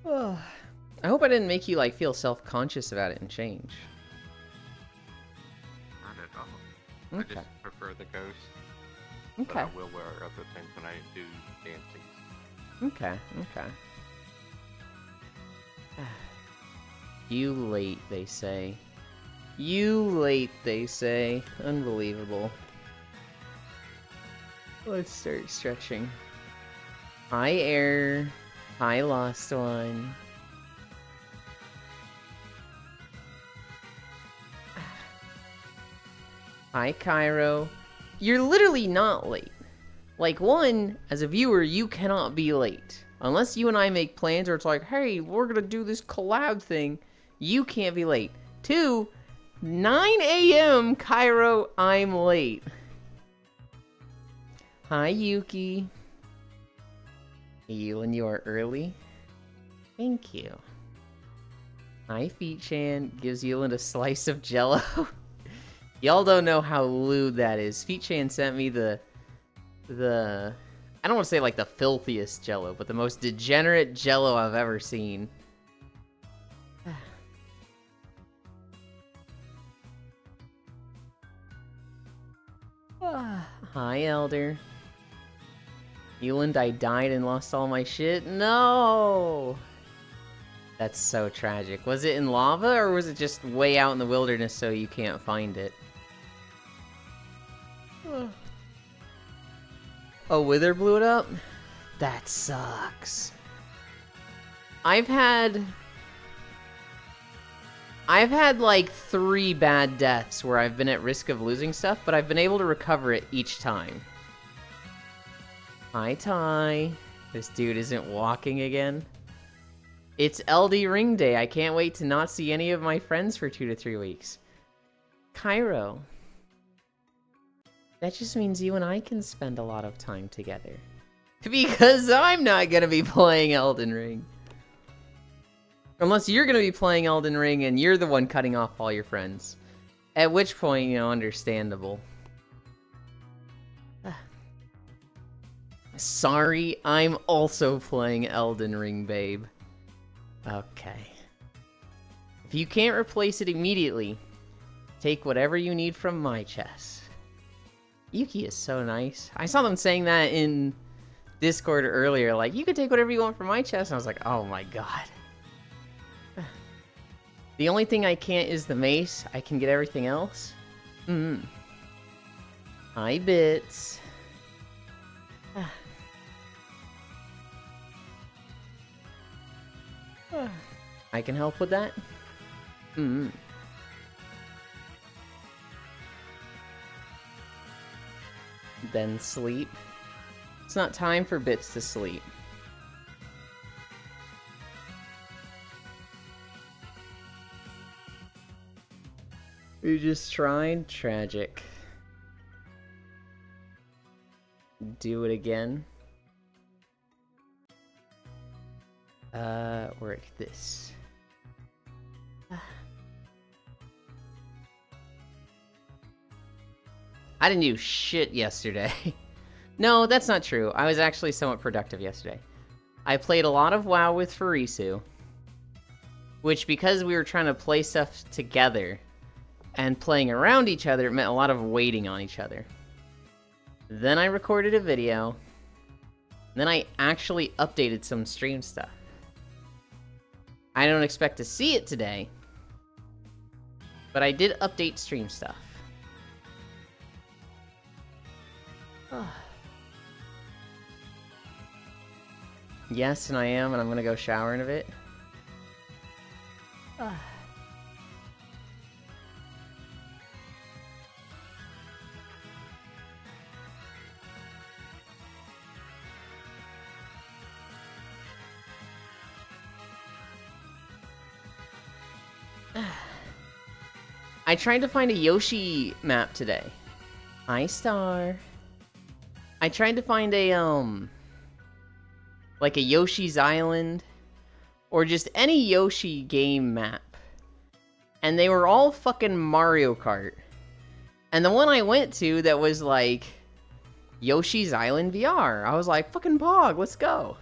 I hope I didn't make you, like, feel self-conscious about it and change. Not at all. Okay. I just prefer the ghost. Okay. But I will wear other things when I do dancing. Okay, okay. You late, they say. You late, they say. Unbelievable. Let's start stretching. Hi, Air. Hi, Lost One. Hi, Cairo. You're literally not late. Like, one, as a viewer, you cannot be late. Unless you and I make plans where it's like, hey, we're gonna do this collab thing, you can't be late. Two, 9 a.m. Cairo, I'm late. Hi, Yuki. You and you are early? Thank you. Hi, Feet-chan. Gives Yuland a slice of jello. Y'all don't know how lewd that is. Feet-chan sent me the I don't want to say like the filthiest jello, but the most degenerate jello I've ever seen. Hi, Elder. Yuland, I died and lost all my shit? No! That's so tragic. Was it in lava, or was it just way out in the wilderness so you can't find it? Oh, Wither blew it up? That sucks. I've had like 3 bad deaths where I've been at risk of losing stuff, but I've been able to recover it each time. Hi, Ty. This dude isn't walking again. It's LD Ring Day. I can't wait to not see any of my friends for 2 to 3 weeks. Cairo. That just means you and I can spend a lot of time together. Because I'm not gonna be playing Elden Ring. Unless you're gonna be playing Elden Ring and you're the one cutting off all your friends. At which point, you know, understandable. Sorry, I'm also playing Elden Ring, babe. Okay. If you can't replace it immediately, take whatever you need from my chest. Yuki is so nice. I saw them saying that in Discord earlier, like, you can take whatever you want from my chest, and I was like, oh my god. The only thing I can't is the mace. I can get everything else. Hi, Bits. I can help with that. Then sleep. It's not time for Bits to sleep. You just tried? Tragic. Do it again. Work this. I didn't do shit yesterday. No, that's not true. I was actually somewhat productive yesterday. I played a lot of WoW with Farisu. Which, because we were trying to play stuff together and playing around each other, it meant a lot of waiting on each other. Then I recorded a video. Then I actually updated some stream stuff. I don't expect to see it today, but I did update stream stuff. Yes, and I am, and I'm gonna go shower in a bit. I tried to find a Yoshi map today. Hi, Star. I tried to find a, like a Yoshi's Island, or just any Yoshi game map. And they were all fucking Mario Kart. And the one I went to that was like, Yoshi's Island VR. I was like, fucking Pog, let's go.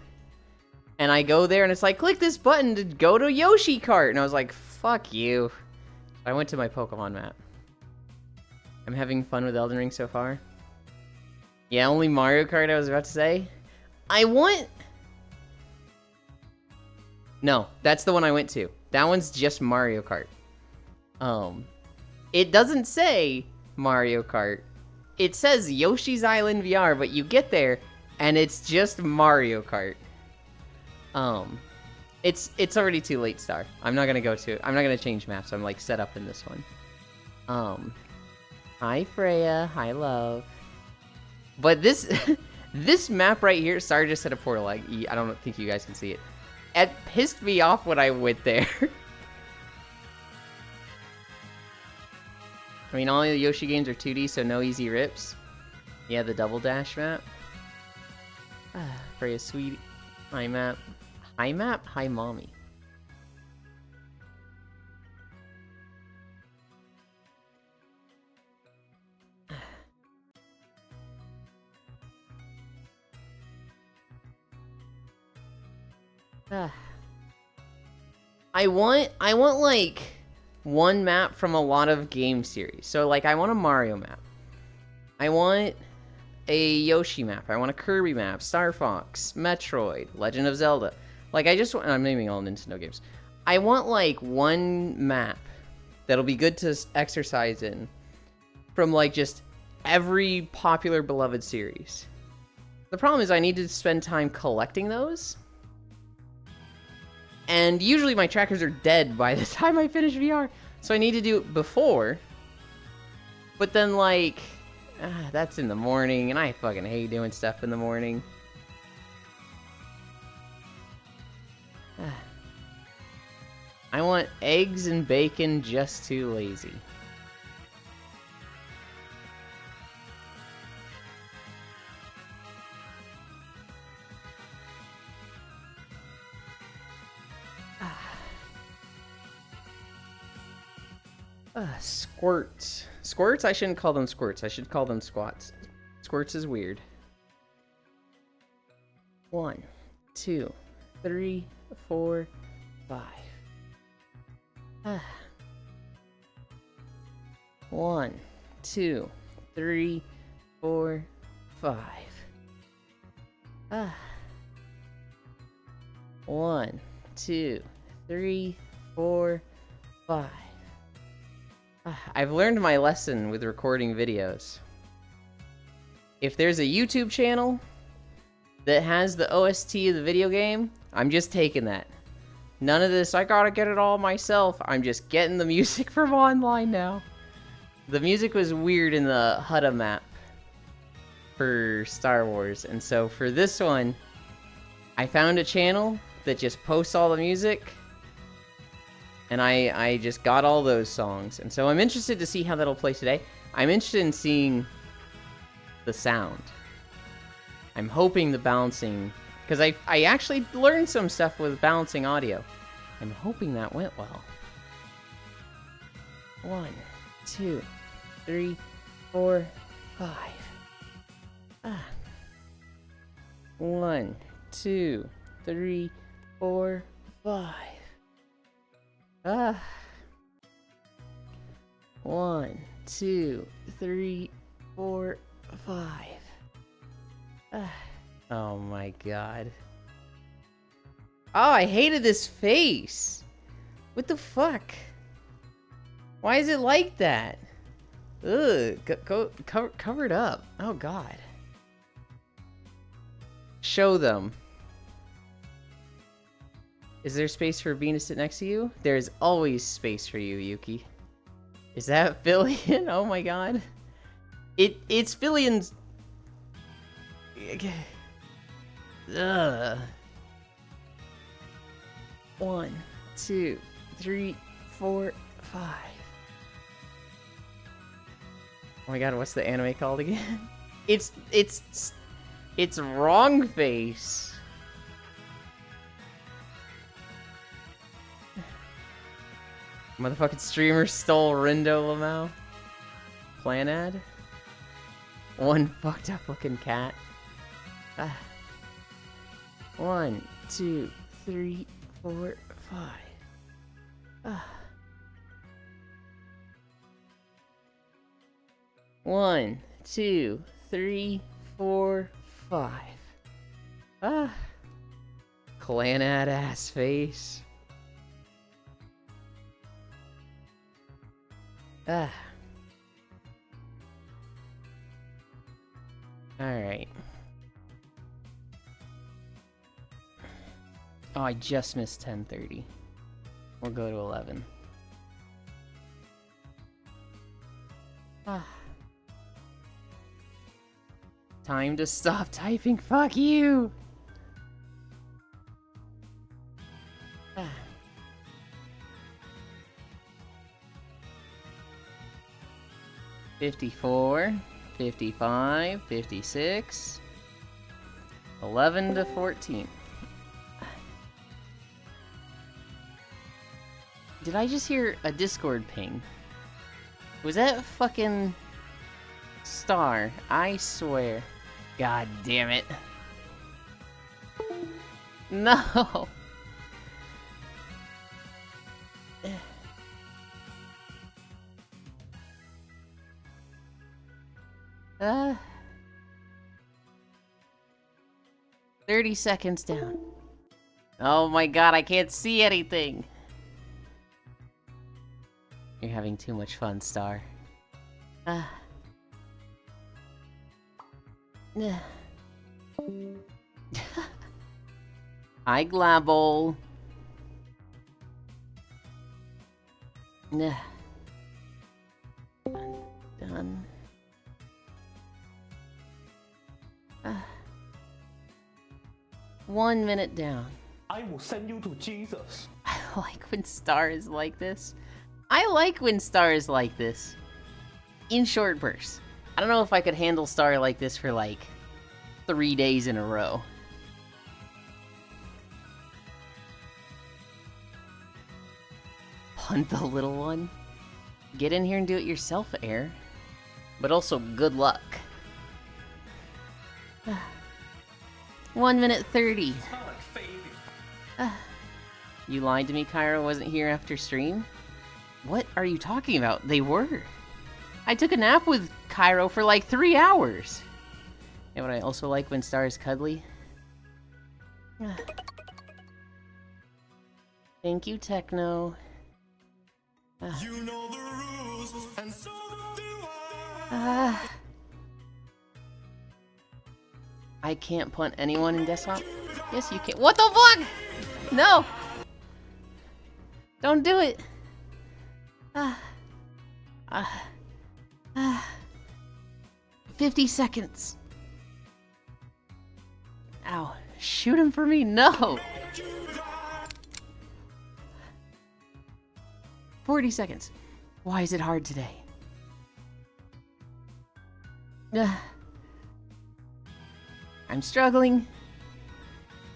And I go there and it's like, click this button to go to Yoshi Kart. And I was like, fuck you. I went to my Pokemon map. I'm having fun with Elden Ring so far. Yeah, only Mario Kart, I was about to say. No, that's the one I went to. That one's just Mario Kart. It doesn't say Mario Kart. It says Yoshi's Island VR, but you get there and it's just Mario Kart. It's already too late, Star. I'm not gonna change maps. I'm like set up in this one. Hi Freya, hi love. But this this map right here, Star just hit a portal. Like, I don't think you guys can see it. It pissed me off when I went there. I mean, all the Yoshi games are 2D, so no easy rips. Yeah, the Double Dash map. Freya sweet. Hi map. Hi map? Hi mommy. I want like one map from a lot of game series. So like I want a Mario map. I want a Yoshi map. I want a Kirby map, Star Fox, Metroid, Legend of Zelda. Like I'm naming all Nintendo games. I want like one map that'll be good to exercise in from like just every popular beloved series. The problem is I need to spend time collecting those. And usually my trackers are dead by the time I finish VR. So I need to do it before. But then like, that's in the morning and I fucking hate doing stuff in the morning. I want eggs and bacon, just too lazy. Squirts. Squirts? I shouldn't call them squirts. I should call them squats. Squirts is weird. 1, 2, 3, 4, 5. 1, 2, 3, 4, 5. 1, 2, 3, 4, 5. I've learned my lesson with recording videos. If there's a YouTube channel that has the OST of the video game, I'm just taking that. None of this, I gotta get it all myself. I'm just getting the music from online now. The music was weird in the Hutta map for Star Wars, and so for this one, I found a channel that just posts all the music. And I just got all those songs. And so I'm interested to see how that'll play today. I'm interested in seeing the sound. I'm hoping the balancing... Because I actually learned some stuff with balancing audio. I'm hoping that went well. 1, 2, 3, 4, 5. 1, 2, 3, 4, 5. 1, 2, 3, 4, 5. Oh my god. Oh, I hated this face. What the fuck? Why is it like that? Ugh, cover it up. Oh god. Show them. Is there space for Bean to sit next to you? There is always space for you, Yuki. Is that Fillion? Oh my god. It's Fillion's... Ugh. 1, 2, 3, 4, 5. Oh my god, what's the anime called again? It's Wrong Face. Motherfucking streamer stole Rindo Lamau. Plan ad? One fucked up looking cat. 1, 2, 3, 4, 5. Ah. 1, 2, 3, 4, 5. Ah. Clanad ass face. Ah. Alright. Oh, I just missed 10:30. We'll go to 11. Ah. Time to stop typing. Fuck you! Ah. $54, $55, $56, 11 to 14. Did I just hear a Discord ping? Was that fucking Star? I swear. God damn it. No! 30 seconds down. Oh my god, I can't see anything. You're having too much fun, Star. Hi, Glabble. Done. 1 minute down. I will send you to Jesus. I like when Star is like this. I like when Star is like this. In short bursts. I don't know if I could handle Star like this for like 3 days in a row. Punt the little one. Get in here and do it yourself, Air. But also, good luck. 1 minute 30. Smell like Fabian. You lied to me, Kyra wasn't here after stream? What are you talking about? They were. I took a nap with Cairo for like 3 hours. And what I also like when Star is cuddly. Thank you, Techno. You know the rules, and so do I. I can't punt anyone in desktop. Yes, you can. What the fuck? No! Don't do it. 50 seconds. Ow. Shoot him for me. No. 40 seconds. Why is it hard today? I'm struggling.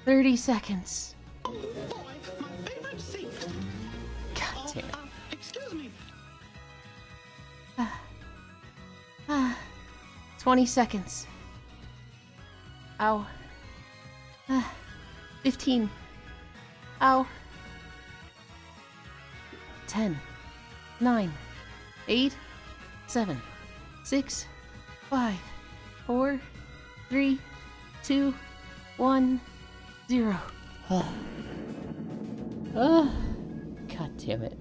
30 seconds. Oh boy, my favorite seat. God damn it. Excuse me. 20 seconds. Ow. 15. Ow. 10. 9. 8. 7. 6. 5. 4. 3. 2. 1. 0. God damn it.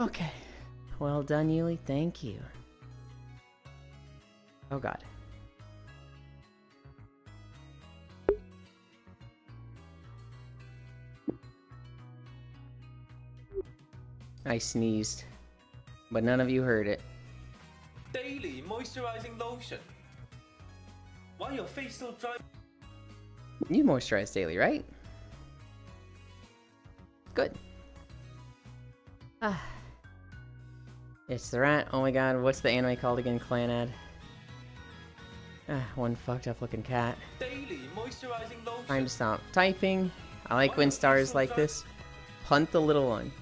Okay. Well done, Yuli. Thank you. Oh god. I sneezed, but none of you heard it. Daily moisturizing lotion. Why your face so dry? You moisturize daily, right? Good. It's the rat. Oh my god, what's the anime called again? Clanad. One fucked up looking cat. Daily moisturizing lotion. Time to stop typing. I like when stars like this. Punt the little one.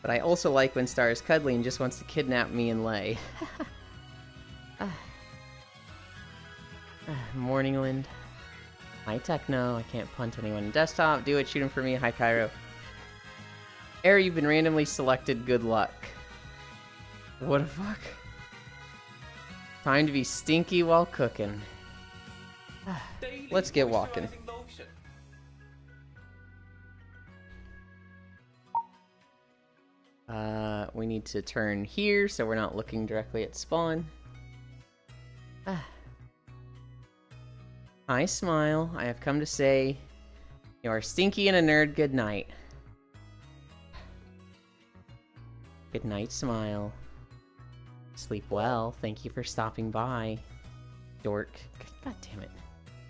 But I also like when Star is cuddly and just wants to kidnap me and Lay. Morningland. Hi, Techno. I can't punt anyone. Desktop, do it. Shoot him for me. Hi, Cairo. Air, you've been randomly selected. Good luck. What the fuck? Time to be stinky while cooking. Daily Let's get walking. moisturizing lotion. We need to turn here so we're not looking directly at spawn. Hi, Smile. I have come to say you are stinky and a nerd. Good night. Good night, Smile. Sleep well. Thank you for stopping by. Dork. God damn it.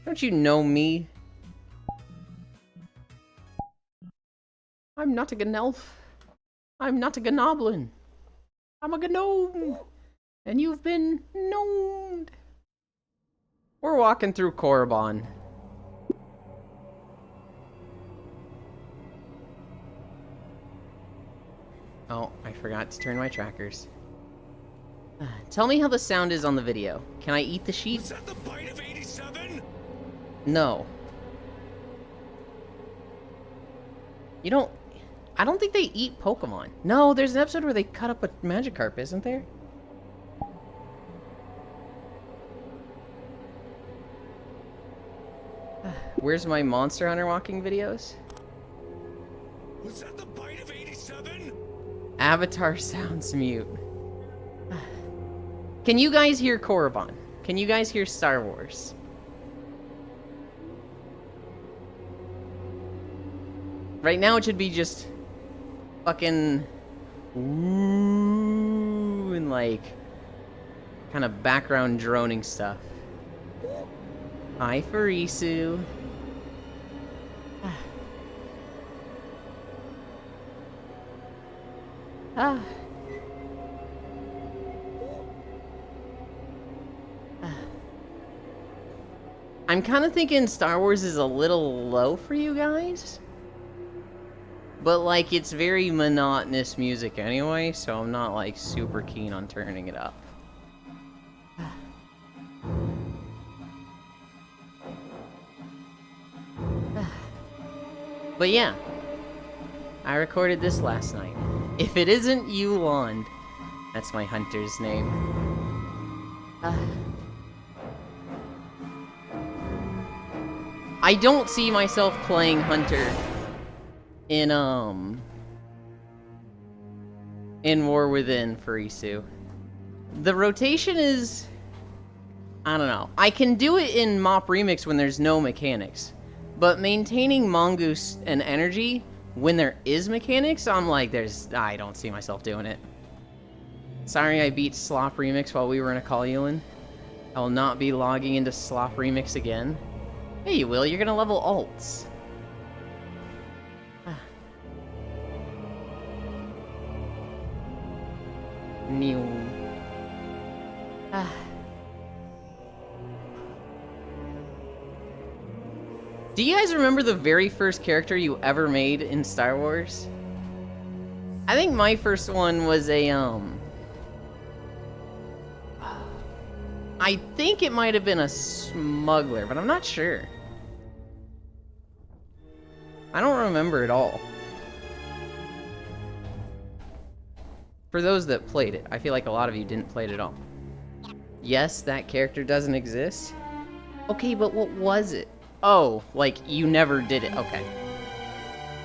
Don't you know me? I'm not a Gnelf. I'm not a Gnoblin. I'm a Gnome. And you've been gnomed. We're walking through Korriban. Oh, I forgot to turn my trackers. Tell me how the sound is on the video. Can I eat the sheep? Was that the bite of 87? No. You don't... I don't think they eat Pokemon. No, there's an episode where they cut up a Magikarp, isn't there? Where's my Monster Hunter walking videos? Was that the bite of 87? Avatar sounds mute. Can you guys hear Korriban? Can you guys hear Star Wars? Right now it should be just fucking ooh and like kind of background droning stuff. Hi, Farisu. Ah. I'm kind of thinking Star Wars is a little low for you guys. But, like, it's very monotonous music anyway, so I'm not, like, super keen on turning it up. But yeah, I recorded this last night. If it isn't Yuland, that's my hunter's name. I don't see myself playing Hunter in War Within Farisu. The rotation is... I don't know. I can do it in Mop Remix when there's no mechanics. But maintaining Mongoose and energy when there is mechanics, I'm like, I don't see myself doing it. Sorry I beat Slop Remix while we were in a Kalulin. I will not be logging into Slop Remix again. Hey, you will. You're gonna level alts. New. Do you guys remember the very first character you ever made in Star Wars? I think my first one was a, I think it might have been a smuggler, but I'm not sure. I don't remember at all. For those that played it, I feel like a lot of you didn't play it at all. Yes, that character doesn't exist. Okay, but what was it? Oh, like, you never did it. Okay.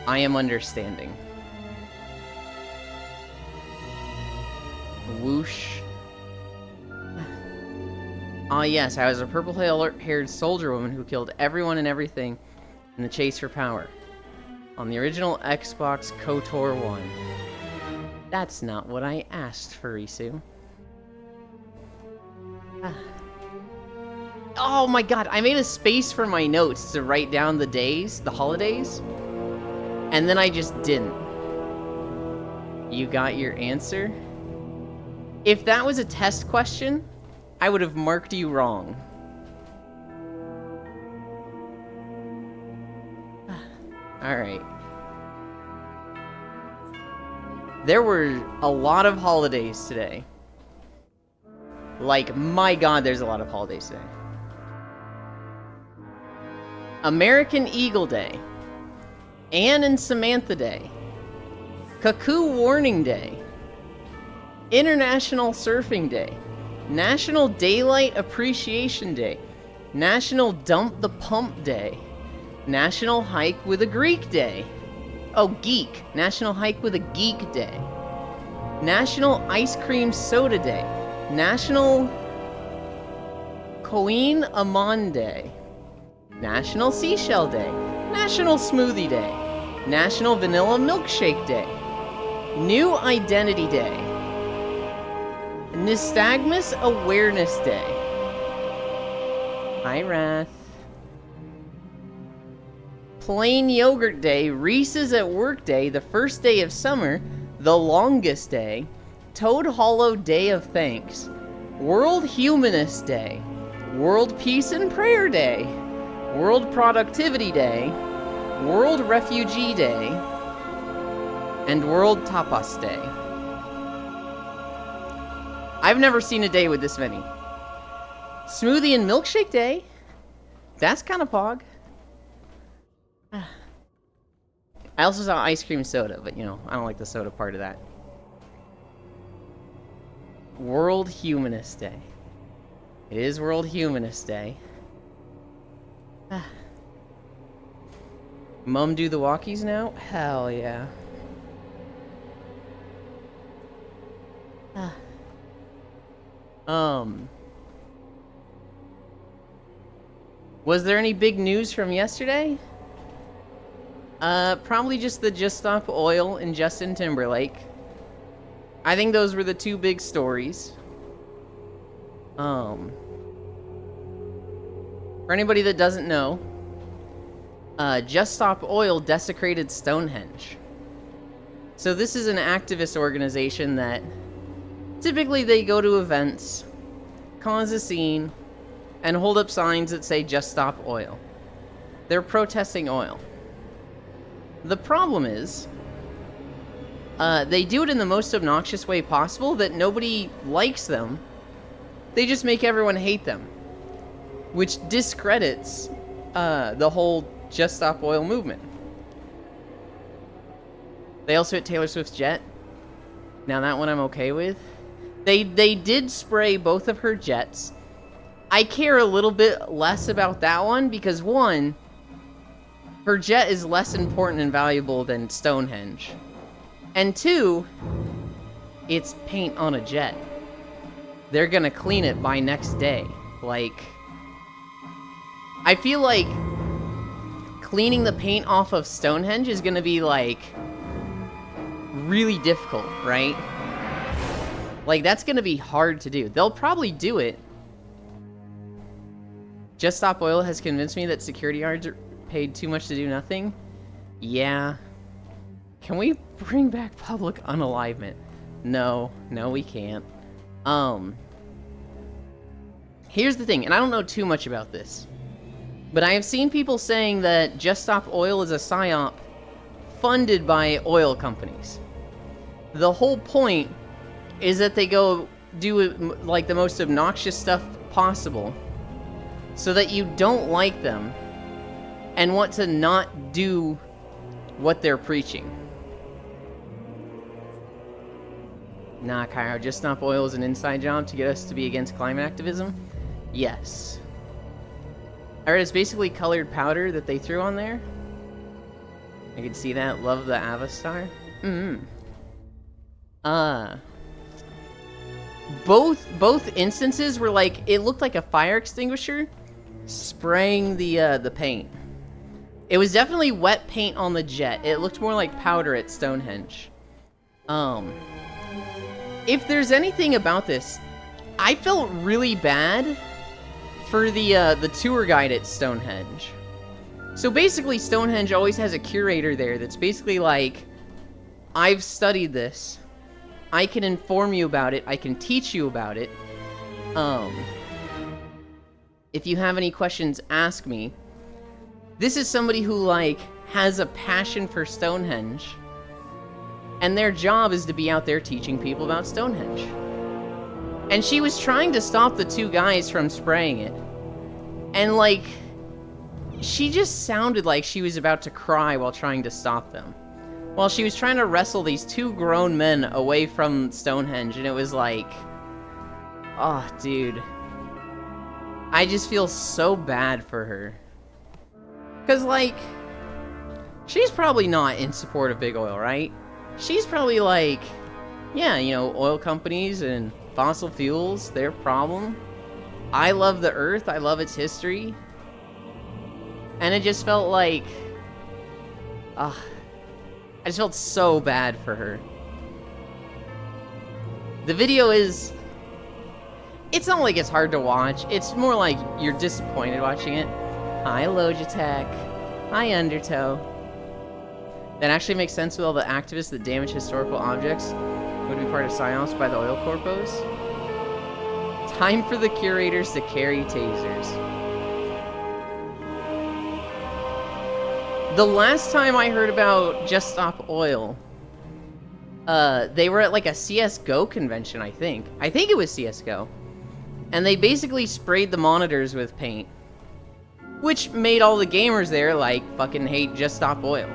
I am understanding. Whoosh. Ah, yes, I was a purple-haired soldier woman who killed everyone and everything in the chase for power. On the original Xbox KOTOR 1. That's not what I asked, Farisu. Oh my god, I made a space for my notes to write down the days, the holidays, and then I just didn't. You got your answer? If that was a test question, I would have marked you wrong. Alright. There were a lot of holidays today. Like, my god, there's a lot of holidays today. American Eagle Day. Anne and Samantha Day. Cuckoo Warning Day. International Surfing Day. National Daylight Appreciation Day. National Dump the Pump Day. National Hike with a Greek Day. Oh, geek. National Hike with a Geek Day. National Ice Cream Soda Day. National Koin Amon Day. National Seashell Day. National Smoothie Day. National Vanilla Milkshake Day. New Identity Day. Nystagmus Awareness Day. Hi, Wrath. Plain Yogurt Day, Reese's at Work Day, the first day of summer, the longest day, Toad Hollow Day of Thanks, World Humanist Day, World Peace and Prayer Day, World Productivity Day, World Refugee Day, and World Tapas Day. I've never seen a day with this many. Smoothie and Milkshake Day? That's kind of pog. I also saw ice cream soda, but you know, I don't like the soda part of that. World Humanist Day. It is World Humanist Day. Mum do the walkies now? Hell yeah. Was there any big news from yesterday? Probably just the Just Stop Oil and Justin Timberlake. I think those were the two big stories. For anybody that doesn't know, Just Stop Oil desecrated Stonehenge. So this is an activist organization that typically they go to events, cause a scene, and hold up signs that say Just Stop Oil. They're protesting oil. The problem is, they do it in the most obnoxious way possible that nobody likes them. They just make everyone hate them, which discredits the whole Just Stop Oil movement. They also hit Taylor Swift's jet. Now that one I'm okay with. They did spray both of her jets. I care a little bit less about that one because one, her jet is less important and valuable than Stonehenge. And two, it's paint on a jet. They're gonna clean it by next day. Like, I feel like cleaning the paint off of Stonehenge is gonna be, like, really difficult, right? Like, that's gonna be hard to do. They'll probably do it. Just Stop Oil has convinced me that security guards are paid too much to do nothing. Yeah. Can we bring back public unalivement? No, we can't. Here's the thing, and I don't know too much about this, but I have seen people saying that Just Stop Oil is a psyop funded by oil companies. The whole point is that they go do like the most obnoxious stuff possible so that you don't like them and want to not do what they're preaching. Nah, Cairo, Just Stop Oil is an inside job to get us to be against climate activism? Yes. Alright, it's basically colored powder that they threw on there. I can see that. Love the Avastar. Both instances were like, it looked like a fire extinguisher spraying the paint. It was definitely wet paint on the jet. It looked more like powder at Stonehenge. If there's anything about this, I felt really bad for the tour guide at Stonehenge. So basically, Stonehenge always has a curator there that's basically like, I've studied this. I can inform you about it. I can teach you about it. If you have any questions, ask me. This is somebody who, like, has a passion for Stonehenge. And their job is to be out there teaching people about Stonehenge. And she was trying to stop the two guys from spraying it. And, like, she just sounded like she was about to cry while trying to stop them. While she was trying to wrestle these two grown men away from Stonehenge, and it was like... Oh, dude. I just feel so bad for her. Because, like, she's probably not in support of big oil, right? She's probably like, yeah, you know, oil companies and fossil fuels, their problem. I love the Earth, I love its history. And it just felt like... I just felt so bad for her. The video is... It's not like it's hard to watch. It's more like you're disappointed watching it. Hi, Logitech. Hi, Undertow. That actually makes sense with all the activists that damage historical objects would be part of PSYOPs by the oil corpos. Time for the curators to carry tasers. The last time I heard about Just Stop Oil, they were at like a CSGO convention, I think. I think it was CSGO. And they basically sprayed the monitors with paint. Which made all the gamers there, like, fucking hate Just Stop Oil.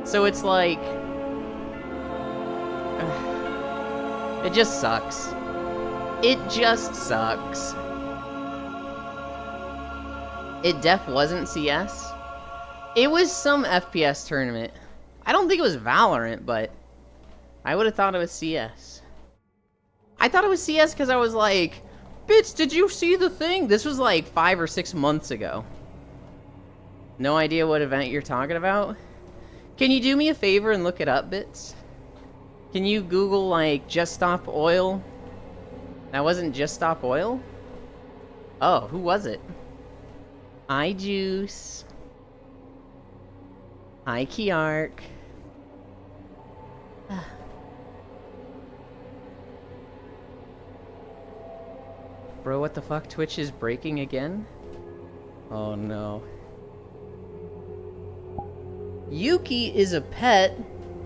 So it's like... it just sucks. It just sucks. It def wasn't CS. It was some FPS tournament. I don't think it was Valorant, but I would have thought it was CS. I thought it was CS because I was like, Bits, did you see the thing? This was like 5 or 6 months ago. No idea what event you're talking about? Can you do me a favor and look it up, Bits? Can you Google, like, Just Stop Oil? That wasn't Just Stop Oil? Oh, who was it? iJuice. Hi, Kiark. Bro, what the fuck? Twitch is breaking again? Oh no. Yuki is a pet,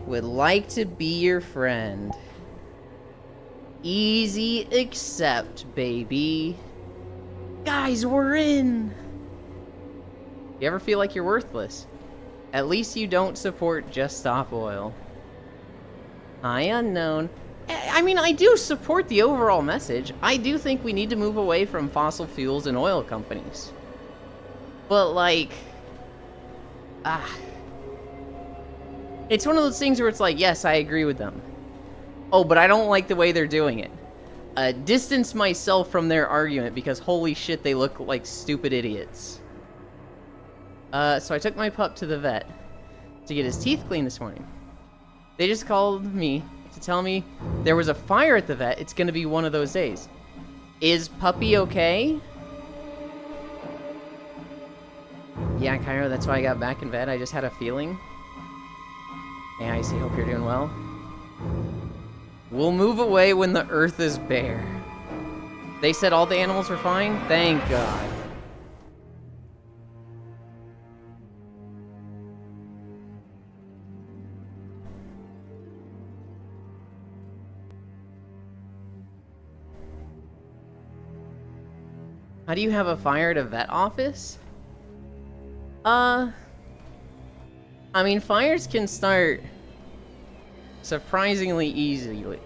would like to be your friend. Easy accept, baby. Guys, we're in! You ever feel like you're worthless? At least you don't support Just Stop Oil. Hi, Unknown. I mean, I do support the overall message. I do think we need to move away from fossil fuels and oil companies. But, like... It's one of those things where it's like, yes, I agree with them. Oh, but I don't like the way they're doing it. Distance myself from their argument because holy shit, they look like stupid idiots. So I took my pup to the vet to get his teeth cleaned this morning. They just called me to tell me there was a fire at the vet. It's gonna be one of those days. Is Puppy okay? Yeah, Cairo, that's why I got back in bed. I just had a feeling. Yeah, I see. Hope you're doing well. We'll move away when the earth is bare. They said all the animals were fine? Thank God. How do you have a fire at a vet office? I mean, fires can start surprisingly easily.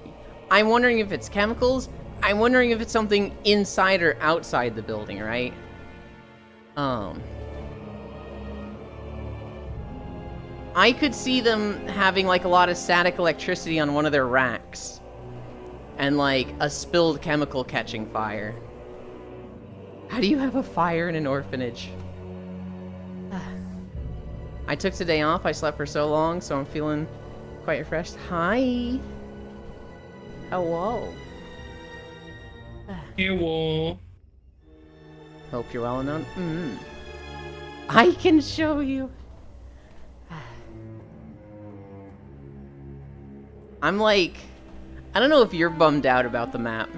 I'm wondering if it's chemicals. I'm wondering if it's something inside or outside the building, right? I could see them having, like, a lot of static electricity on one of their racks. And, like, a spilled chemical catching fire. How do you have a fire in an orphanage? I took today off. I slept for so long, so I'm feeling quite refreshed. Hi. Hello. Hello. Hope you're well enough. I can show you. I'm like, I don't know if you're bummed out about the map.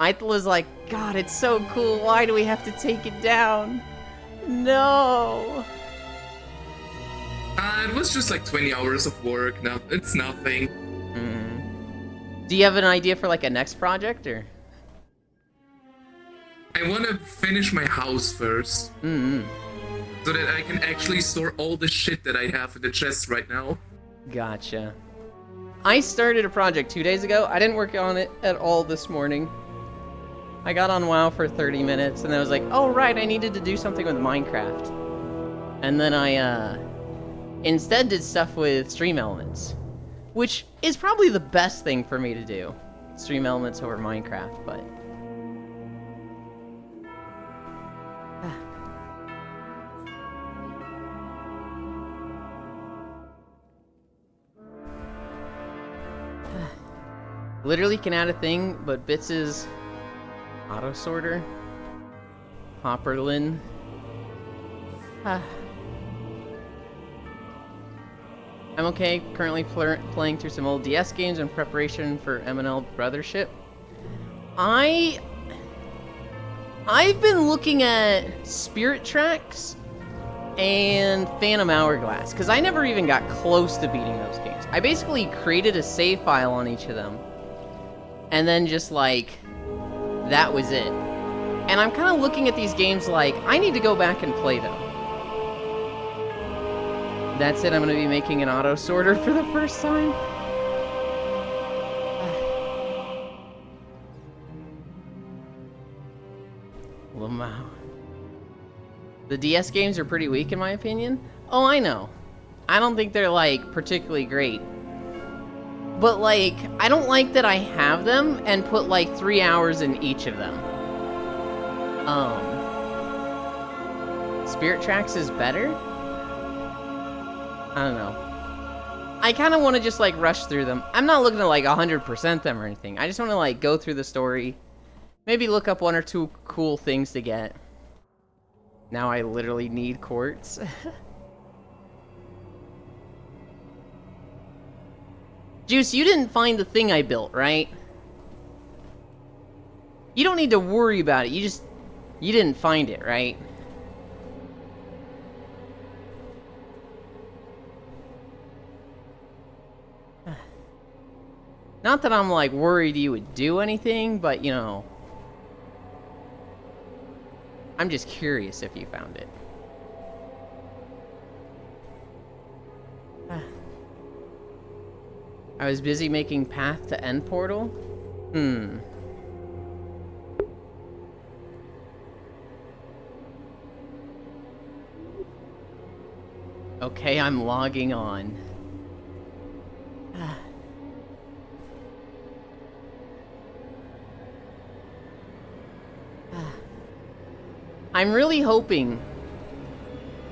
I was like, God, it's so cool. Why do we have to take it down? No. It was just like 20 hours of work. No, it's nothing. Do you have an idea for like a next project or? I want to finish my house first. So that I can actually store all the shit that I have in the chest right now. Gotcha. I started a project 2 days ago. I didn't work on it at all this morning. I got on WoW for 30 minutes and then I was like, oh right, I needed to do something with Minecraft. And then I instead did stuff with Stream Elements, which is probably the best thing for me to do. Stream Elements over Minecraft, but... Literally can add a thing, but Bits' auto sorter, Hopperlin. I'm okay. Currently playing through some old DS games in preparation for MNL Brothership. I've been looking at Spirit Tracks and Phantom Hourglass because I never even got close to beating those games. I basically created a save file on each of them. And then just like, that was it. And I'm kind of looking at these games like, I need to go back and play them. That's it, I'm going to be making an auto sorter for the first time. Lamau. The DS games are pretty weak in my opinion. Oh, I know. I don't think they're like, particularly great. But, like, I don't like that I have them and put, like, 3 hours in each of them. Spirit Tracks is better? I don't know. I kind of want to just, like, rush through them. I'm not looking to, like, 100% them or anything. I just want to, like, go through the story. Maybe look up 1 or 2 cool things to get. Now I literally need quartz. Juice, you didn't find the thing I built, right? You don't need to worry about it. You didn't find it, right? Not that I'm, like, worried you would do anything, but, you know... I'm just curious if you found it. I was busy making Path to End Portal? Okay, I'm logging on. I'm really hoping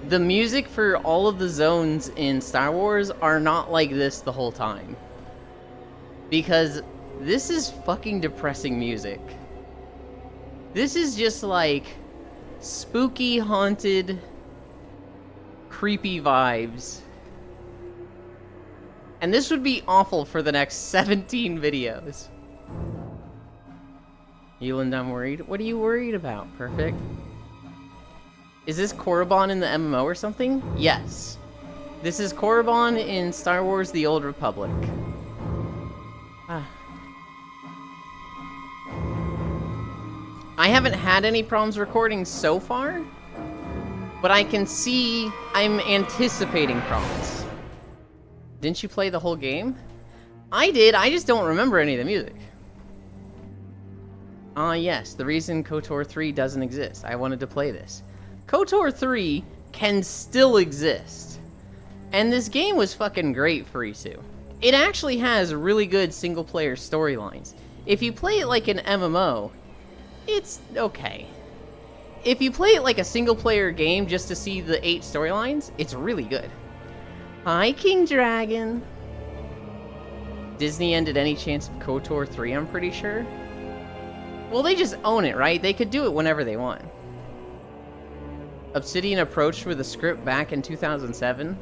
the music for all of the zones in Star Wars are not like this the whole time. Because this is fucking depressing music. This is just like spooky, haunted, creepy vibes. And this would be awful for the next 17 videos. Euland, I'm worried. What are you worried about, Perfect? Is this Korriban in the MMO or something? Yes. This is Korriban in Star Wars The Old Republic. I haven't had any problems recording so far, but I can see I'm anticipating problems. Didn't you play the whole game? I did, I just don't remember any of the music. Yes, the reason KOTOR 3 doesn't exist. I wanted to play this. KOTOR 3 can still exist. And this game was fucking great for Isu. It actually has really good single-player storylines. If you play it like an MMO, it's okay. If you play it like a single-player game just to see the 8 storylines, it's really good. Hi, King Dragon. Disney ended any chance of KOTOR 3, I'm pretty sure. Well, they just own it, right? They could do it whenever they want. Obsidian approached with a script back in 2007.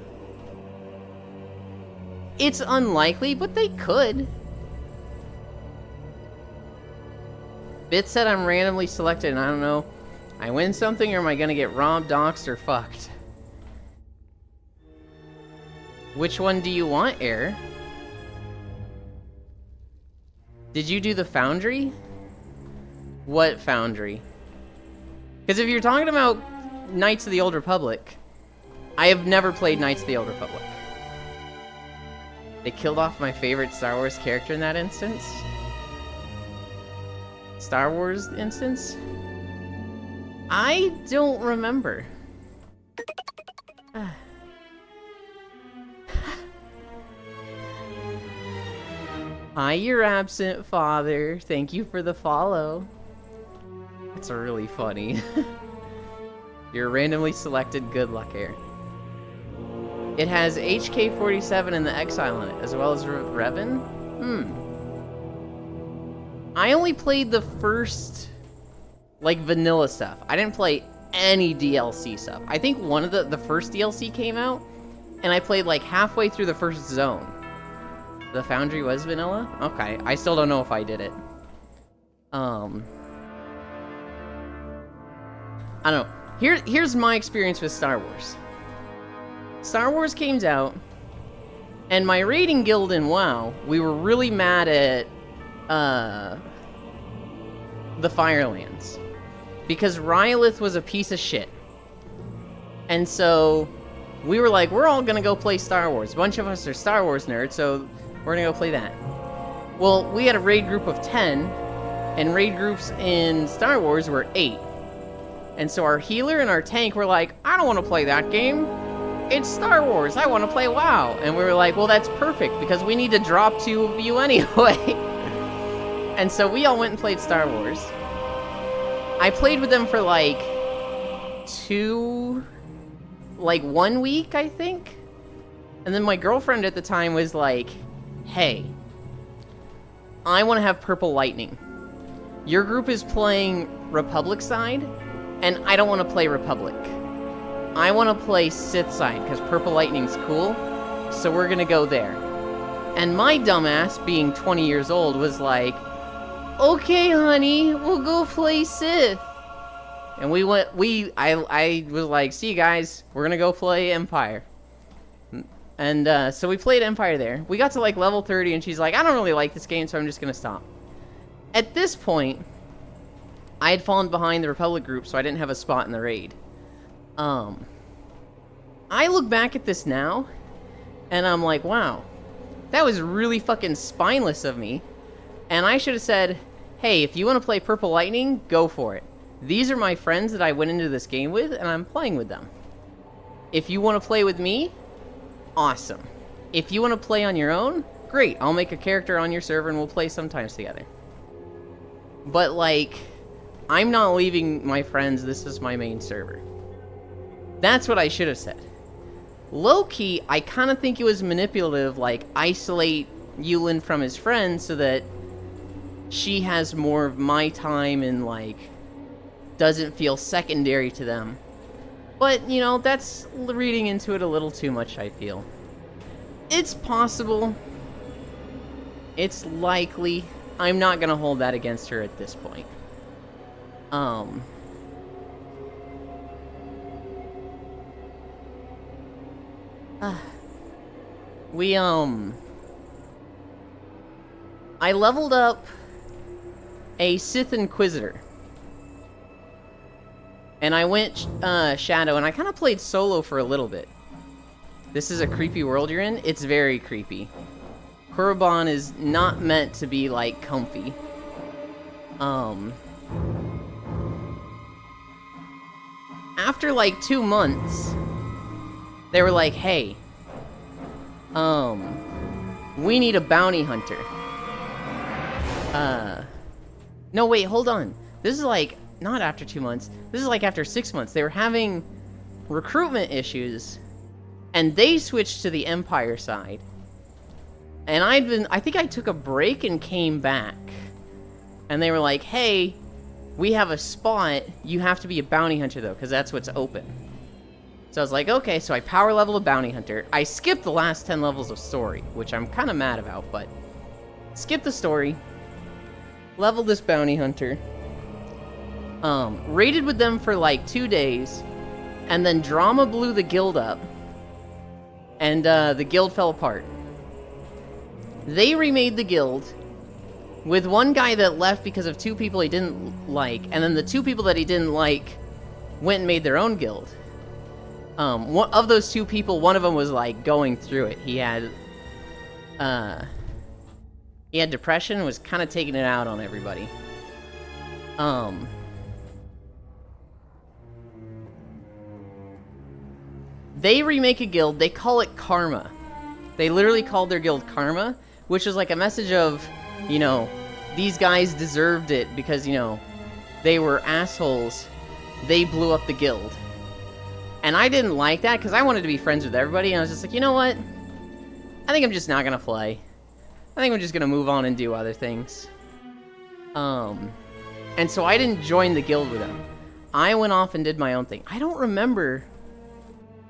It's unlikely, but they could. Bit said I'm randomly selected, and I don't know. I win something, or am I gonna get robbed, doxxed, or fucked? Which one do you want, Air? Did you do the Foundry? What Foundry? Because if you're talking about Knights of the Old Republic, I have never played Knights of the Old Republic. They killed off my favorite Star Wars character in that instance? Star Wars instance? I don't remember. Hi, your absent father. Thank you for the follow. That's really funny. You're randomly selected. Good luck, Air. It has HK-47 and the Exile in it, as well as Revan? I only played the first, like, vanilla stuff. I didn't play any DLC stuff. I think one of the first DLC came out, and I played, like, halfway through the first zone. The Foundry was vanilla? Okay, I still don't know if I did it. I don't know. Here's my experience with Star Wars. Star Wars came out, and my raiding guild in WoW, we were really mad at the Firelands, because Rylith was a piece of shit. And so we were like, we're all gonna go play Star Wars. A bunch of us are Star Wars nerds, so we're gonna go play that. Well, we had a raid group of 10, and raid groups in Star Wars were 8. And so our healer and our tank were like, I don't want to play that game. It's Star Wars. I want to play WoW. And we were like, well, that's perfect, because we need to drop 2 of you anyway. And so we all went and played Star Wars. I played with them for like 1 week, I think. And then my girlfriend at the time was like, hey, I want to have Purple Lightning. Your group is playing Republic side, and I don't want to play Republic. I want to play Sith side, because Purple Lightning's cool, so we're gonna go there. And my dumbass, being 20 years old, was like, okay, honey, we'll go play Sith. And I was like, see you guys, we're gonna go play Empire. And so we played Empire there. We got to like level 30, and she's like, I don't really like this game, so I'm just gonna stop. At this point, I had fallen behind the Republic group, so I didn't have a spot in the raid. I look back at this now, and I'm like, wow, that was really fucking spineless of me. And I should have said, hey, if you want to play Purple Lightning, go for it. These are my friends that I went into this game with, and I'm playing with them. If you want to play with me, awesome. If you want to play on your own, great. I'll make a character on your server, and we'll play sometimes together. But, like, I'm not leaving my friends. This is my main server. That's what I should have said. Low-key, I kind of think it was manipulative, like, isolate Yulin from his friends so that she has more of my time and, like, doesn't feel secondary to them. But, you know, that's reading into it a little too much, I feel. It's possible. It's likely. I'm not gonna hold that against her at this point. I leveled up a Sith Inquisitor. And I went Shadow, and I kind of played solo for a little bit. This is a creepy world you're in? It's very creepy. Korriban is not meant to be, like, comfy. After, like, 2 months, they were like, hey, we need a bounty hunter. No, wait, hold on. This is, like, not after 2 months. This is, like, after 6 months. They were having recruitment issues, and they switched to the Empire side. And I think I took a break and came back. And they were like, hey, we have a spot. You have to be a bounty hunter, though, because that's what's open. So I was like, okay, so I power level a bounty hunter. I skipped the last 10 levels of story, which I'm kind of mad about, but skip the story. Leveled this bounty hunter. Raided with them for like 2 days. And then drama blew the guild up. And the guild fell apart. They remade the guild with one guy that left because of 2 people he didn't like, and then the 2 people that he didn't like went and made their own guild. One of those 2 people, one of them was like going through it. He had depression, was kind of taking it out on everybody. They remake a guild, they call it Karma. They literally called their guild Karma, which is like a message of, you know, these guys deserved it because, you know, they were assholes. They blew up the guild. And I didn't like that because I wanted to be friends with everybody, and I was just like, you know what? I think I'm just not gonna play. I think I'm just gonna move on and do other things. And so I didn't join the guild with them. I went off and did my own thing. I don't remember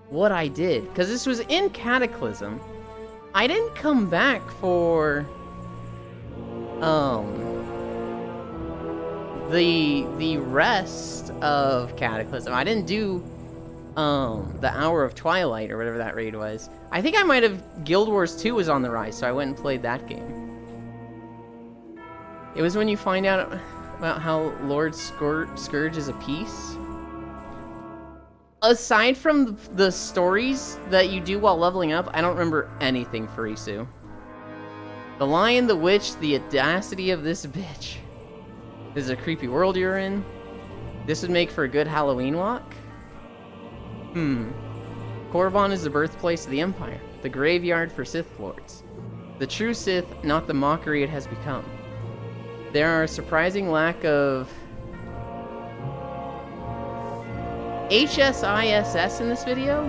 what I did, because this was in Cataclysm. I didn't come back for the rest of Cataclysm. I didn't do the Hour of Twilight or whatever that raid was. I think I might have Guild Wars 2 was on the rise, so I went and played that game. It was when you find out about how Lord Scourge is a piece. Aside from the stories that you do while leveling up, I don't remember anything for Isu. The Lion, the Witch, the audacity of this bitch. This is a creepy world you're in. This would make for a good Halloween walk. Korriban is the birthplace of the Empire, the graveyard for Sith Lords. The true Sith, not the mockery it has become. There are a surprising lack of HSISS in this video?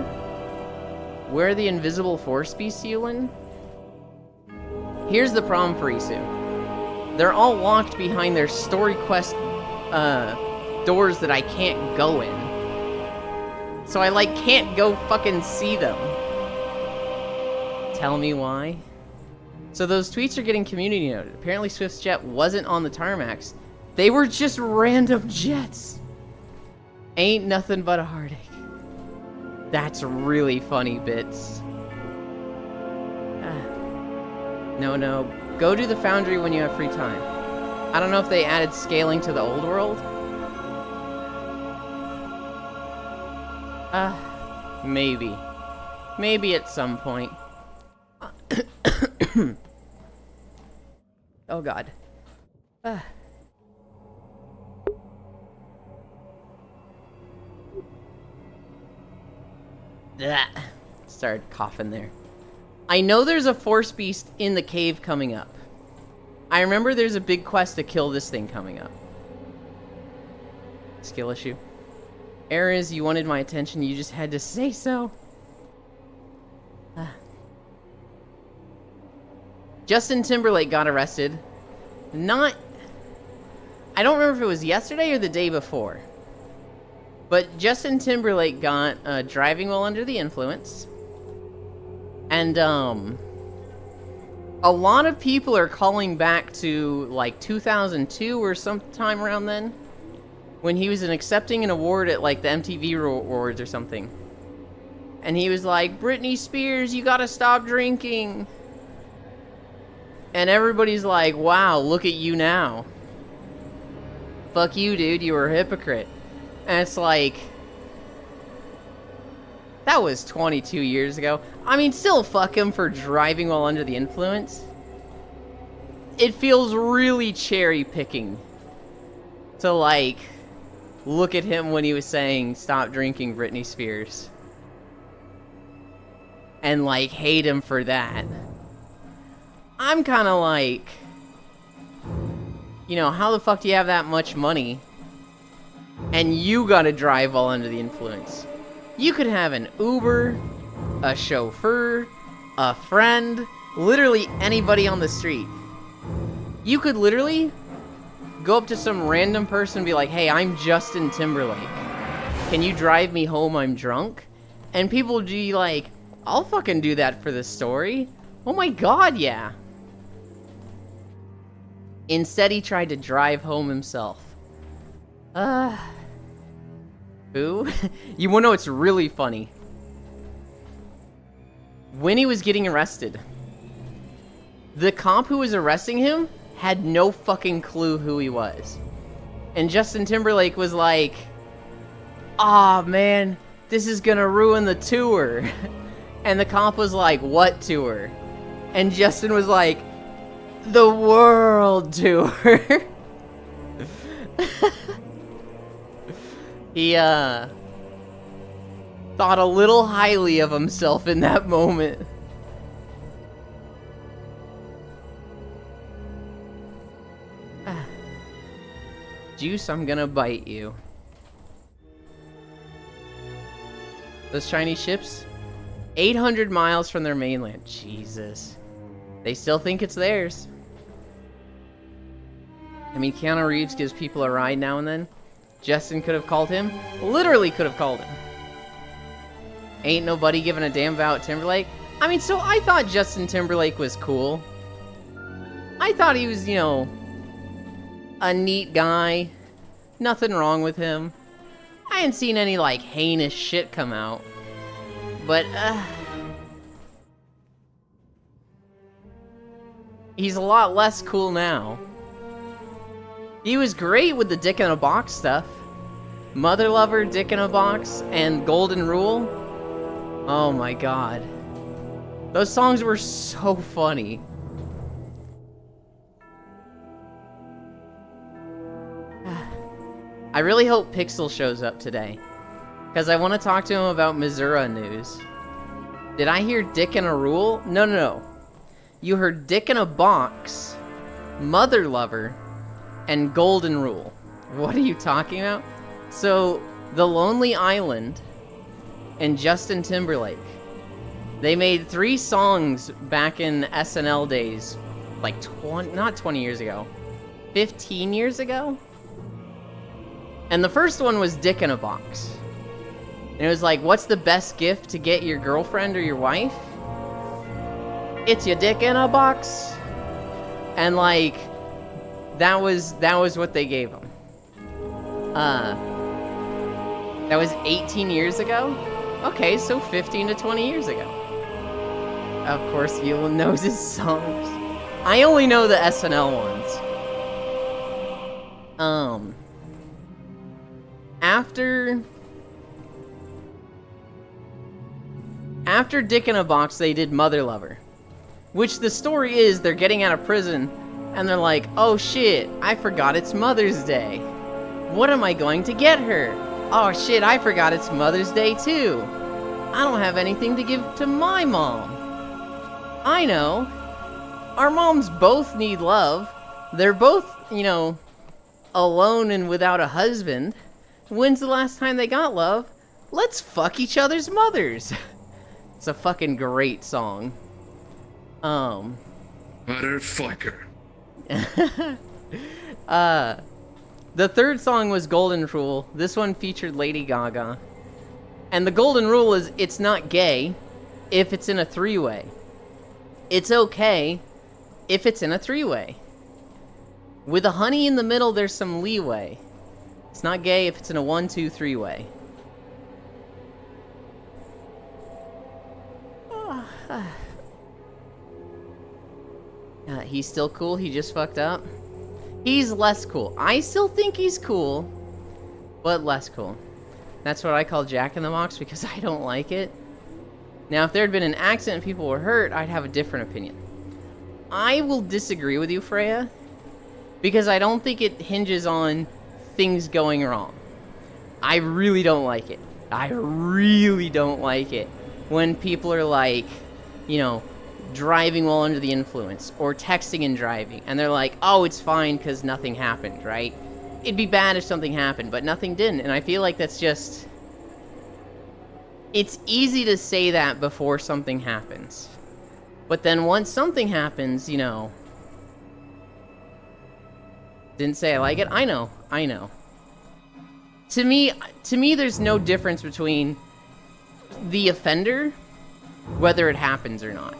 Where the invisible force be sealing? Here's the problem for Isu. They're all locked behind their story quest doors that I can't go in. So I like can't go fucking see them. Tell me why? So those tweets are getting community noted. Apparently Swift's jet wasn't on the tarmacs. They were just random jets. Ain't nothing but a heartache. That's really funny, Bits. No. Go to the Foundry when you have free time. I don't know if they added scaling to the old world. Maybe. Maybe at some point. Oh god. Started coughing there. I know there's a Force Beast in the cave coming up. I remember there's a big quest to kill this thing coming up. Skill issue. Ares, you wanted my attention, you just had to say so. Justin Timberlake got arrested. I don't remember if it was yesterday or the day before. But Justin Timberlake got driving while under the influence. And a lot of people are calling back to like 2002 or sometime around then, when he was accepting an award at like the MTV Awards or something. And he was like, Britney Spears, you gotta stop drinking. And everybody's like, wow, look at you now. Fuck you, dude, you were a hypocrite. And it's like, that was 22 years ago. I mean, still fuck him for driving while under the influence. It feels really cherry picking to like look at him when he was saying stop drinking, Britney Spears, and like hate him for that. I'm kind of like, you know, how the fuck do you have that much money and you gotta drive while under the influence? You could have an Uber, a chauffeur, a friend, literally anybody on the street. You could literally go up to some random person and be like, hey, I'm Justin Timberlake. Can you drive me home? I'm drunk. And people would be like, I'll fucking do that for the story. Oh my god, yeah. Instead, he tried to drive home himself. Who? You wanna know what's really funny? when he was getting arrested, the cop who was arresting him had no fucking clue who he was. And Justin Timberlake was like, "Aw, man, this is gonna ruin the tour." And the cop was like, "What tour?" And Justin was like, "The world tour." He, thought a little highly of himself in that moment. Juice, I'm gonna bite you. Those Chinese ships, 800 miles from their mainland. Jesus. They still think it's theirs. I mean, Keanu Reeves gives people a ride now and then. Justin could have called him. Literally could have called him. Ain't nobody giving a damn about Timberlake. I mean, so I thought Justin Timberlake was cool. I thought he was, you know, a neat guy. Nothing wrong with him. I hadn't seen any, like, heinous shit come out. But, he's a lot less cool now. He was great with the Dick in a Box stuff. Mother Lover, Dick in a Box, and Golden Rule. Oh my god. Those songs were so funny. I really hope Pixel shows up today, because I want to talk to him about Missouri news. Did I hear Dick in a Rule? No. You heard Dick in a Box, Mother Lover, and Golden Rule. What are you talking about? So, The Lonely Island and Justin Timberlake, they made 3 songs back in SNL days, like not 20 years ago, 15 years ago? And the first one was Dick in a Box. And it was like, what's the best gift to get your girlfriend or your wife? It's your dick in a box. And like, that was what they gave him. That was 18 years ago? Okay, so 15 to 20 years ago. Of course, Ewan knows his songs. I only know the SNL ones. After Dick in a Box, they did Mother Lover. Which the story is, they're getting out of prison, and they're like, oh shit, I forgot it's Mother's Day. What am I going to get her? Oh shit, I forgot it's Mother's Day too. I don't have anything to give to my mom. I know. Our moms both need love. They're both, you know, alone and without a husband. When's the last time they got love? Let's fuck each other's mothers. It's a fucking great song. Motherfucker. The third song was Golden Rule. This one featured Lady Gaga. And the Golden Rule is, it's not gay if it's in a 3-way. It's okay if it's in a 3-way. With a honey in the middle, there's some leeway. It's not gay if it's in a 1, 2, 3-way. He's still cool, he just fucked up. He's less cool. I still think he's cool, but less cool. That's what I call Jack in the Box because I don't like it. Now, if there had been an accident and people were hurt, I'd have a different opinion. I will disagree with you, Freya, because I don't think it hinges on things going wrong. I really don't like it. I really don't like it when people are like, you know, driving while under the influence or texting and driving, and they're like, oh, it's fine because nothing happened, right? It'd be bad if something happened, but nothing didn't. And I feel like that's just... It's easy to say that before something happens. But then once something happens, you know... Didn't say I like it? I know. To me, there's no difference between the offender, whether it happens or not.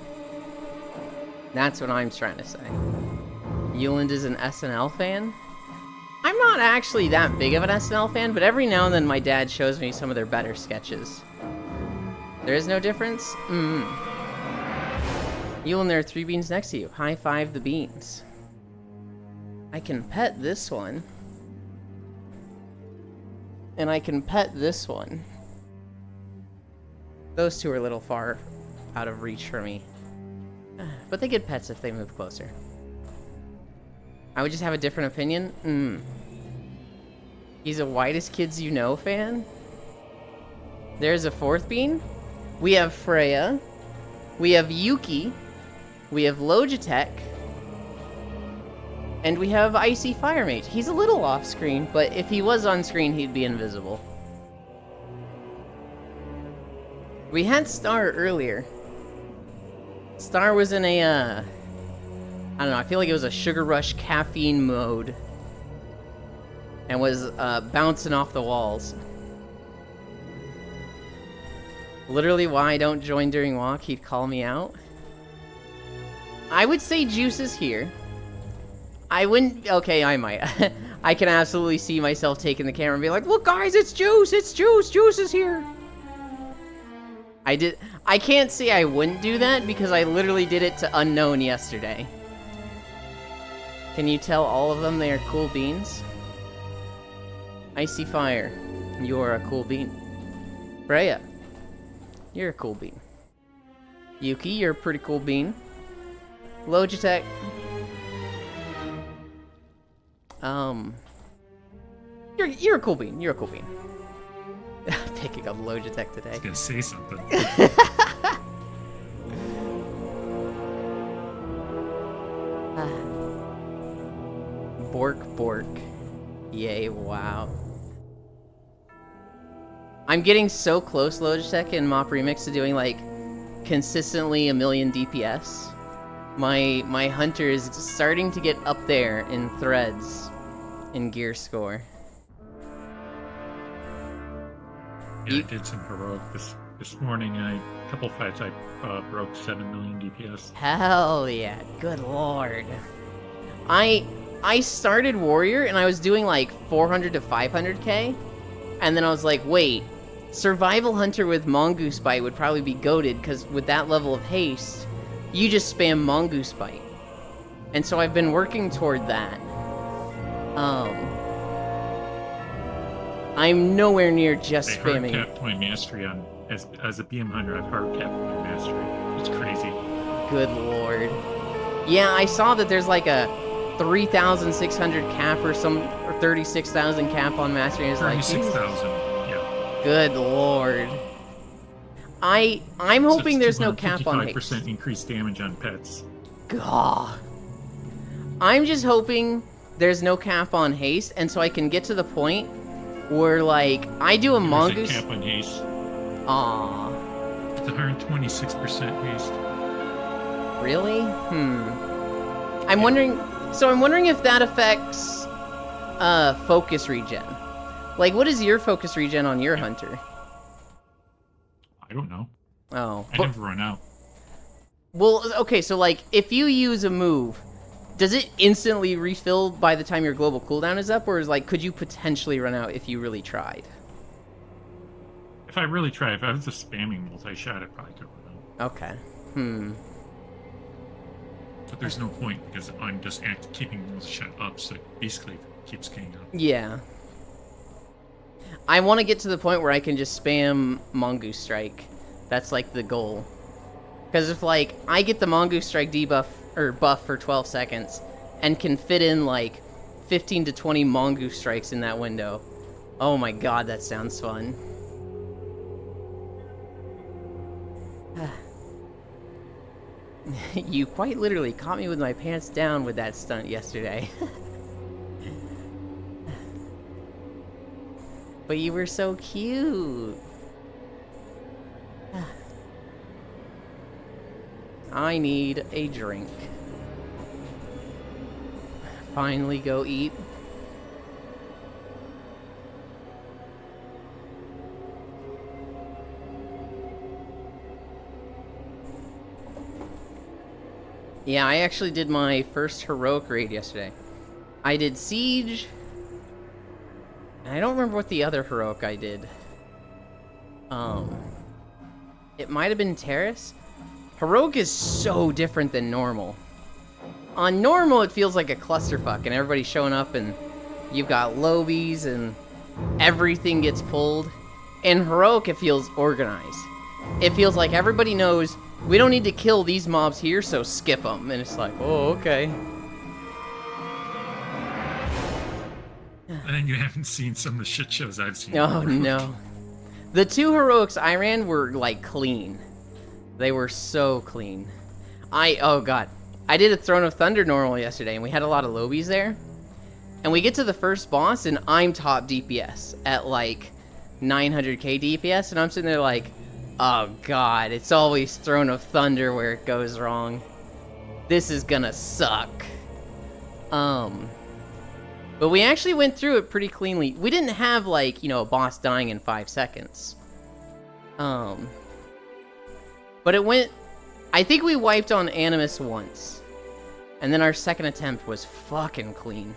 That's what I'm trying to say. Euland is an SNL fan? I'm not actually that big of an SNL fan, but every now and then my dad shows me some of their better sketches. There is no difference? Yule, and there are 3 beans next to you. High five the beans. I can pet this one. And I can pet this one. Those 2 are a little far out of reach for me. But they get pets if they move closer. I would just have a different opinion? He's a Whitest Kids You Know fan? There's a 4th bean. We have Freya. We have Yuki. We have Logitech. And we have Icy Fire Mage. He's a little off screen, but if he was on screen, he'd be invisible. We had Star earlier. Star was in a, I don't know, I feel like it was a Sugar Rush caffeine mode. And was, bouncing off the walls. Literally why I don't join during walk, he'd call me out. I would say Juice is here. I wouldn't, okay, I might. I can absolutely see myself taking the camera and be like, look guys, it's Juice, Juice is here. I can't say I wouldn't do that because I literally did it to Unknown yesterday. Can you tell all of them they are cool beans? Icy Fire, you're a cool bean. Freya, you're a cool bean. Yuki, you're a pretty cool bean. Logitech. You're a cool bean. You're a cool bean. Picking up Logitech today. I was gonna say something. Bork. Yay, wow. I'm getting so close, Logitech and Mop Remix, to doing, like, consistently 1,000,000 DPS. My hunter is starting to get up there in threads in gear score. Yeah, I did some heroic this morning. A couple fights I broke 7 million DPS. Hell yeah, good lord. I started Warrior and I was doing like 400 to 500k, and then I was like, wait, Survival Hunter with Mongoose Bite would probably be goated, because with that level of haste, you just spam Mongoose Bite. And so I've been working toward that. I'm nowhere near just I spamming. hard capped my mastery on as a BM hunter. I've hard capped my mastery. It's crazy. Good lord. Yeah, I saw that there's like a 3,600 cap or 36,000 cap on mastery. It's like 36,000. Yeah. good lord. I'm hoping there's no cap on haste. 55% increased damage on pets. Gah. I'm just hoping there's no cap on haste, and so I can get to the point where, like, I do a There's mongoose. a cap on haste. Aww. It's 126% haste. Really? I'm wondering. So I'm wondering if that affects focus regen. Like, what is your focus regen on your hunter? I don't know. Oh. I never run out. Well, okay, so like, if you use a move, does it instantly refill by the time your global cooldown is up, or is like, could you potentially run out if you really tried? If I really try, if I was just spamming multi-shot, I probably could run out. Okay. But there's no point because I'm just keeping multi-shot up, so basically it keeps getting up. Yeah. I want to get to the point where I can just spam Mongoose Strike. That's like the goal. Because if like I get the Mongoose Strike debuff or buff for 12 seconds and can fit in like 15 to 20 Mongoose Strikes in that window, oh my god, that sounds fun. You quite literally caught me with my pants down with that stunt yesterday. But you were so cute. I need a drink. Finally go eat. Yeah, I actually did my first heroic raid yesterday. I did Siege. And I don't remember what the other heroic I did. It might have been Terrace. Heroic is so different than normal. On normal, it feels like a clusterfuck, and everybody's showing up, and you've got lobies, and everything gets pulled. In Heroic, it feels organized. It feels like everybody knows, we don't need to kill these mobs here, so skip them. And it's like, oh, okay. And you haven't seen some of the shit shows I've seen. Oh, no. The 2 Heroics I ran were, like, clean. They were so clean. Oh, God. I did a Throne of Thunder normal yesterday, and we had a lot of lobies there. And we get to the first boss, and I'm top DPS at, like, 900k DPS, and I'm sitting there like, oh god, it's always Throne of Thunder where it goes wrong. This is gonna suck. But we actually went through it pretty cleanly. We didn't have, like, you know, a boss dying in 5 seconds. But it went... I think we wiped on Animus once. And then our second attempt was fucking clean.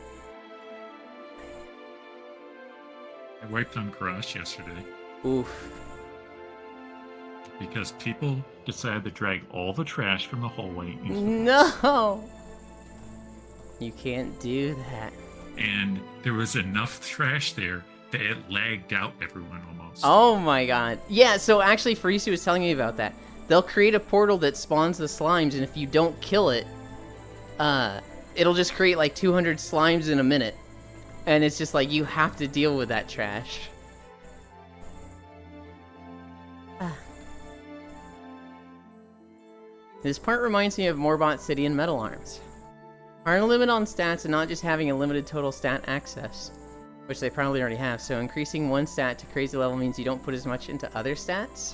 I wiped on Garage yesterday. Oof. Because people decided to drag all the trash from the hallway into the No! You can't do that. and there was enough trash there that it lagged out everyone almost. Oh my god. Yeah, so actually Farisu was telling me about that. They'll create a portal that spawns the slimes, and if you don't kill it, it'll just create like 200 slimes in a minute. And it's just like, you have to deal with that trash. This part reminds me of Morbot City and Metal Arms. Are a limit on stats and not just having a limited total stat access, which they probably already have, so increasing one stat to crazy level means you don't put as much into other stats?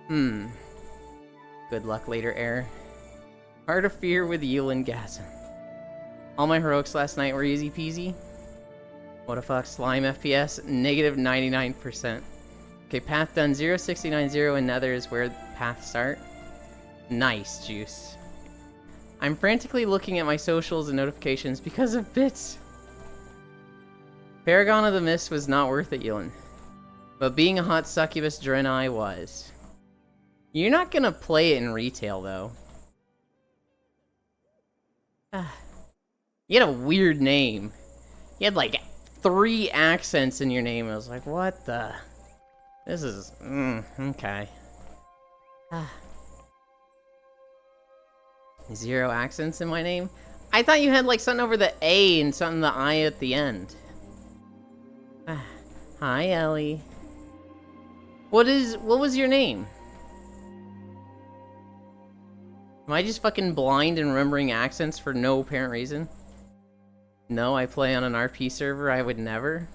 Good luck later, Air. Heart of Fear with Yulin Gasm. All my heroics last night were easy peasy. What the fuck, slime FPS, negative 99%. Okay, path done, 0690 and Nether is where paths start. Nice, Juice. I'm frantically looking at my socials and notifications because of bits. Paragon of the Mist was not worth it, Yulin. But being a hot succubus Draenei was. You're not gonna play it in retail, though. You had a weird name. You had like 3 accents in your name. I was like, what the? This is... okay. 0 accents in my name? I thought you had like something over the A and something the I at the end. Hi, Ellie. What was your name? Am I just fucking blind and remembering accents for no apparent reason? No, I play on an RP server, I would never.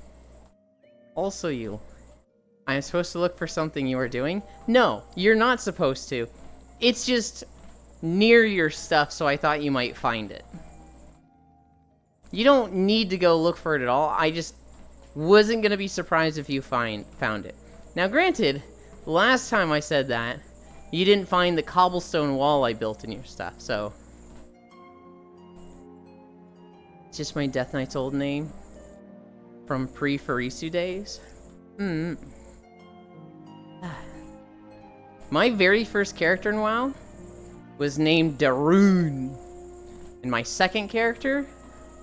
Also you. I'm supposed to look for something you are doing? No, you're not supposed to. It's just near your stuff, so I thought you might find it. You don't need to go look for it at all. I just wasn't gonna be surprised if you found it. Now granted, last time I said that, you didn't find the cobblestone wall I built in your stuff, so... It's just my Death Knight's old name. From pre-Farisu days. My very first character in WoW was named Darun. And my second character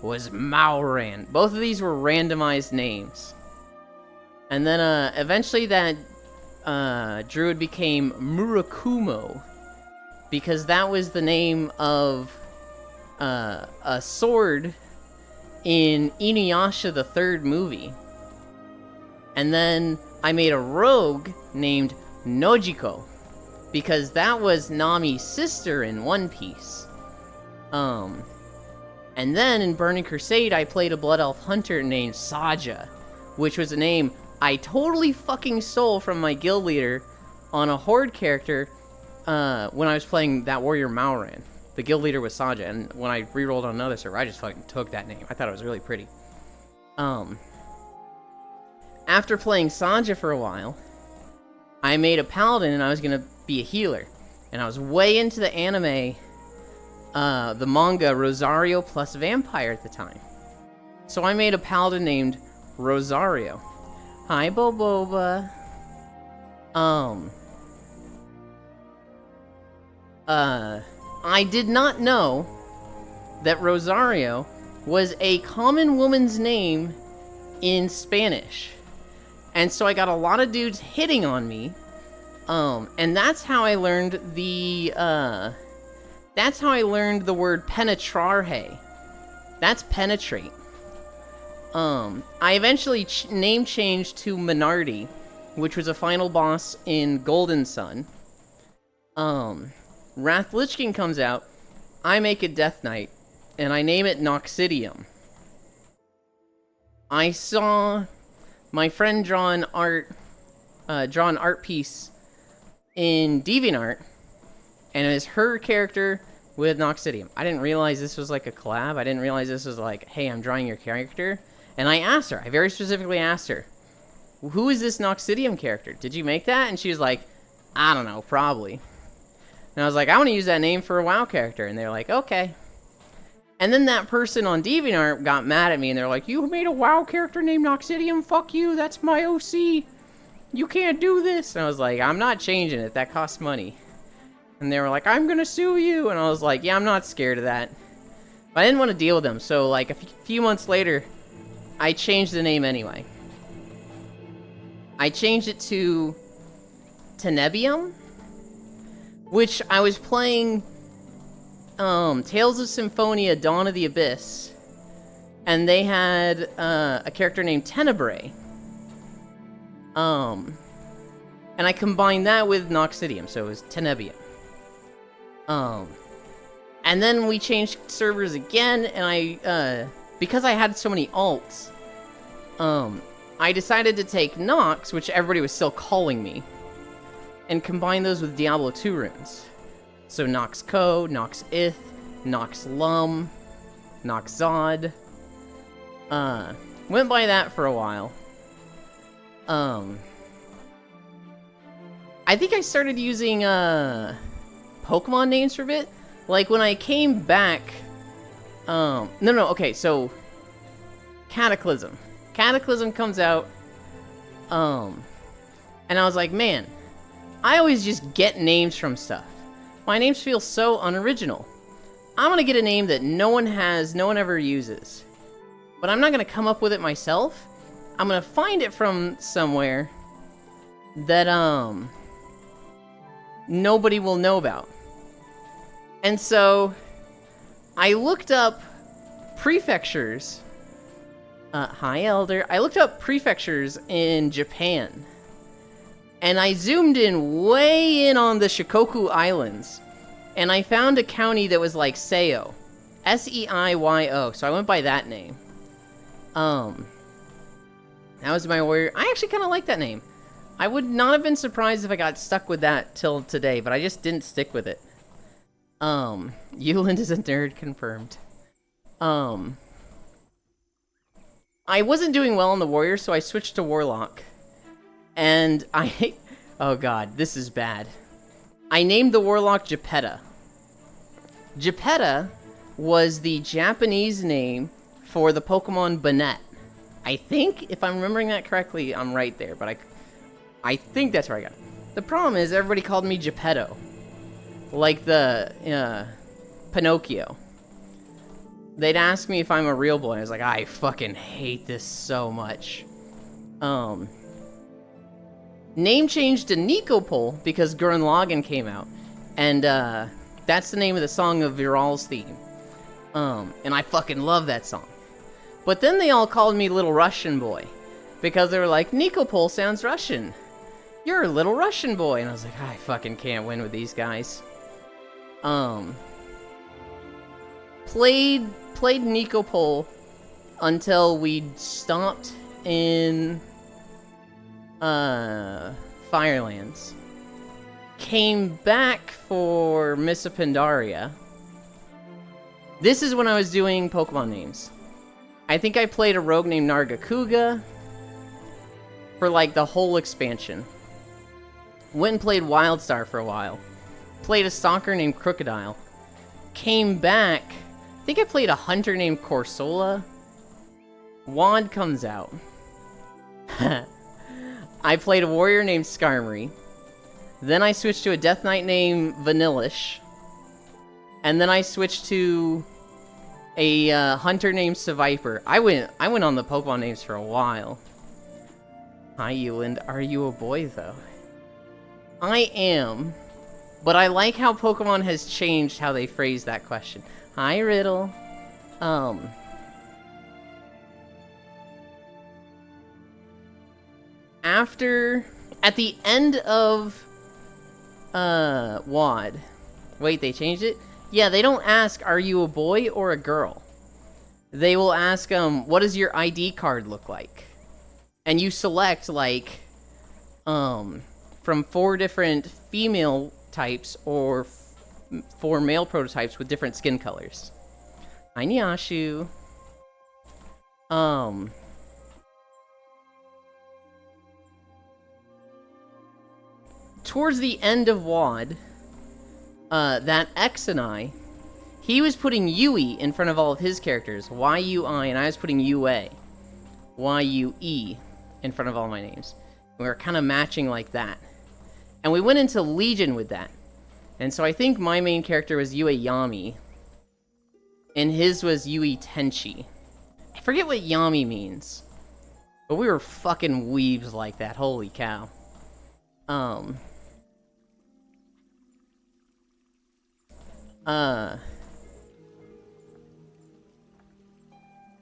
was Mauran. Both of these were randomized names. And then eventually that druid became Murakumo, because that was the name of a sword in Inuyasha the third movie. And then I made a rogue named Nojiko, because that was Nami's sister in One Piece. And then in Burning Crusade I played a Blood Elf hunter named Saja, which was a name I totally fucking stole from my guild leader on a Horde character when I was playing that warrior Mauran. The guild leader was Saja, and when I rerolled on another server, I just fucking took that name. I thought it was really pretty. After playing Saja for a while, I made a paladin and I was gonna be a healer. And I was way into the anime, the manga Rosario plus Vampire at the time. So I made a paladin named Rosario. Hi, Boboba. I did not know that Rosario was a common woman's name in Spanish. And so I got a lot of dudes hitting on me. And that's how I learned the word penetrare. That's penetrate. I eventually name changed to Minardi, which was a final boss in Golden Sun. Wrath Lich King comes out, I make a Death Knight, and I name it Noxidium. I saw my friend draw an art piece in DeviantArt, and it was her character with Noxidium. I didn't realize this was like a collab. I didn't realize this was like, hey, I'm drawing your character. And I asked her, I very specifically asked her, who is this Noxidium character? Did you make that? And she was like, I don't know, probably. And I was like, I want to use that name for a WoW character. And they're like, okay. And then that person on DeviantArt got mad at me, and they're like, you made a WoW character named Noxidium? Fuck you, that's my OC. You can't do this. And I was like, I'm not changing it, that costs money. And they were like, I'm gonna sue you. And I was like, yeah, I'm not scared of that. But I didn't want to deal with them, so like a few months later, I changed the name anyway. I changed it to Tenebium, which I was playing Tales of Symphonia Dawn of the Abyss, and they had a character named Tenebrae. And I combined that with Noxidium, so it was Tenebium. And then we changed servers again, and I, because I had so many alts, I decided to take Nox, which everybody was still calling me, and combine those with Diablo 2 runes. So Nox Co, Nox Ith, Nox Lum, Nox Zod. Went by that for a while. I think I started using Pokemon names for a bit. Like when I came back, okay, so Cataclysm. Cataclysm comes out, and I was like, man, I always just get names from stuff. My names feel so unoriginal. I'm gonna get a name that no one has, no one ever uses. But I'm not gonna come up with it myself. I'm gonna find it from somewhere that, nobody will know about. And so, I looked up prefectures. Hi, Elder. I looked up prefectures in Japan. And I zoomed in way in on the Shikoku Islands. And I found a county that was like Seiyo. S-E-I-Y-O. So I went by that name. That was my warrior. I actually kind of like that name. I would not have been surprised if I got stuck with that till today, but I just didn't stick with it. Euland is a nerd, confirmed. I wasn't doing well on the warrior, so I switched to warlock. And oh god, this is bad. I named the warlock Geppetta. Geppetta was the Japanese name for the Pokemon Banette. I think, if I'm remembering that correctly, I'm right there, but I think that's where I got it. The problem is, everybody called me Geppetto. Like the, Pinocchio. They'd ask me if I'm a real boy, and I was like, I fucking hate this so much. Name changed to Nikopol because Gurren Lagann came out. And, that's the name of the song of Viral's theme. And I fucking love that song. But then they all called me Little Russian Boy. Because they were like, Nikopol sounds Russian. You're a little Russian boy. And I was like, I fucking can't win with these guys. Played Nikopol until we stopped in Firelands. Came back for Mists of Pandaria. This is when I was doing Pokemon names. I think I played a rogue named Nargacuga for like the whole expansion. Went and played Wildstar for a while. Played a stalker named Crocodile. Came back. I think I played a hunter named Corsola. Wand comes out. I played a warrior named Skarmory. Then I switched to a Death Knight named Vanillish. And then I switched to a hunter named Seviper. I went on the Pokemon names for a while. Hi, Euland. Are you a boy, though? I am. But I like how Pokemon has changed how they phrase that question. Hi, Riddle. At the end of WAD. Wait, they changed it? Yeah, they don't ask, are you a boy or a girl? They will ask, what does your ID card look like? And you select, like, from 4 different female types or 4 male prototypes with different skin colors. Hi, Nyashu. Towards the end of WAD, that X and I, he was putting Yui in front of all of his characters, Y-U-I, and I was putting UA, Y-U-E, in front of all my names. We were kind of matching like that. And we went into Legion with that. And so I think my main character was Yue Yami, and his was Yui Tenchi. I forget what Yami means, but we were fucking weebs like that, holy cow.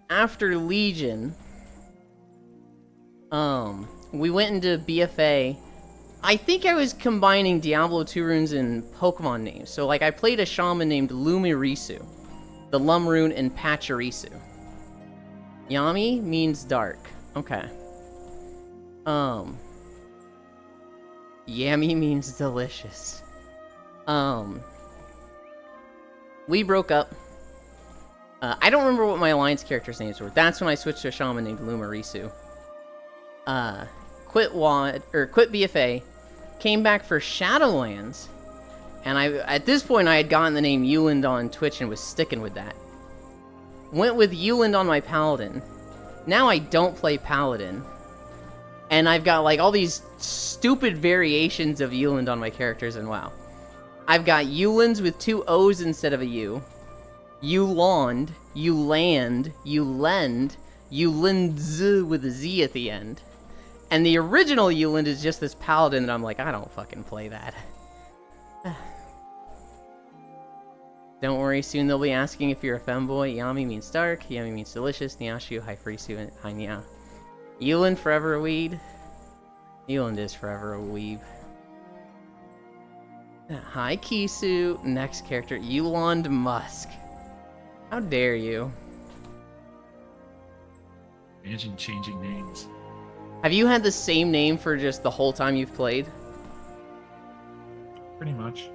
After Legion, we went into BFA. I think I was combining Diablo 2 runes and Pokemon names. So, like, I played a shaman named Lumirisu, the Lum rune, and Pachirisu. Yami means dark. Okay. Yummy means delicious. We broke up. I don't remember what my alliance characters' names were. That's when I switched to a shaman named Lumirisu. Quit BFA, came back for Shadowlands, and at this point I had gotten the name Euland on Twitch and was sticking with that. Went with Euland on my Paladin. Now I don't play Paladin. And I've got like all these stupid variations of Euland on my characters in WoW. I've got Eulands with 2 O's instead of a U. Eulond, Euland, Eulend, Eulands with a Z at the end. And the original Euland is just this Paladin that I'm like, I don't fucking play that. Don't worry, soon they'll be asking if you're a femboy. Yami means dark, Yami means delicious, Nyashu, hi Frisu, and hi Nya. Euland forever a weed. Euland is forever a weeb. Hi Kisu. Next character, Eulond Musk. How dare you? Imagine changing names. Have you had the same name for just the whole time you've played? Pretty much.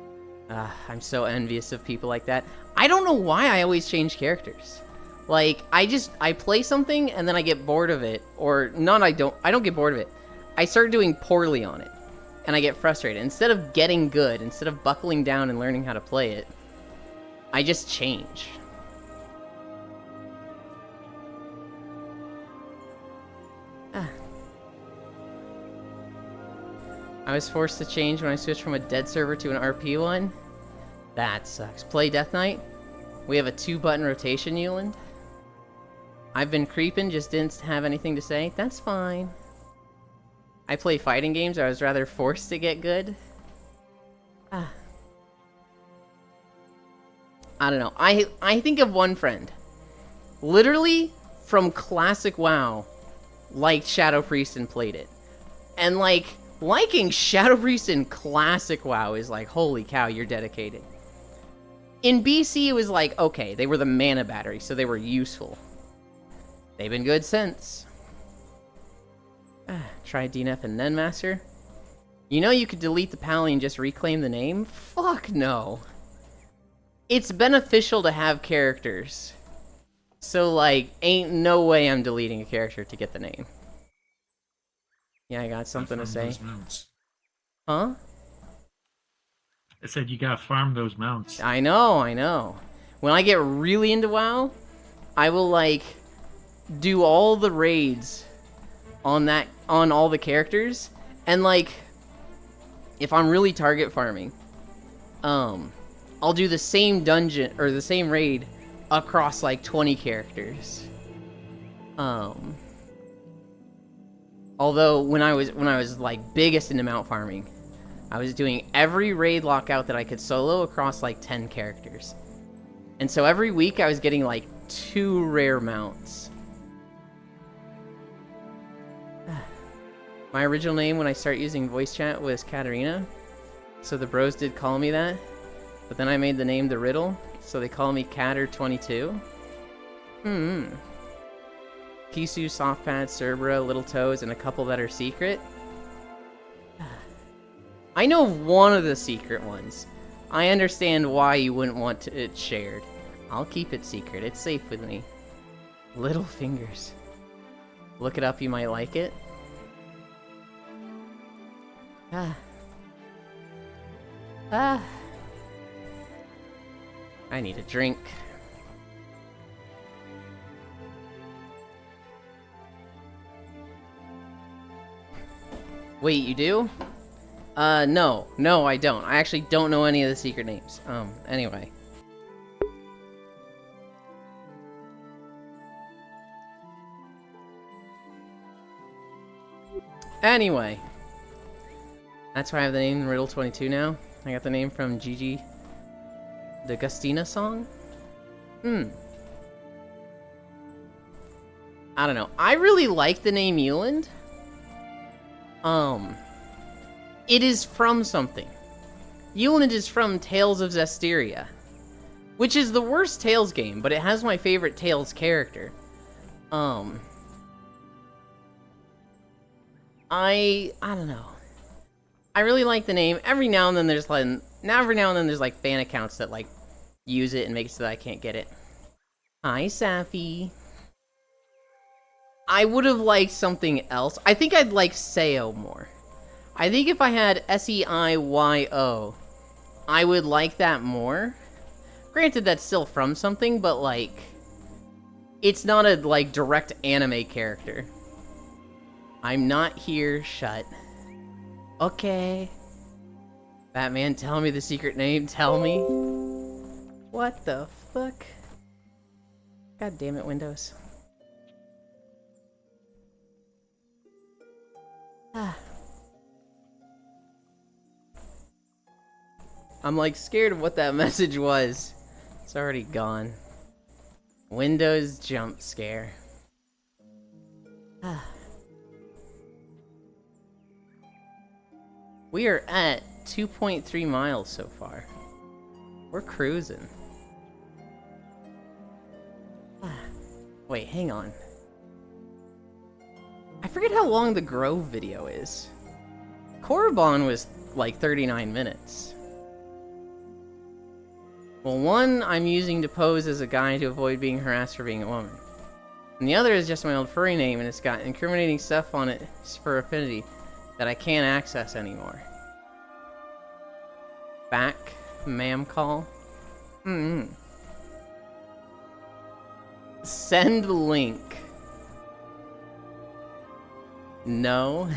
I'm so envious of people like that. I don't know why I always change characters. Like, I play something and then I get bored of it. Or, I don't get bored of it. I start doing poorly on it. And I get frustrated. Instead of getting good, instead of buckling down and learning how to play it, I just change. I was forced to change when I switched from a dead server to an RP one. That sucks. Play Death Knight. We have a 2-button rotation, Euland. I've been creeping, just didn't have anything to say. That's fine. I play fighting games, I was rather forced to get good. I don't know. I think of one friend. Literally, from classic WoW, liked Shadow Priest and played it. And like, liking Shadow Priest in classic WoW is like, holy cow, you're dedicated. In BC, it was like, okay, they were the mana battery, so they were useful. They've been good since. Try DNF and Nenmaster. You know you could delete the pally and just reclaim the name? Fuck no. It's beneficial to have characters. So, like, ain't no way I'm deleting a character to get the name. Yeah, I got something to say. Huh? I said you gotta farm those mounts. I know. When I get really into WoW, I will, like, do all the raids on all the characters, and, like, if I'm really target farming, I'll do the same dungeon or the same raid across like 20 characters. Although when I was like biggest into mount farming, I was doing every raid lockout that I could solo across like 10 characters. And so every week I was getting like 2 rare mounts. My original name when I started using voice chat was Katarina, so the bros did call me that. But then I made the name the Riddle, so they call me Catter22. Kisu, Softpad, Cerbera, Little Toes, and a couple that are secret. I know one of the secret ones. I understand why you wouldn't want it shared. I'll keep it secret. It's safe with me. Little Fingers. Look it up, you might like it. I need a drink. Wait, you do? No, I don't. I actually don't know any of the secret names. Anyway. Anyway. That's why I have the name Riddle22 now. I got the name from Gigi D'Agostina song? I don't know. I really like the name Euland. It is from something. Euland is from Tales of Zestiria, which is the worst Tales game, but it has my favorite Tales character. I don't know. I really like the name. Every now and then there's fan accounts that like use it and make it so that I can't get it. Hi, Safi. I would have liked something else. I think I'd like Seo more. I think if I had Seiyo, I would like that more. Granted, that's still from something, but like, it's not a like direct anime character. I'm not here. Shut. Okay. Batman, tell me the secret name. Tell me. What the fuck? God damn it, Windows. I'm like scared of what that message was. It's already gone. Windows jump scare. We are at 2.3 miles so far. We're cruising. Wait, hang on. I forget how long the Grove video is. Korriban was like 39 minutes. Well, one I'm using to pose as a guy to avoid being harassed for being a woman. And the other is just my old furry name, and it's got incriminating stuff on it for affinity that I can't access anymore. Back, ma'am call. Send link. No.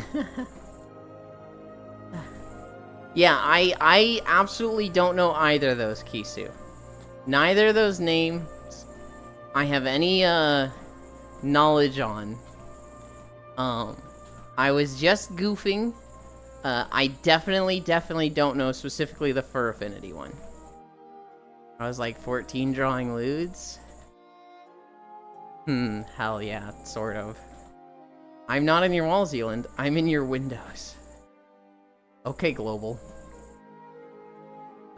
Yeah, I absolutely don't know either of those, Kisu. Neither of those names I have any knowledge on. I was just goofing. I definitely don't know specifically the fur affinity one. I was like 14 drawing lewds. Hell yeah, sort of. I'm not in your walls, Zealand. I'm in your windows. Okay, Global.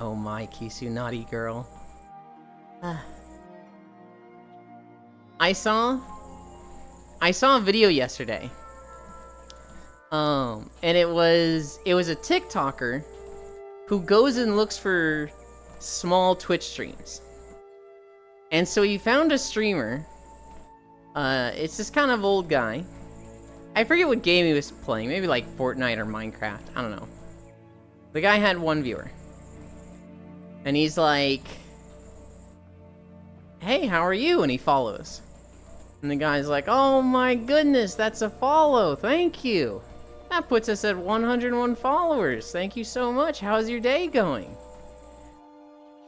Oh my, Kisu, naughty girl. I saw a video yesterday. And it was a TikToker who goes and looks for small Twitch streams. And so he found a streamer. It's this kind of old guy. I forget what game he was playing. Maybe like Fortnite or Minecraft. I don't know. The guy had one viewer. And he's like, hey, how are you? And he follows. And the guy's like, oh my goodness, that's a follow. Thank you. That puts us at 101 followers. Thank you so much. How's your day going?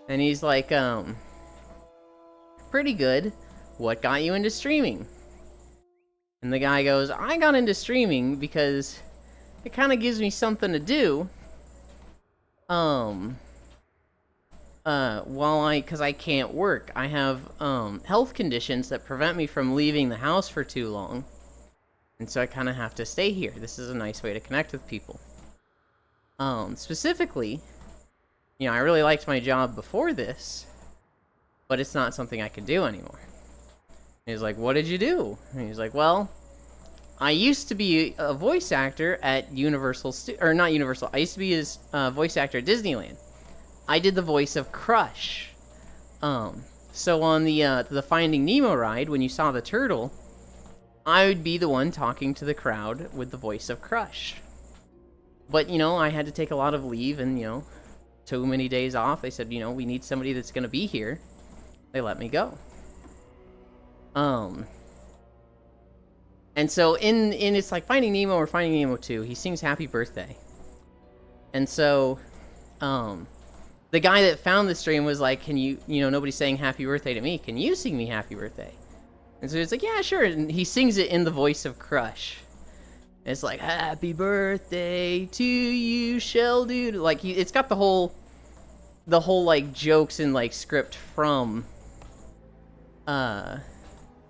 And he's like, pretty good. What got you into streaming? And the guy goes, I got into streaming because it kind of gives me something to do. Because I can't work. I have, health conditions that prevent me from leaving the house for too long. And so I kind of have to stay here. This is a nice way to connect with people. Specifically, you know, I really liked my job before this, but it's not something I can do anymore. And he's like, what did you do? And he's like, well, I used to be a voice actor at Universal, or not Universal, I used to be a voice actor at Disneyland. I did the voice of Crush. So on the Finding Nemo ride, when you saw the turtle, I would be the one talking to the crowd with the voice of Crush. But, you know, I had to take a lot of leave and, you know, too many days off. They said, you know, we need somebody that's going to be here. They let me go. And so in it's like Finding Nemo or Finding Nemo 2, he sings Happy Birthday. And so, the guy that found the stream was like, can you know, nobody's saying Happy Birthday to me. Can you sing me Happy Birthday? And so it's like, yeah, sure. And he sings it in the voice of Crush. And it's like, Happy Birthday to you, Sheldon. Like, it's got the whole, like, jokes and, like, script from the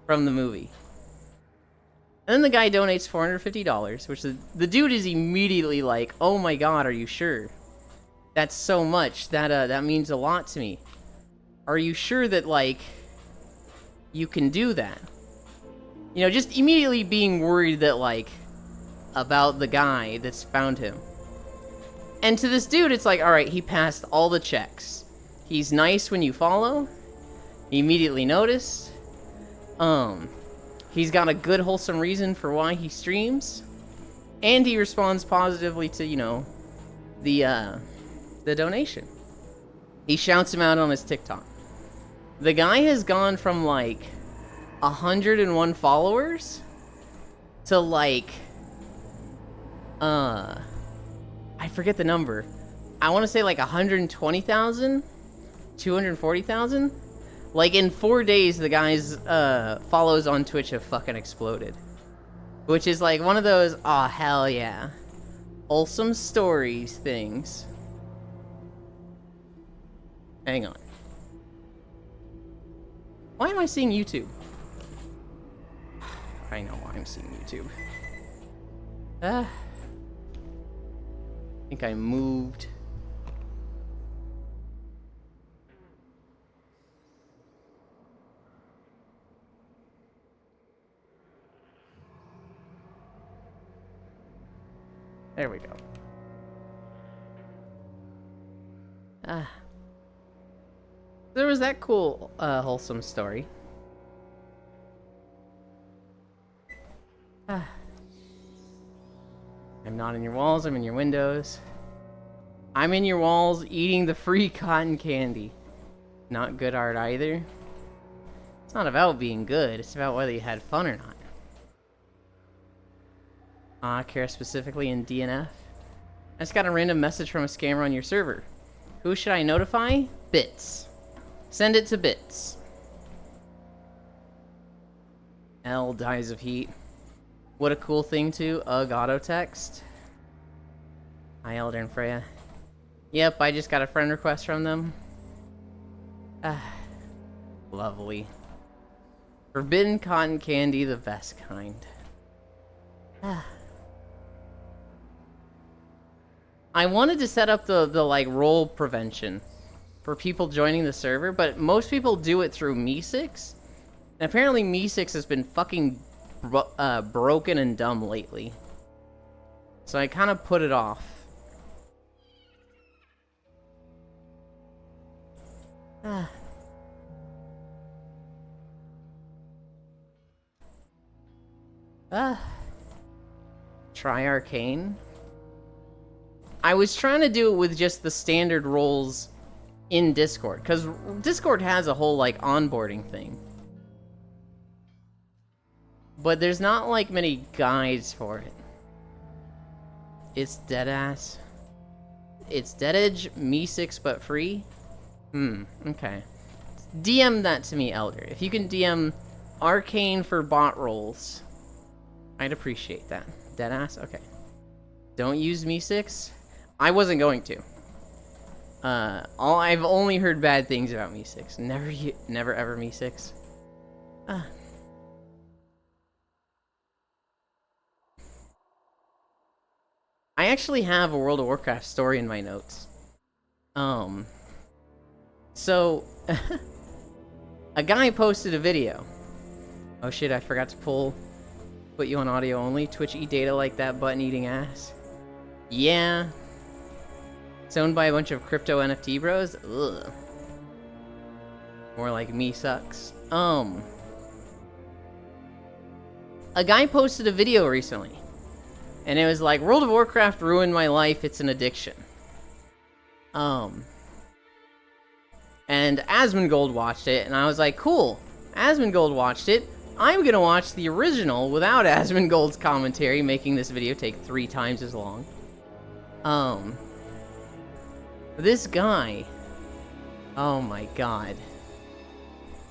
movie. And then the guy donates $450, which the dude is immediately like, oh my god, are you sure? That's so much. That means a lot to me. Are you sure that, like, you can do that? You know, just immediately being worried that, like, about the guy that's found him. And to this dude, it's like, alright, he passed all the checks. He's nice when you follow. He immediately noticed. He's got a good, wholesome reason for why he streams. And he responds positively to, you know, the donation. He shouts him out on his TikTok. The guy has gone from, like, 101 followers to, like, I forget the number. I want to say, like, 120,000? 240,000? Like, in 4 days, the guy's follows on Twitch have fucking exploded. Which is, like, one of those, aw, hell yeah, wholesome stories things. Hang on. Why am I seeing YouTube? I know why I'm seeing YouTube. I think I moved. There we go. There was that cool, wholesome story. I'm not in your walls, I'm in your windows. I'm in your walls eating the free cotton candy. Not good art either. It's not about being good, it's about whether you had fun or not. I care specifically in DNF. I just got a random message from a scammer on your server. Who should I notify? Bits. Send it to Bits. L dies of heat. What a cool thing to auto text. Hi, Elder and Freya. Yep, I just got a friend request from them. Lovely. Forbidden cotton candy, the best kind. I wanted to set up the like role prevention for people joining the server, but most people do it through Meesix. And apparently Meesix has been fucking broken and dumb lately. So I kind of put it off. Try Arcane. I was trying to do it with just the standard roles in Discord, because Discord has a whole, like, onboarding thing. But there's not, like, many guides for it. It's deadass. It's Dead Edge, Meesix, but free. Okay. DM that to me, Elder. If you can DM Arcane for bot rolls, I'd appreciate that. Deadass? Okay. Don't use Me6? I wasn't going to. I've only heard bad things about Me6. Never ever Me6. I actually have a World of Warcraft story in my notes. So, a guy posted a video. Oh shit, I forgot to put you on audio only. Twitch eat data like that button eating ass. Yeah. It's owned by a bunch of crypto NFT bros. Ugh. More like me sucks. A guy posted a video recently. And it was like, World of Warcraft ruined my life, it's an addiction. And Asmongold watched it, and I was like, cool. Asmongold watched it. I'm gonna watch the original without Asmongold's commentary, making this video take 3 times as long. This guy, oh my god.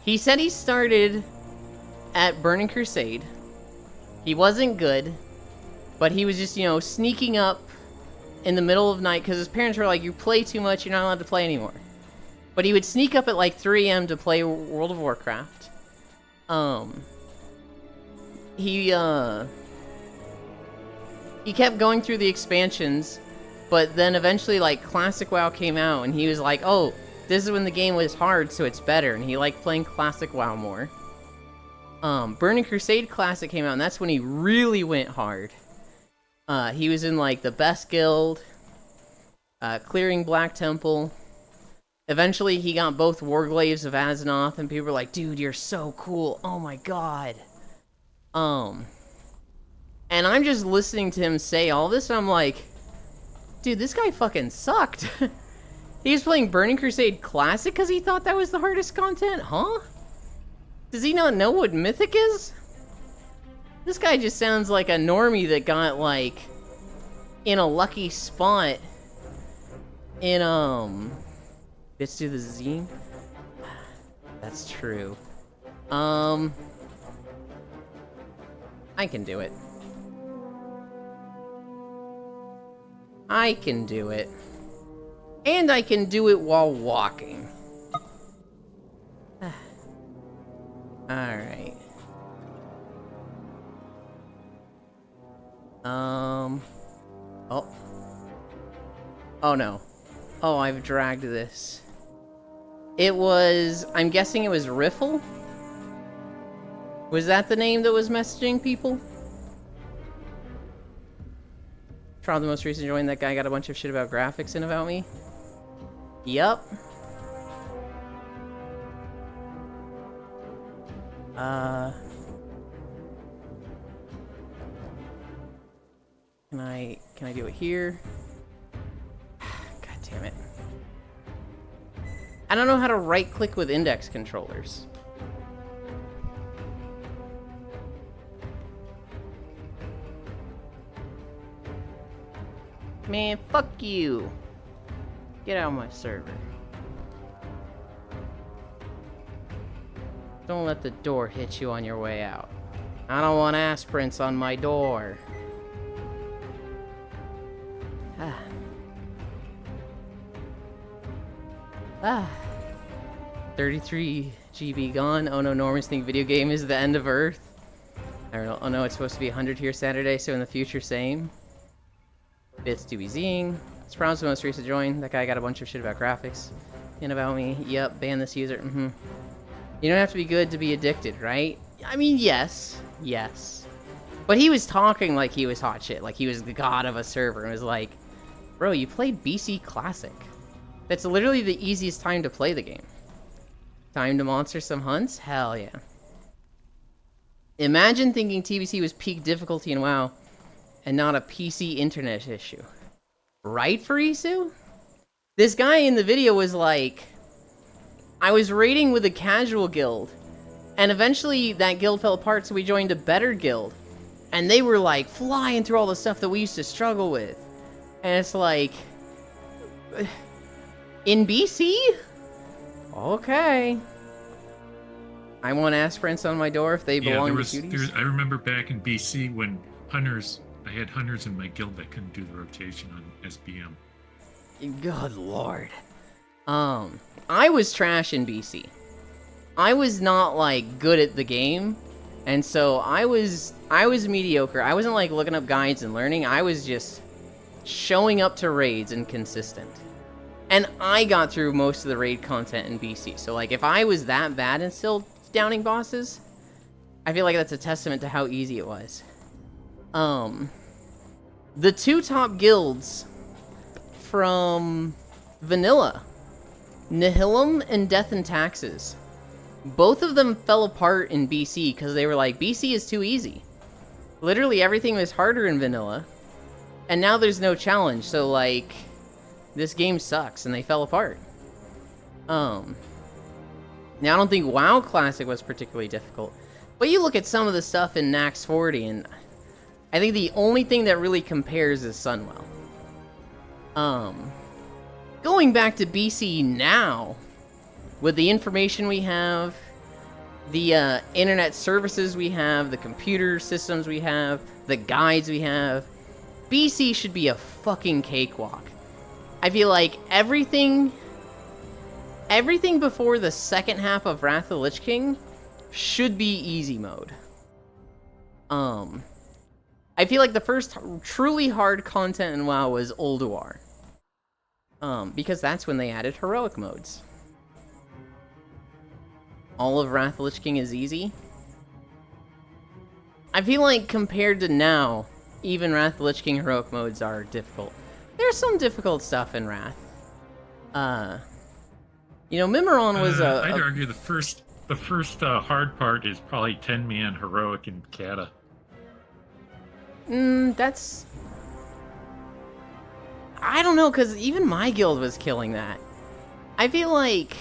He said he started at Burning Crusade. He wasn't good, but he was just, sneaking up in the middle of night, because his parents were like, you play too much, you're not allowed to play anymore. But he would sneak up at like 3 AM to play World of Warcraft. He kept going through the expansions, but then eventually like Classic WoW came out, and he was like, oh, this is when the game was hard, so it's better, and he liked playing Classic WoW more. Burning Crusade Classic came out, and that's when he really went hard. He was in like the best guild, clearing Black Temple. Eventually, he got both Warglaves of Azzinoth, and people were like, dude, you're so cool. Oh my god. And I'm just listening to him say all this, and I'm like, dude, this guy fucking sucked. He was playing Burning Crusade Classic because he thought that was the hardest content? Huh? Does he not know what Mythic is? This guy just sounds like a normie that got, like, in a lucky spot in, Let's do the zine. That's true. I can do it. I can do it. And I can do it while walking. Alright. Oh. Oh no. Oh, I've dragged this. It was... I'm guessing it was Riffle? Was that the name that was messaging people? Trial the most recent join, that guy got a bunch of shit about graphics in about me? Yup. Can I do it here? God damn it. I don't know how to right-click with index controllers. Man, fuck you. Get out of my server. Don't let the door hit you on your way out. I don't want aspirants on my door. 33 GB gone. Oh no, Normans think video game is the end of Earth. I don't know. Oh no, it's supposed to be 100 here Saturday, so in the future, same. Bits to be zing. Sprout's the most recent join. That guy got a bunch of shit about graphics. And about me. Yep, ban this user. You don't have to be good to be addicted, right? I mean, yes. Yes. But he was talking like he was hot shit. Like he was the god of a server. And was like, bro, you played BC Classic. That's literally the easiest time to play the game. Time to monster some hunts? Hell yeah. Imagine thinking TBC was peak difficulty in WoW and not a PC internet issue. Right, Farisu? This guy in the video was like, I was raiding with a casual guild, and eventually that guild fell apart, so we joined a better guild. And they were like flying through all the stuff that we used to struggle with. And it's like, in BC? Okay. I want aspirants on my door if they belong to cuties. I remember back in BC when hunters, I had hunters in my guild that couldn't do the rotation on SBM. Good lord. I was trash in BC. I was not, like, good at the game, and so I was mediocre. I wasn't, like, looking up guides and learning. I was just showing up to raids and consistent. And I got through most of the raid content in BC. So, like, if I was that bad and still downing bosses, I feel like that's a testament to how easy it was. The two top guilds from Vanilla, Nihilum and Death and Taxes, both of them fell apart in BC because they were like, BC is too easy. Literally everything was harder in Vanilla, and now there's no challenge, so like, this game sucks, and they fell apart. Now I don't think WoW Classic was particularly difficult, but you look at some of the stuff in Nax 40, and I think the only thing that really compares is Sunwell. Going back to BC now, with the information we have, the internet services we have, the computer systems we have, the guides we have, BC should be a fucking cakewalk. I feel like everything before the second half of Wrath of the Lich King should be easy mode. I feel like the first truly hard content in WoW was Ulduar. Because that's when they added heroic modes. All of Wrath of the Lich King is easy. I feel like compared to now, even Wrath of the Lich King heroic modes are difficult. There's some difficult stuff in Wrath. You know, Mimiron was I'd argue the first hard part is probably 10-man heroic in Kata. That's... I don't know, because even my guild was killing that. I feel like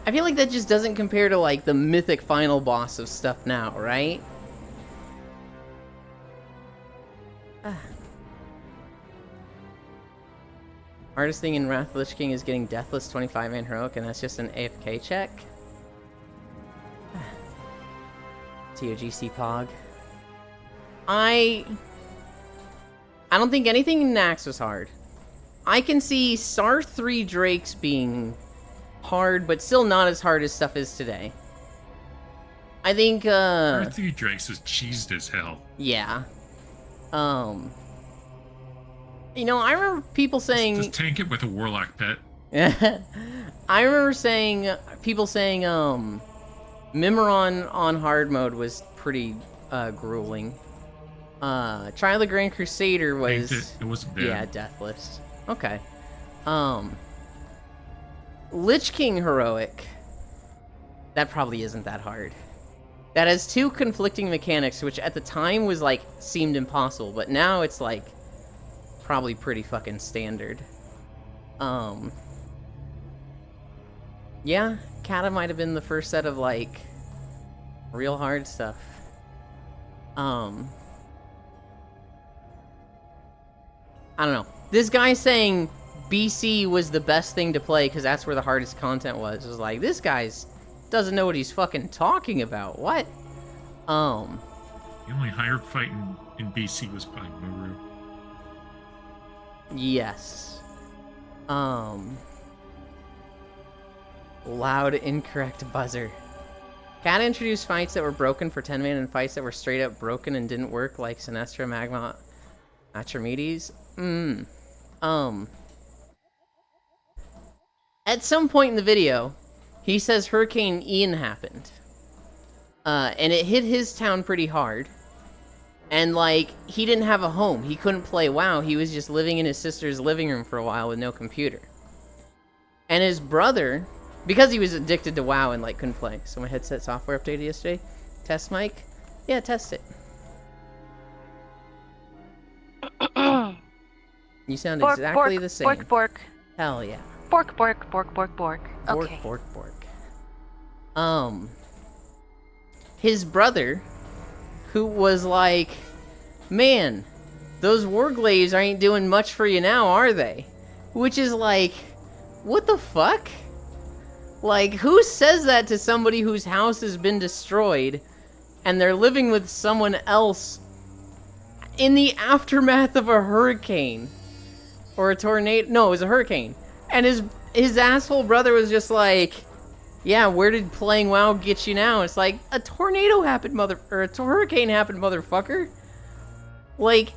that just doesn't compare to, like, the mythic final boss of stuff now, right? Hardest thing in Wrath of the Lich King is getting Deathless 25-man heroic, and that's just an AFK check. TOGC Pog. I don't think anything in Nax was hard. I can see SAR 3 Drakes being hard, but still not as hard as stuff is today. I think, SAR 3 Drakes was cheesed as hell. Yeah. You know, I remember people saying... Just tank it with a Warlock pet. I remember people saying, Mimiron on hard mode was pretty, grueling. Trial of the Grand Crusader was... It wasn't bad. Yeah, Deathless. Okay. Lich King Heroic. That probably isn't that hard. That has two conflicting mechanics, which at the time was, like, seemed impossible, but now it's, like, probably pretty fucking standard. Yeah, Kata might have been the first set of, like, real hard stuff. I don't know. This guy saying BC was the best thing to play because that's where the hardest content was like, this guy's doesn't know what he's fucking talking about. What? The only higher fight in BC was probably Muru. Yes. Loud incorrect buzzer. Cat introduced fights that were broken for 10-man and fights that were straight up broken and didn't work, like Sinestra, Magma, Atramedes. At some point in the video, he says Hurricane Ian happened. And it hit his town pretty hard. And, like, he didn't have a home. He couldn't play WoW. He was just living in his sister's living room for a while with no computer. And his brother, because he was addicted to WoW and, like, couldn't play. So my headset software updated yesterday. Test mic? Yeah, test it. You sound exactly the same. Bork, bork. Hell yeah. Bork, bork, bork, bork, bork. Okay. Bork, bork, bork. His brother, who was like, man, those Warglaives ain't doing much for you now, are they? Which is like, what the fuck? Like, who says that to somebody whose house has been destroyed and they're living with someone else in the aftermath of a hurricane? Or a tornado? No, it was a hurricane. And his asshole brother was just like, yeah, where did playing WoW get you now? It's like, a tornado happened, or a hurricane happened, motherfucker. Like,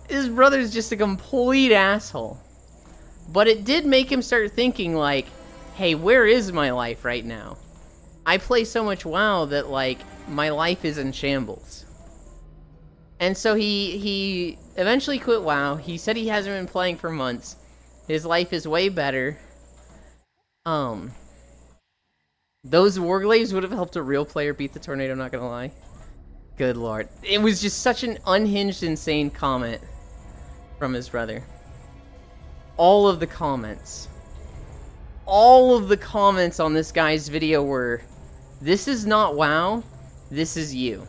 his brother's just a complete asshole. But it did make him start thinking, like, hey, where is my life right now? I play so much WoW that, like, my life is in shambles. And so he eventually quit WoW. He said he hasn't been playing for months. His life is way better. Those Warglaives would have helped a real player beat the tornado, not gonna lie. Good lord. It was just such an unhinged, insane comment from his brother. All of the comments on this guy's video were, this is not WoW, this is you.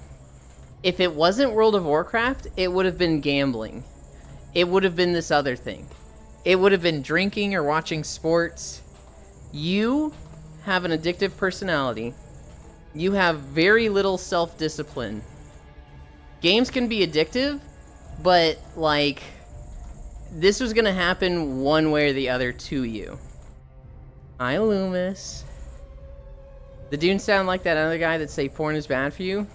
If it wasn't World of Warcraft, it would have been gambling. It would have been this other thing. It would have been drinking or watching sports. You have an addictive personality. You have very little self-discipline. Games can be addictive, but, like, this was gonna happen one way or the other to you. Hi, Loomis. The dudes sound like that other guy that say porn is bad for you,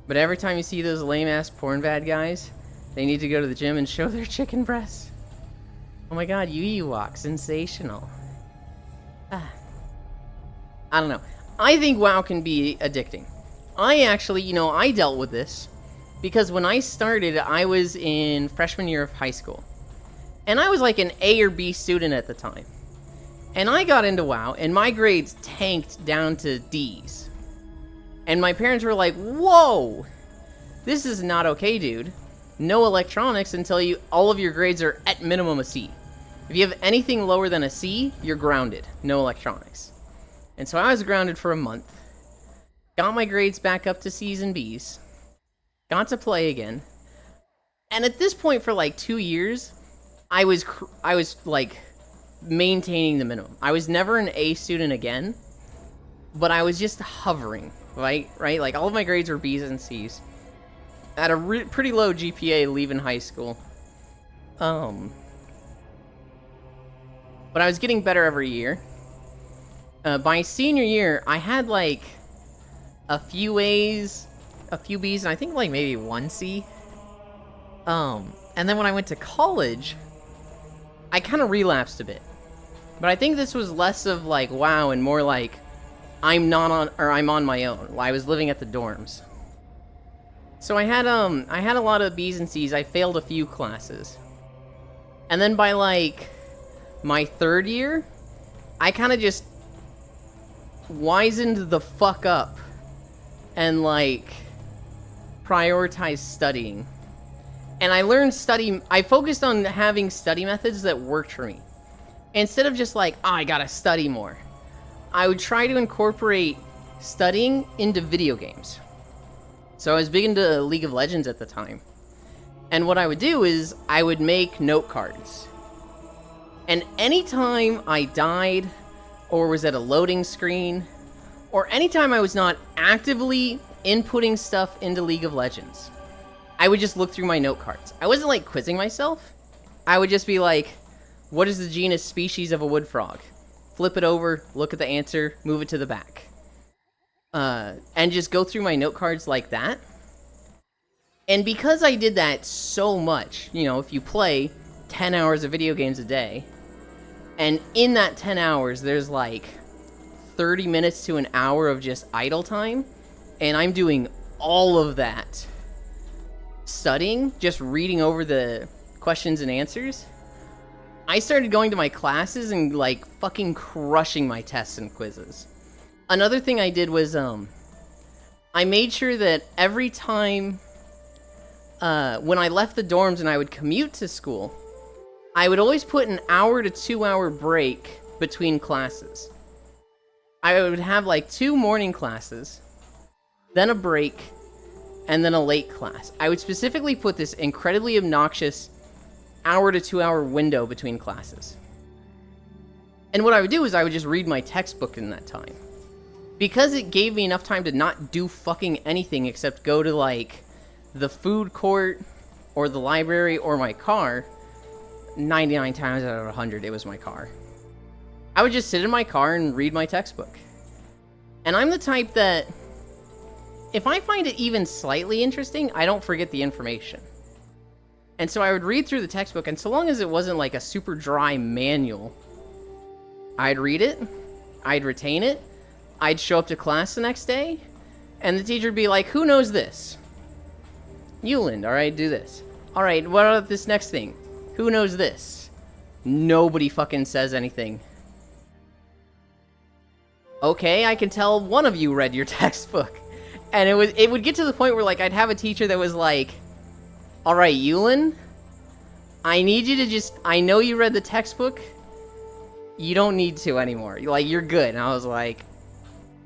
but every time you see those lame-ass porn bad guys, they need to go to the gym and show their chicken breasts. Oh my god, you Ewok, sensational. I don't know. I think WoW can be addicting. I actually, I dealt with this, because when I started, I was in freshman year of high school. And I was like an A or B student at the time. And I got into WoW, and my grades tanked down to D's. And my parents were like, whoa! This is not okay, dude. No electronics until all of your grades are at minimum a C. If you have anything lower than a C, you're grounded. No electronics. And so I was grounded for a month. Got my grades back up to C's and B's. Got to play again. And at this point for like 2 years, I was like maintaining the minimum. I was never an A student again, but I was just hovering, right? Like all of my grades were B's and C's. At a pretty low GPA leaving high school. But I was getting better every year. By senior year, I had like a few A's, a few B's, and I think like maybe 1 C. And then when I went to college, I kind of relapsed a bit. But I think this was less of like WoW and more like I'm on my own. I was living at the dorms. So I had a lot of B's and C's. I failed a few classes. And then by like my 3rd year, I kind of just wisened the fuck up and like prioritized studying. And I learned I focused on having study methods that worked for me. Instead of just like, I gotta study more. I would try to incorporate studying into video games. So I was big into League of Legends at the time. And what I would do is I would make note cards. And anytime I died or was at a loading screen, or anytime I was not actively inputting stuff into League of Legends, I would just look through my note cards. I wasn't like quizzing myself. I would just be like, what is the genus species of a wood frog? Flip it over, look at the answer, move it to the back. And just go through my note cards like that. And because I did that so much, if you play 10 hours of video games a day, and in that 10 hours, there's like 30 minutes to an hour of just idle time, and I'm doing all of that studying, just reading over the questions and answers, I started going to my classes and like fucking crushing my tests and quizzes. Another thing I did was I made sure that every time when I left the dorms and I would commute to school, I would always put an hour to 2 hour break between classes. I would have like 2 morning classes, then a break, and then a late class. I would specifically put this incredibly obnoxious hour to 2 hour window between classes. And what I would do is I would just read my textbook in that time. Because it gave me enough time to not do fucking anything except go to, like, the food court or the library or my car, 99 times out of 100 it was my car. I would just sit in my car and read my textbook. And I'm the type that, if I find it even slightly interesting, I don't forget the information. And so I would read through the textbook, and so long as it wasn't like a super dry manual, I'd read it, I'd retain it, I'd show up to class the next day, and the teacher would be like, who knows this? Euland, alright, do this. Alright, what about this next thing? Who knows this? Nobody fucking says anything. Okay, I can tell one of you read your textbook. And it would get to the point where, like, I'd have a teacher that was like, alright, Euland, I need you to just, I know you read the textbook, you don't need to anymore. Like, you're good. And I was like,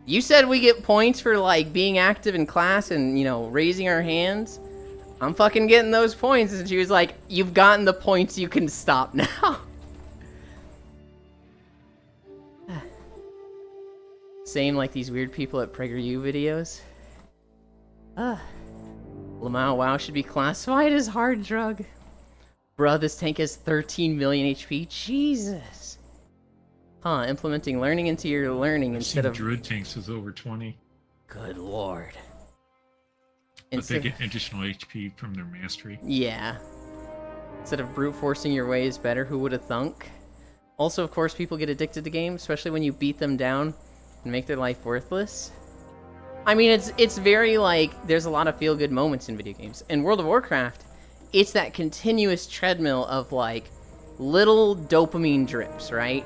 you said we get points for, like, being active in class and, you know, raising our hands. I'm fucking getting those points. And she was like, you've gotten the points, you can stop now. Same like these weird people at PragerU videos. Lamau WoW should be classified as hard drug. Bruh, this tank has 13 million HP. Jesus. Huh, implementing learning into your learning instead of... Druid tanks is over 20. Good lord. But they get additional HP from their mastery. Yeah. Instead of brute forcing your way is better, who would have thunk? Also, of course, people get addicted to games, especially when you beat them down and make their life worthless. I mean, it's very, like, there's a lot of feel-good moments in video games. In World of Warcraft, it's that continuous treadmill of, like, little dopamine drips, right?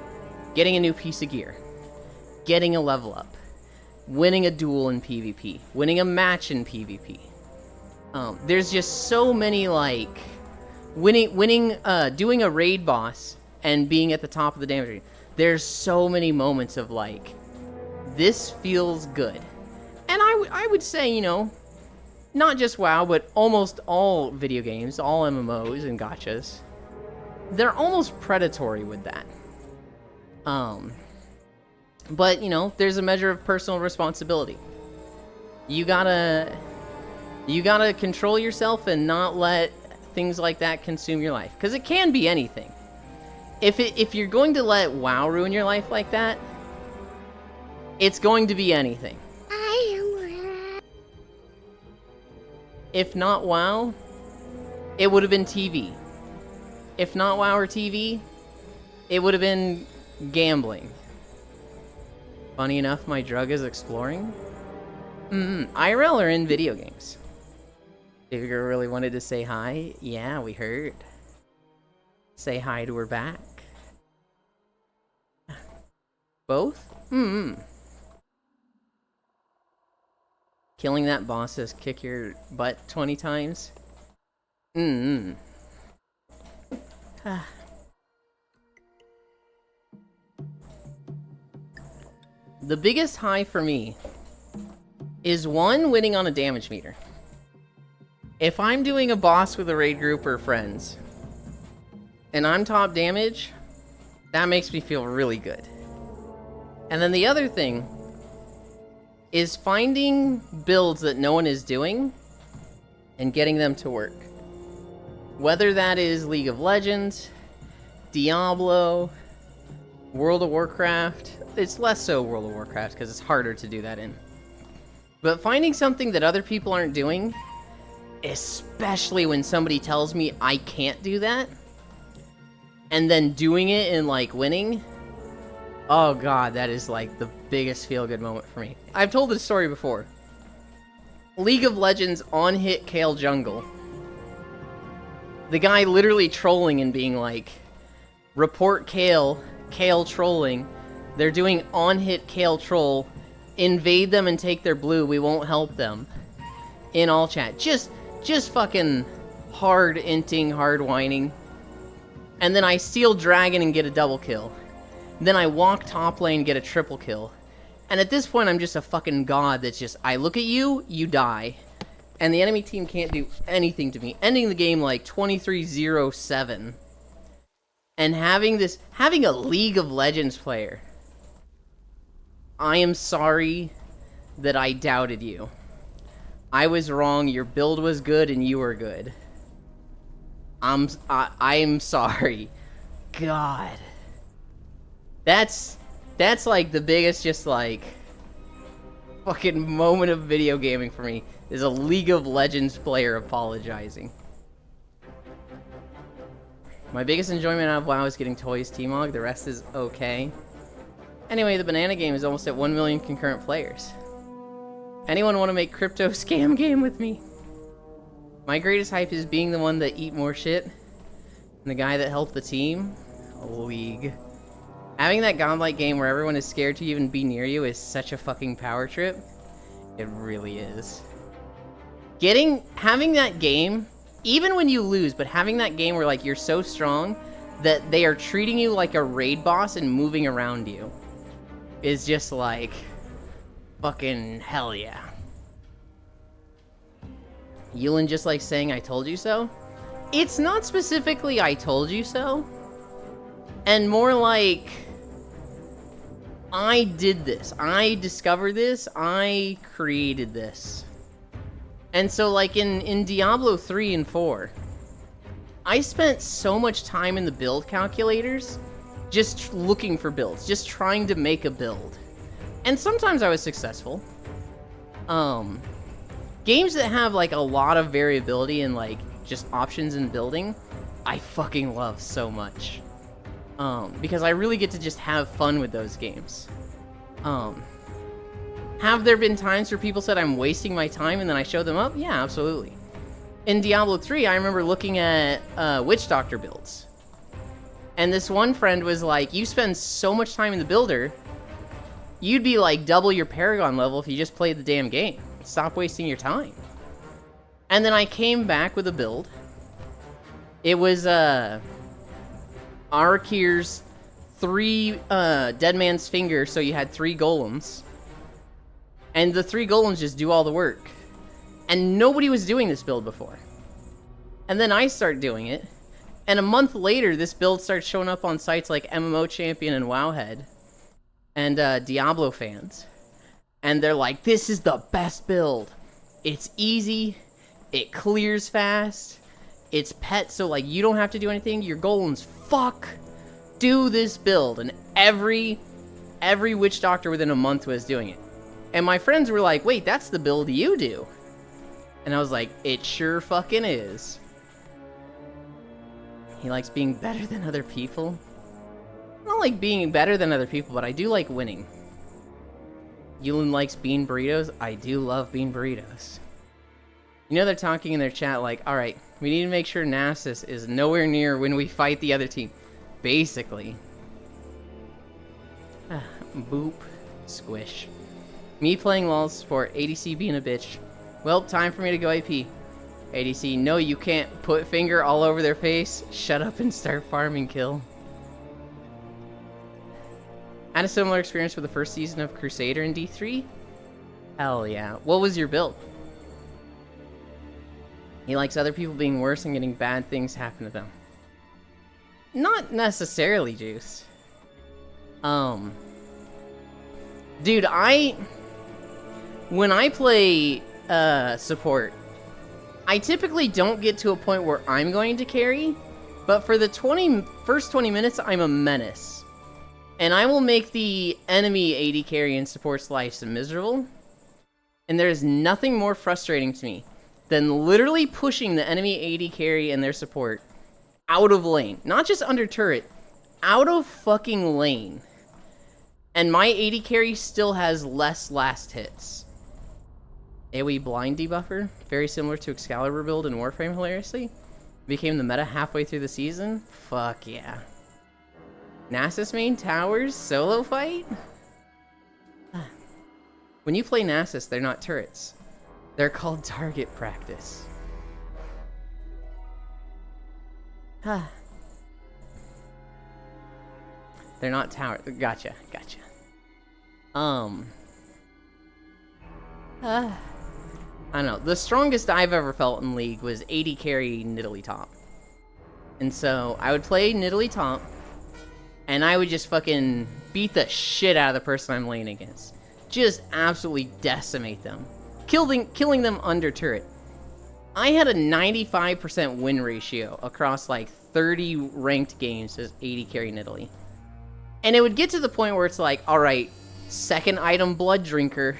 Getting a new piece of gear. Getting a level up. Winning a duel in PvP. Winning a match in PvP. There's just so many, like, doing a raid boss and being at the top of the damage rating. There's so many moments of, like, this feels good. And I would say, you know, not just WoW, but almost all video games, all MMOs and gachas, they're almost predatory with that. But, you know, there's a measure of personal responsibility. You gotta control yourself and not let things like that consume your life. Because it can be anything. If you're going to let WoW ruin your life like that, it's going to be anything. If not WoW, it would have been TV. If not WoW or TV, it would have been gambling. Funny enough, my drug is exploring. IRL or in video games? Baby girl really wanted to say hi. Yeah, we heard. Say hi to her back. Both? Killing that boss says kick your butt 20 times. The biggest high for me is one, winning on a damage meter. If I'm doing a boss with a raid group or friends, and I'm top damage, that makes me feel really good. And then the other thing is finding builds that no one is doing and getting them to work. Whether that is League of Legends, Diablo, World of Warcraft. It's less so World of Warcraft because it's harder to do that in. But finding something that other people aren't doing, especially when somebody tells me I can't do that, and then doing it and, like, winning, oh god, that is, like, the biggest feel-good moment for me. I've told this story before. League of Legends on-hit Kayle jungle. The guy literally trolling and being like, report Kayle, Kayle trolling. They're doing on-hit Kayle troll. Invade them and take their blue, we won't help them. In all chat. Just fucking hard inting, hard whining. And then I steal dragon and get a double kill. Then I walk top lane, get a triple kill. And at this point, I'm just a fucking god that's just, I look at you, you die. And the enemy team can't do anything to me. Ending the game like 23-0-7. And having a League of Legends player, I am sorry that I doubted you. I was wrong. Your build was good and you were good. I'm sorry. God. That's like the biggest just like fucking moment of video gaming for me, is a League of Legends player apologizing. My biggest enjoyment out of WoW is getting toys T-Mog, the rest is okay. Anyway, the banana game is almost at 1 million concurrent players. Anyone want to make crypto scam game with me? My greatest hype is being the one that eat more shit. And the guy that helped the team? League. Having that godlike game where everyone is scared to even be near you is such a fucking power trip. It really is. Having that game, even when you lose, but having that game where like you're so strong that they are treating you like a raid boss and moving around you is just like fucking hell yeah. Yulin just like saying I told you so? It's not specifically I told you so, and more like I did this, I discovered this, I created this. And so like in Diablo 3 and 4, I spent so much time in the build calculators just looking for builds, just trying to make a build. And sometimes I was successful. Games that have like a lot of variability and like just options in building, I fucking love so much. Because I really get to just have fun with those games. Have there been times where people said I'm wasting my time and then I show them up? Yeah, absolutely. In Diablo 3, I remember looking at Witch Doctor builds. And this one friend was like, you spend so much time in the builder, you'd be like double your Paragon level if you just played the damn game. Stop wasting your time. And then I came back with a build. It was Arakir's 3 Dead Man's Finger, so you had 3 golems. And the 3 golems just do all the work. And nobody was doing this build before. And then I start doing it. And a month later, this build starts showing up on sites like MMO Champion and Wowhead. And Diablo fans. And they're like, this is the best build. It's easy. It clears fast. It's pet, so like you don't have to do anything. Your golems, fuck, do this build. And every witch doctor within a month was doing it. And my friends were like, wait, that's the build you do. And I was like, it sure fucking is. He likes being better than other people. I don't like being better than other people, but I do like winning. Yulin likes bean burritos. I do love bean burritos. You know they're talking in their chat like, alright, we need to make sure Nasus is nowhere near when we fight the other team. Basically. Boop. Squish. Me playing LoL support, ADC being a bitch. Well, time for me to go AP. ADC, no you can't put finger all over their face. Shut up and start farming kill. Had a similar experience with the first season of Crusader in D3? Hell yeah. What was your build? He likes other people being worse and getting bad things happen to them. Not necessarily, Juice. Dude, when I play support, I typically don't get to a point where I'm going to carry, but for the first 20 minutes, I'm a menace. And I will make the enemy AD carry and support's lives miserable. And there is nothing more frustrating to me than literally pushing the enemy AD carry and their support out of lane. Not just under turret, out of fucking lane. And my AD carry still has less last hits. AoE blind debuffer, very similar to Excalibur build in Warframe, hilariously. Became the meta halfway through the season. Fuck yeah. Nasus main towers solo fight? When you play Nasus, they're not turrets. They're called target practice. They're not tower. Gotcha. I don't know. The strongest I've ever felt in League was AD carry Nidalee top. And so I would play Nidalee top, and I would just fucking beat the shit out of the person I'm laning against. Just absolutely decimate them. Killing them under turret. I had a 95% win ratio across like 30 ranked games as 80 carry Nidalee. And it would get to the point where it's like, alright, second item Blood Drinker,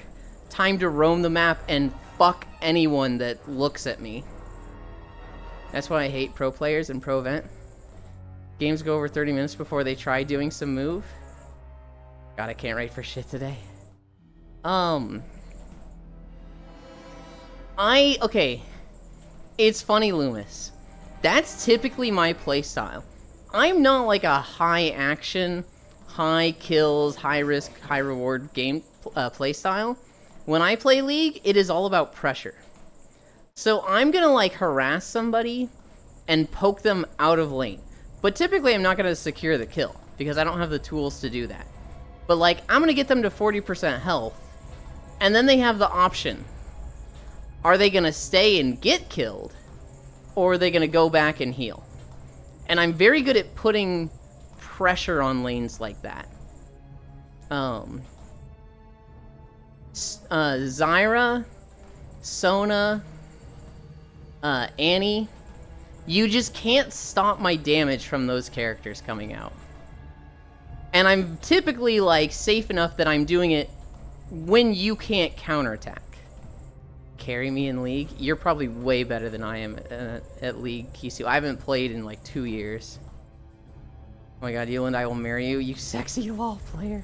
time to roam the map and fuck anyone that looks at me. That's why I hate pro players and pro event. Games go over 30 minutes before they try doing some move. God, I can't write for shit today. Okay. It's funny, Loomis. That's typically my playstyle. I'm not like a high action, high kills, high risk, high reward game playstyle. When I play League, it is all about pressure. So I'm gonna like harass somebody and poke them out of lane. But typically I'm not gonna secure the kill because I don't have the tools to do that. But like, I'm gonna get them to 40% health, and then they have the option. Are they gonna stay and get killed, or are they gonna go back and heal? And I'm very good at putting pressure on lanes like that. Zyra, Sona, Annie, you just can't stop my damage from those characters coming out. And I'm typically like safe enough that I'm doing it when you can't counterattack. Carry me in League? You're probably way better than I am at League, Kisu. I haven't played in like 2 years. Oh my god, Yuland, I will marry you, you sexy LoL player.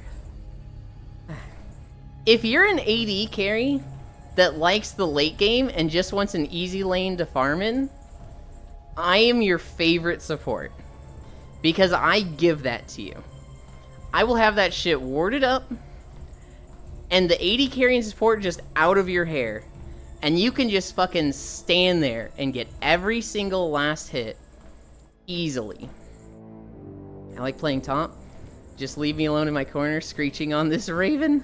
If you're an AD carry that likes the late game and just wants an easy lane to farm in, I am your favorite support. Because I give that to you. I will have that shit warded up, and the AD carry and support just out of your hair. And you can just fucking stand there and get every single last hit easily. I like playing top. Just leave me alone in my corner, screeching on this Riven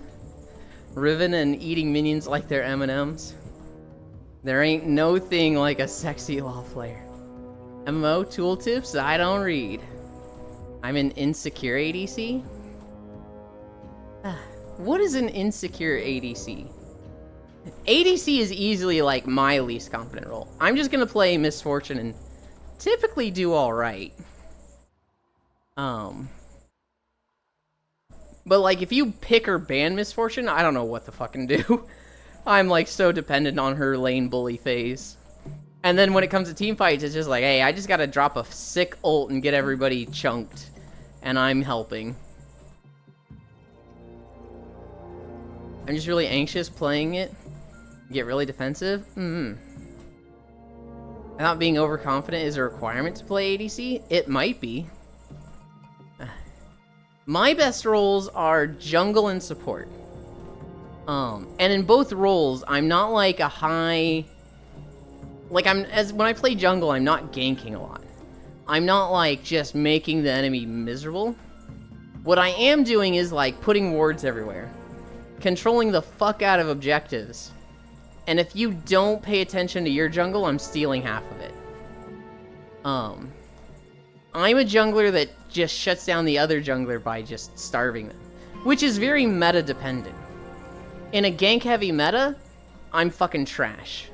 and eating minions like they're M&Ms. There ain't no thing like a sexy LoL player. MMO tooltips I don't read. I'm an insecure ADC? What is an insecure ADC? ADC is easily like my least competent role. I'm just gonna play Misfortune and typically do alright. But like if you pick or ban Misfortune, I don't know what to fucking do. I'm like so dependent on her lane bully phase. And then when it comes to team fights, it's just like, hey, I just gotta drop a sick ult and get everybody chunked. And I'm helping. I'm just really anxious playing it. Get really defensive? I thought being overconfident is a requirement to play ADC. It might be. My best roles are jungle and support. And in both roles, I'm not like a high... Like, when I play jungle, I'm not ganking a lot. I'm not like just making the enemy miserable. What I am doing is like putting wards everywhere. Controlling the fuck out of objectives. And if you don't pay attention to your jungle, I'm stealing half of it. I'm a jungler that just shuts down the other jungler by just starving them. Which is very meta dependent. In a gank heavy meta, I'm fucking trash.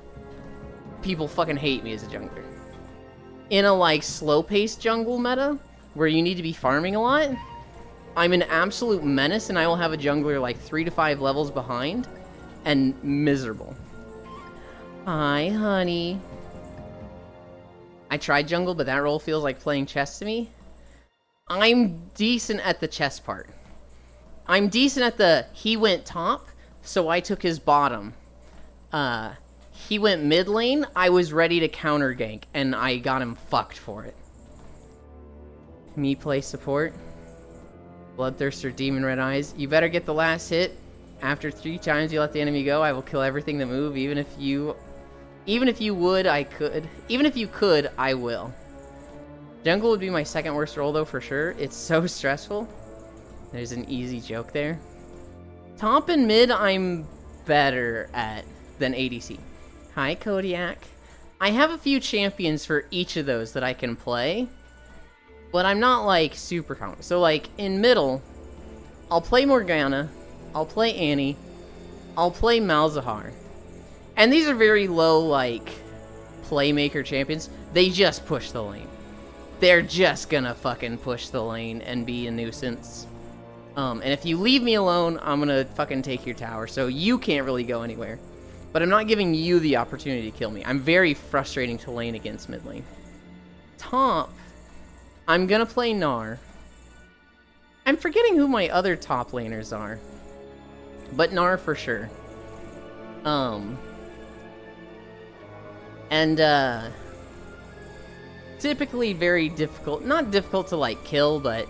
People fucking hate me as a jungler. In a like slow paced jungle meta, where you need to be farming a lot, I'm an absolute menace and I will have a jungler like 3 to 5 levels behind and miserable. Hi, honey. I tried jungle, but that role feels like playing chess to me. I'm decent at the chess part. I'm decent at the he went top, so I took his bottom. He went mid lane, I was ready to counter gank, and I got him fucked for it. Me play support. Bloodthirster, Demon Red Eyes. You better get the last hit. After 3 times you let the enemy go, I will kill everything that move, even if you would, I could. Even if you could, I will. Jungle would be my second worst role though, for sure. It's so stressful. There's an easy joke there. Top and mid, I'm better at than ADC. Hi, Kodiak. I have a few champions for each of those that I can play. but I'm not, like, super confident. So, like, in middle, I'll play Morgana, I'll play Annie, I'll play Malzahar. And these are very low, like, playmaker champions. They just push the lane. They're just gonna fucking push the lane and be a nuisance. And if you leave me alone, I'm gonna fucking take your tower, so you can't really go anywhere. But I'm not giving you the opportunity to kill me. I'm very frustrating to lane against mid lane. Top, I'm gonna play Gnar. I'm forgetting who my other top laners are. But Gnar for sure. Typically very difficult, not difficult to like kill, but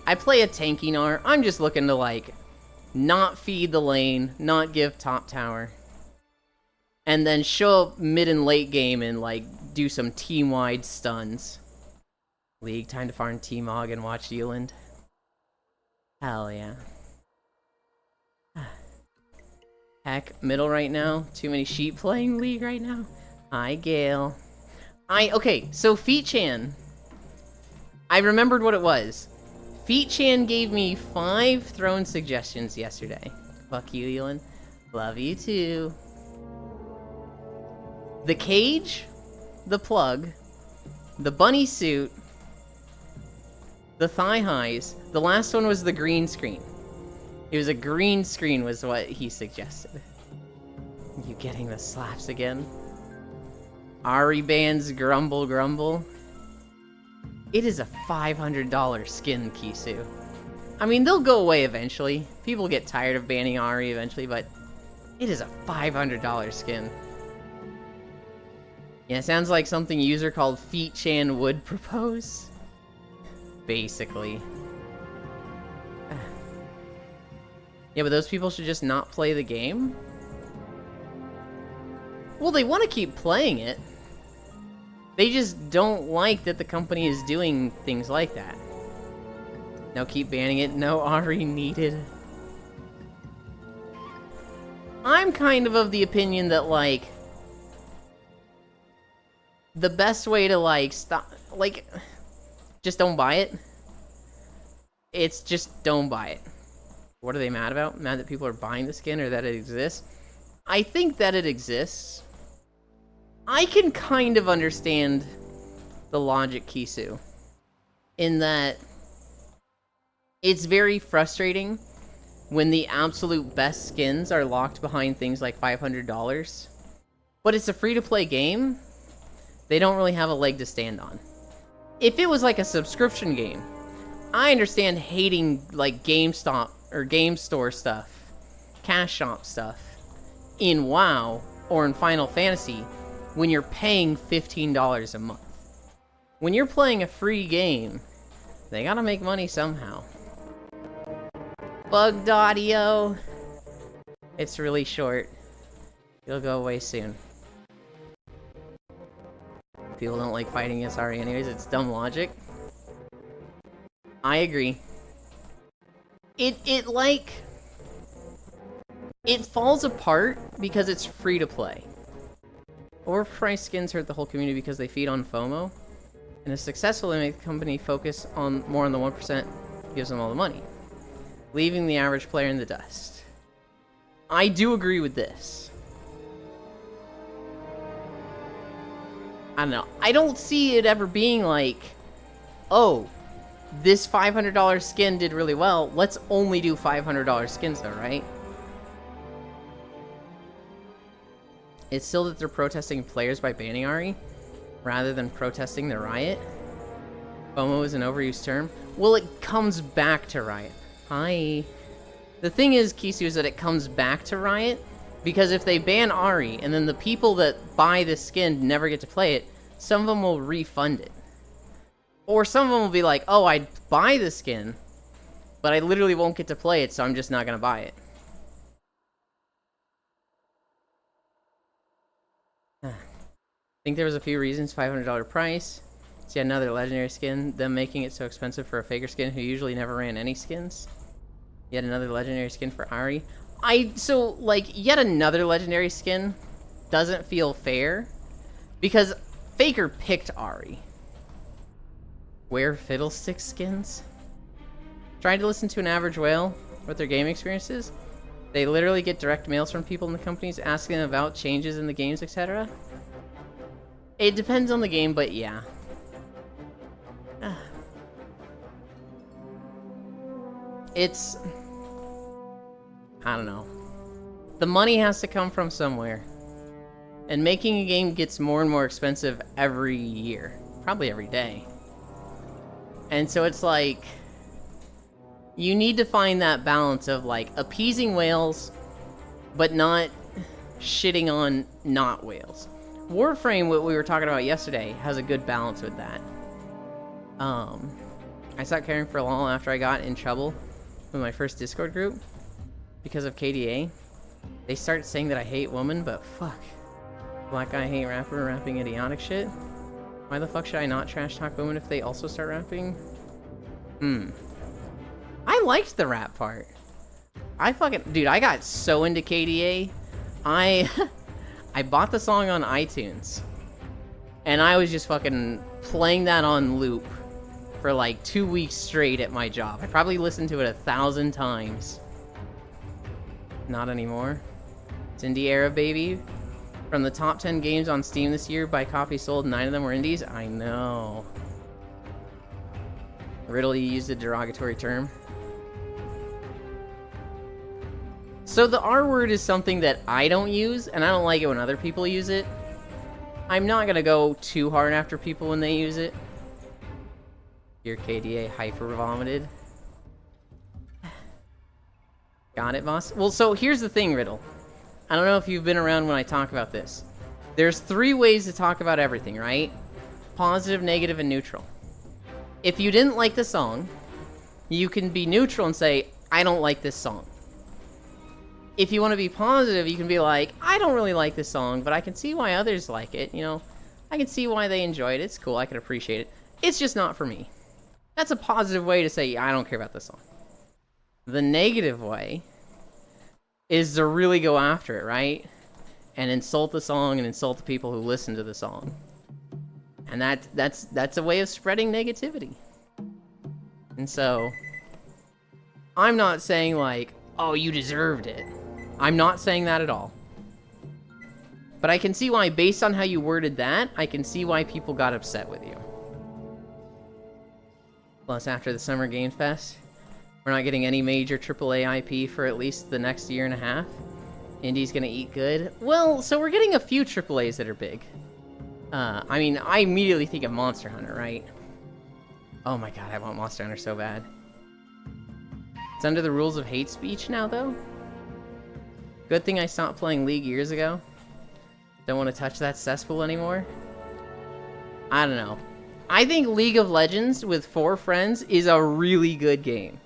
I play a tanky Gnar. I'm just looking to like not feed the lane, not give top tower, and then show up mid and late game and like do some team-wide stuns. League, time to farm T-Mog and watch Euland. Hell yeah. Heck, middle right now. Too many sheep playing League right now. Hi, Gale. Okay, so Feet-chan. I remembered what it was. Feet-chan gave me 5 throne suggestions yesterday. Fuck you, Elon. Love you too. The cage, the plug, the bunny suit, the thigh highs. The last one was the green screen. It was a green screen was what he suggested. You getting the slaps again? Ari bands grumble grumble. It is a $500 skin, Kisu. I mean, they'll go away eventually. People get tired of banning Ari eventually, but it is a $500 skin. Yeah, sounds like something user called Feet-chan would propose. Basically. Yeah, but those people should just not play the game? Well, they want to keep playing it. They just don't like that the company is doing things like that. Now keep banning it. No Ari needed. I'm kind of the opinion that, like, the best way to, like, stop... Like, just don't buy it. It's just don't buy it. What are they mad about? Mad that people are buying the skin or that it exists? I think that it exists. I can kind of understand the logic, Kisu, in that it's very frustrating when the absolute best skins are locked behind things like $500, but it's a free-to-play game. They don't really have a leg to stand on. If it was like a subscription game, I understand hating like GameStop or Game Store stuff, Cash Shop stuff, in WoW or in Final Fantasy when you're paying $15 a month. When you're playing a free game, they gotta make money somehow. Bugged audio. It's really short. It'll go away soon. People don't like fighting against Ari anyways, it's dumb logic. I agree. It falls apart because it's free to play. Overpriced skins hurt the whole community because they feed on FOMO. And if successful, they make the company focus on more on the 1% gives them all the money, leaving the average player in the dust. I do agree with this. I don't know. I don't see it ever being like, oh, this $500 skin did really well. Let's only do $500 skins though, right? It's still that they're protesting players by banning Ari, rather than protesting the riot. FOMO is an overused term. Well, it comes back to riot. Hi. The thing is, Kisu, is that it comes back to riot, because if they ban Ari, and then the people that buy this skin never get to play it, some of them will refund it. Or some of them will be like, oh, I'd buy the skin, but I literally won't get to play it, so I'm just not gonna buy it. I think there was a few reasons. $500 price. It's yet another legendary skin. Them making it so expensive for a faker skin who usually never ran any skins. Yet another legendary skin for Ari. So, like, yet another legendary skin doesn't feel fair, because Faker picked Ari. Wear fiddlestick skins? Tried to listen to an average whale, what their game experience is. They literally get direct mails from people in the companies asking them about changes in the games, etc. It depends on the game, but yeah. It's... I don't know. The money has to come from somewhere. And making a game gets more and more expensive every year. Probably every day. And so it's like... You need to find that balance of, like, appeasing whales, but not shitting on not whales. Warframe, what we were talking about yesterday, has a good balance with that. I stopped caring for a while after I got in trouble with my first Discord group because of KDA. They start saying that I hate women, but fuck. Black guy hate rapper rapping idiotic shit. Why the fuck should I not trash talk women if they also start rapping? I liked the rap part. Dude, I got so into KDA. I bought the song on iTunes. And I was just fucking playing that on loop for like 2 weeks straight at my job. I probably listened to it 1,000 times. Not anymore. It's indie era, baby. From the top 10 games on Steam this year by copies sold, 9 of them were indies. I know. Riddle, you used a derogatory term. So the R word is something that I don't use, and I don't like it when other people use it. I'm not gonna go too hard after people when they use it. Your KDA hyper vomited. Got it, boss? Well, so here's the thing, Riddle. I don't know if you've been around when I talk about this. There's 3 ways to talk about everything, right? Positive, negative, and neutral. If you didn't like the song, you can be neutral and say, I don't like this song. If you want to be positive, you can be like, I don't really like this song, but I can see why others like it, you know? I can see why they enjoy it. It's cool. I can appreciate it. It's just not for me. That's a positive way to say, yeah, I don't care about this song. The negative way is to really go after it, right? And insult the song and insult the people who listen to the song. And that's a way of spreading negativity. And so, I'm not saying like, oh, you deserved it. I'm not saying that at all. But I can see why, based on how you worded that, I can see why people got upset with you. Plus, after the Summer Game Fest, we're not getting any major AAA IP for at least the next year and a half. Indie's gonna eat good. Well, so we're getting a few AAAs that are big. I mean, I immediately think of Monster Hunter, right? Oh my god, I want Monster Hunter so bad. It's under the rules of hate speech now, though. Good thing I stopped playing League years ago. Don't want to touch that cesspool anymore. I don't know. I think League of Legends with 4 friends is a really good game.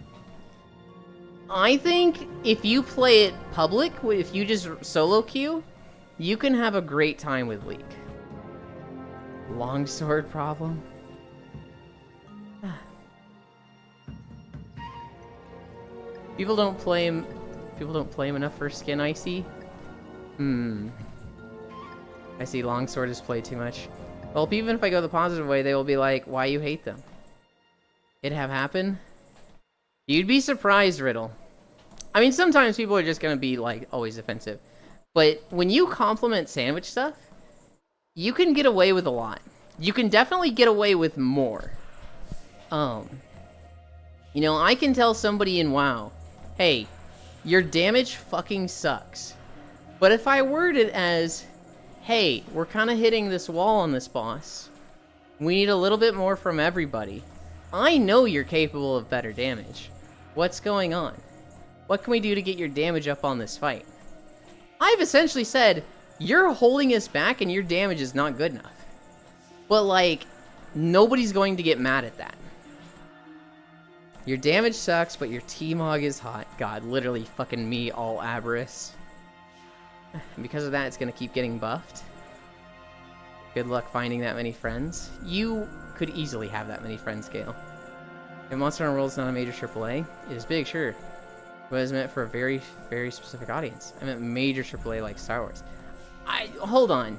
I think if you play it public, if you just solo queue, you can have a great time with League. Longsword problem? People don't play him enough for skin, I see. I see Longsword is played too much. Well, even if I go the positive way, they will be like, why you hate them? It have happened? You'd be surprised, Riddle. I mean, sometimes people are just gonna be, like, always offensive. But when you compliment sandwich stuff, you can get away with a lot. You can definitely get away with more. You know, I can tell somebody in WoW, hey, your damage fucking sucks. But if I word it as, hey, we're kind of hitting this wall on this boss. We need a little bit more from everybody. I know you're capable of better damage. What's going on? What can we do to get your damage up on this fight? I've essentially said, you're holding us back and your damage is not good enough. But, like, nobody's going to get mad at that. Your damage sucks, but your T-Mog is hot. God, literally fucking me all Aberrus. And because of that, it's going to keep getting buffed. Good luck finding that many friends. You could easily have that many friends, Gale. If Monster Hunter World is not a major AAA, it is big, sure. But it's meant for a very, very specific audience. I meant major AAA like Star Wars. Hold on.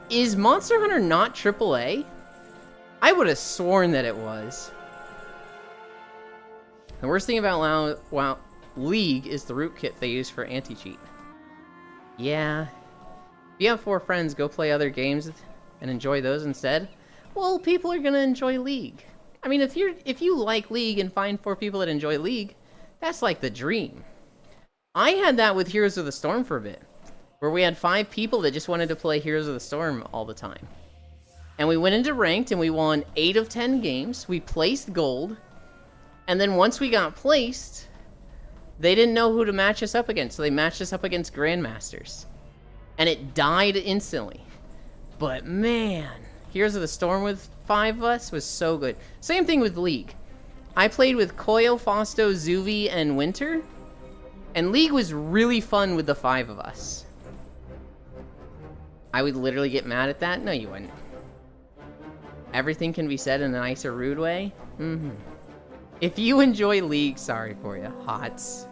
Is Monster Hunter not AAA? I would have sworn that it was. The worst thing about WoW League is the rootkit they use for anti-cheat. Yeah. If you have 4 friends, go play other games and enjoy those instead. Well, people are gonna enjoy League. I mean, if you like League and find 4 people that enjoy League, that's like the dream. I had that with Heroes of the Storm for a bit, where we had 5 people that just wanted to play Heroes of the Storm all the time. And we went into ranked and we won 8 of 10 games. We placed gold. And then once we got placed, they didn't know who to match us up against, so they matched us up against Grandmasters. And it died instantly. But man, Heroes of the Storm with 5 of us was so good. Same thing with League. I played with Koyo, Fausto, Zuvi, and Winter. And League was really fun with the 5 of us. I would literally get mad at that? No, you wouldn't. Everything can be said in a nicer, rude way? Mm-hmm. If you enjoy League, sorry for you, Hots.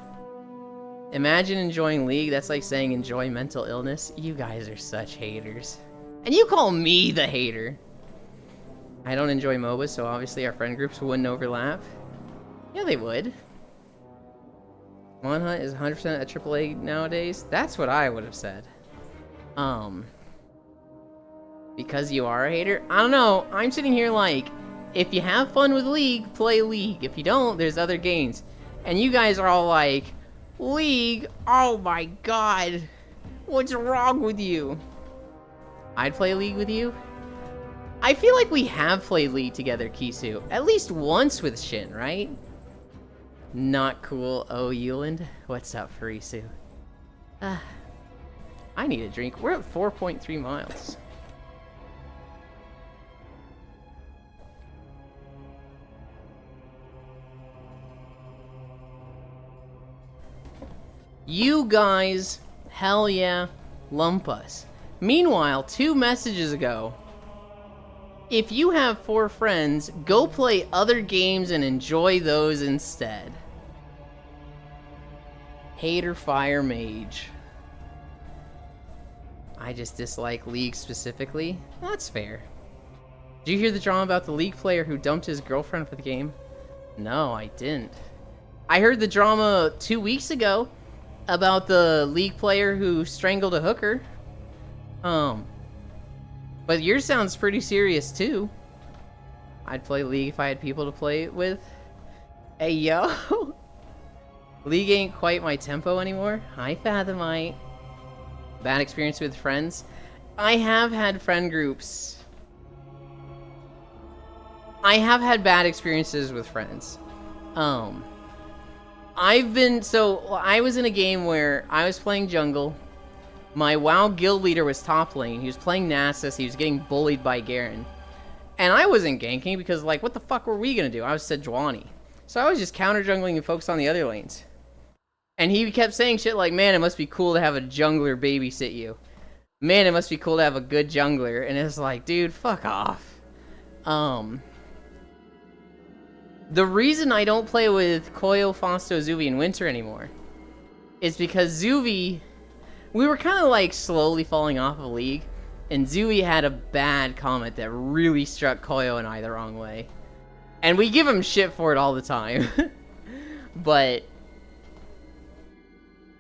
Imagine enjoying League, that's like saying enjoy mental illness. You guys are such haters. And you call me the hater. I don't enjoy MOBAs, so obviously our friend groups wouldn't overlap. Yeah, they would. Monhunt is 100% a AAA nowadays? That's what I would have said. Because you are a hater? I don't know. I'm sitting here like, if you have fun with League, play League. If you don't, there's other games. And you guys are all like, League? Oh my god. What's wrong with you? I'd play League with you? I feel like we have played League together, Kisu. At least once with Shin, right? Not cool. Oh, Yuland. What's up, Farisu? I need a drink. We're at 4.3 miles. You guys, hell yeah, lump us. Meanwhile, 2 messages ago, if you have 4 friends, go play other games and enjoy those instead. Hater Fire Mage. I just dislike League specifically. That's fair. Did you hear the drama about the League player who dumped his girlfriend for the game? No, I didn't. I heard the drama 2 weeks ago about the League player who strangled a hooker. But yours sounds pretty serious too. I'd play League if I had people to play it with. Hey yo! League ain't quite my tempo anymore. Hi Fathomite. Bad experience with friends. I have had friend groups. I have had bad experiences with friends. I was in a game where I was playing jungle. My WoW guild leader was top lane. He was playing Nasus. He was getting bullied by Garen. And I wasn't ganking because, like, what the fuck were we gonna do? I was Sejuani. So I was just counter jungling and focused on the other lanes. And he kept saying shit like, man, it must be cool to have a jungler babysit you. Man, it must be cool to have a good jungler. And it's like, dude, fuck off. The reason I don't play with Koyo, Fausto, Zuvi, and Winter anymore is because Zuvi, we were kind of like slowly falling off of League, and Zuvi had a bad comment that really struck Koyo and I the wrong way. And we give him shit for it all the time. But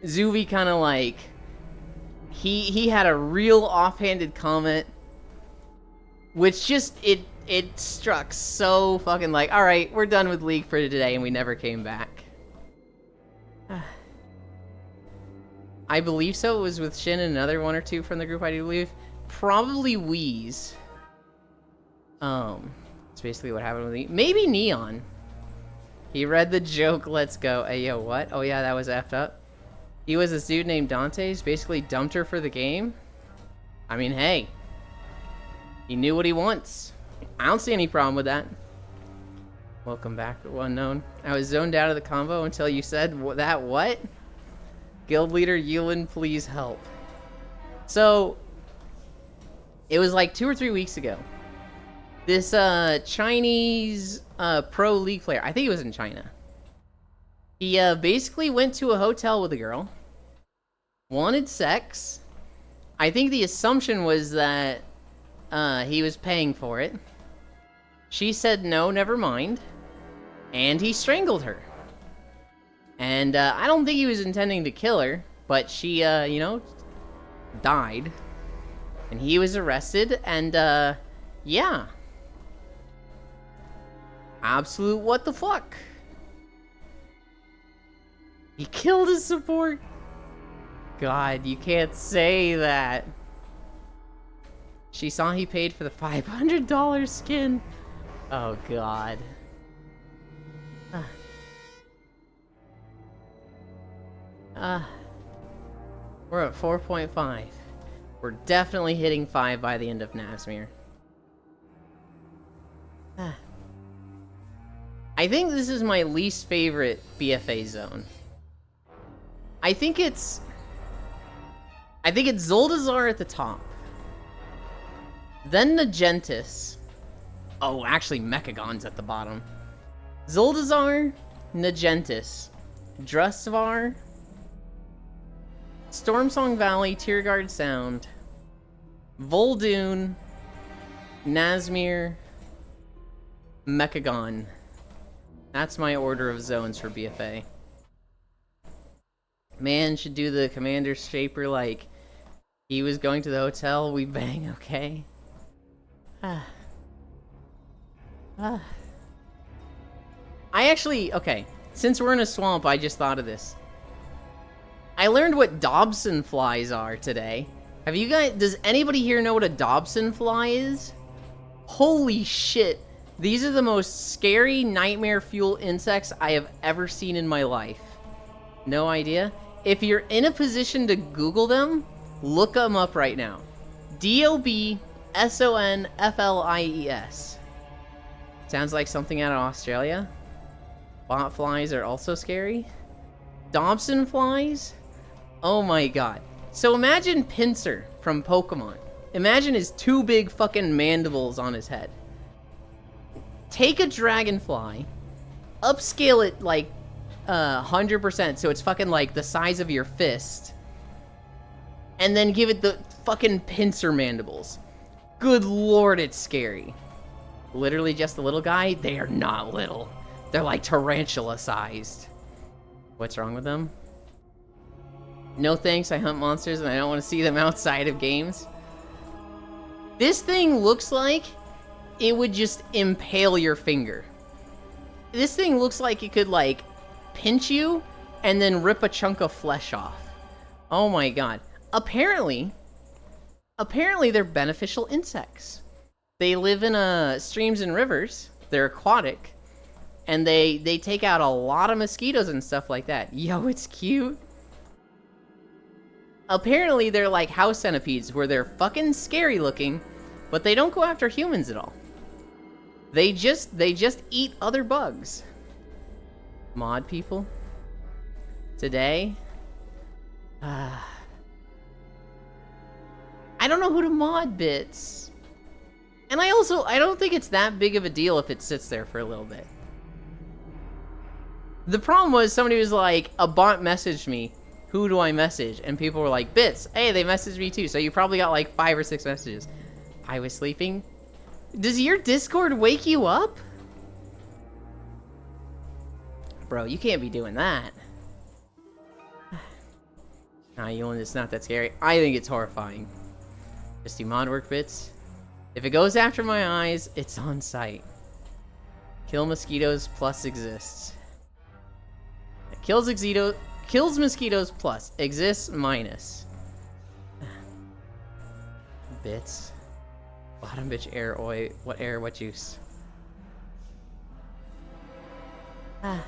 Zuvi kind of like, he had a real offhanded comment, which just, it struck so fucking like, alright, we're done with League for today, and we never came back. I believe so. It was with Shin and another 1 or 2 from the group, I do believe. Probably Wheeze. It's basically what happened with me. Maybe Neon. He read the joke, let's go. Hey, yo, what? Oh yeah, that was effed up. He was this dude named Dante's, basically dumped her for the game. I mean, hey. He knew what he wants. I don't see any problem with that. Welcome back, Unknown. I was zoned out of the combo until you said that what? Guild leader Yulin, please help. So, it was like 2 or 3 weeks ago. This Chinese pro League player, I think it was in China. He basically went to a hotel with a girl. Wanted sex. I think the assumption was that he was paying for it. She said no, never mind. And he strangled her. And I don't think he was intending to kill her, but she, you know, died. And he was arrested, and yeah. Absolute what the fuck. He killed his support. God, you can't say that. She saw he paid for the $500 skin. Oh, God. We're at 4.5. We're definitely hitting 5 by the end of Nazmir. I think this is my least favorite BFA zone. I think it's Zuldazar at the top. Then Nagentis. Oh, actually Mechagon's at the bottom. Zuldazar, Nagentis, Drustvar, Stormsong Valley, Tiergard Sound, Vol'dun, Nazmir, Mechagon. That's my order of zones for BFA. Man should do the Commander Shaper like he was going to the hotel. We bang, okay? I actually, okay, since we're in a swamp, I just thought of this. I learned what Dobson flies are today. Have you guys, does anybody here know what a Dobson fly is? Holy shit. These are the most scary nightmare fuel insects I have ever seen in my life. No idea? If you're in a position to Google them, look them up right now. Dobsonflies. Sounds like something out of Australia. Bot flies are also scary. Dobson flies? Oh my god. So imagine Pinsir from Pokemon. Imagine his 2 big fucking mandibles on his head. Take a dragonfly, upscale it like 100%, so it's fucking like the size of your fist, and then give it the fucking Pinsir mandibles. Good lord, it's scary. Literally just a little guy? They are not little. They're like tarantula sized. What's wrong with them? No thanks, I hunt monsters and I don't want to see them outside of games. This thing looks like it would just impale your finger. This thing looks like it could, like, pinch you and then rip a chunk of flesh off. Oh my god. Apparently they're beneficial insects. They live in streams and rivers. They're aquatic. And they take out a lot of mosquitoes and stuff like that. Yo, it's cute. Apparently they're like house centipedes where they're fucking scary looking, but they don't go after humans at all. They just eat other bugs. Mod people. Today. I don't know who to mod bits. And I don't think it's that big of a deal if it sits there for a little bit. The problem was somebody was like, a bot messaged me, who do I message? And people were like, Bits, hey, they messaged me too. So you probably got like 5 or 6 messages. I was sleeping. Does your Discord wake you up? Bro, you can't be doing that. Nah, it's not that scary. I think it's horrifying. Just do mod work bits. If it goes after my eyes, it's on site. Kill mosquitoes plus exists. Kills mosquitoes plus exists minus. Bits. Bottom bitch air oil. What air? What juice? I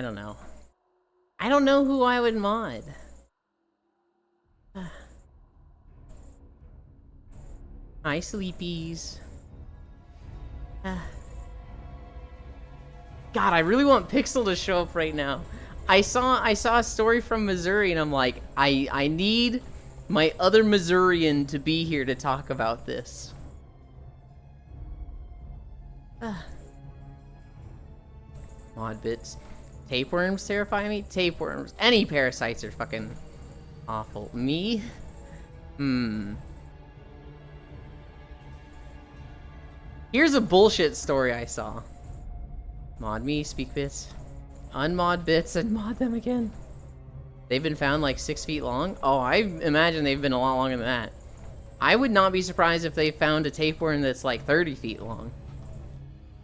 don't know. I don't know who I would mod. Hi, sleepies. God, I really want Pixel to show up right now. I saw a story from Missouri, and I'm like, I need my other Missourian to be here to talk about this. Mod bits. Tapeworms terrify me? Tapeworms. Any parasites are fucking awful. Me? Here's a bullshit story I saw. Mod me, speak bits. Unmod bits and mod them again. They've been found like 6 feet long? Oh, I imagine they've been a lot longer than that. I would not be surprised if they found a tapeworm that's like 30 feet long.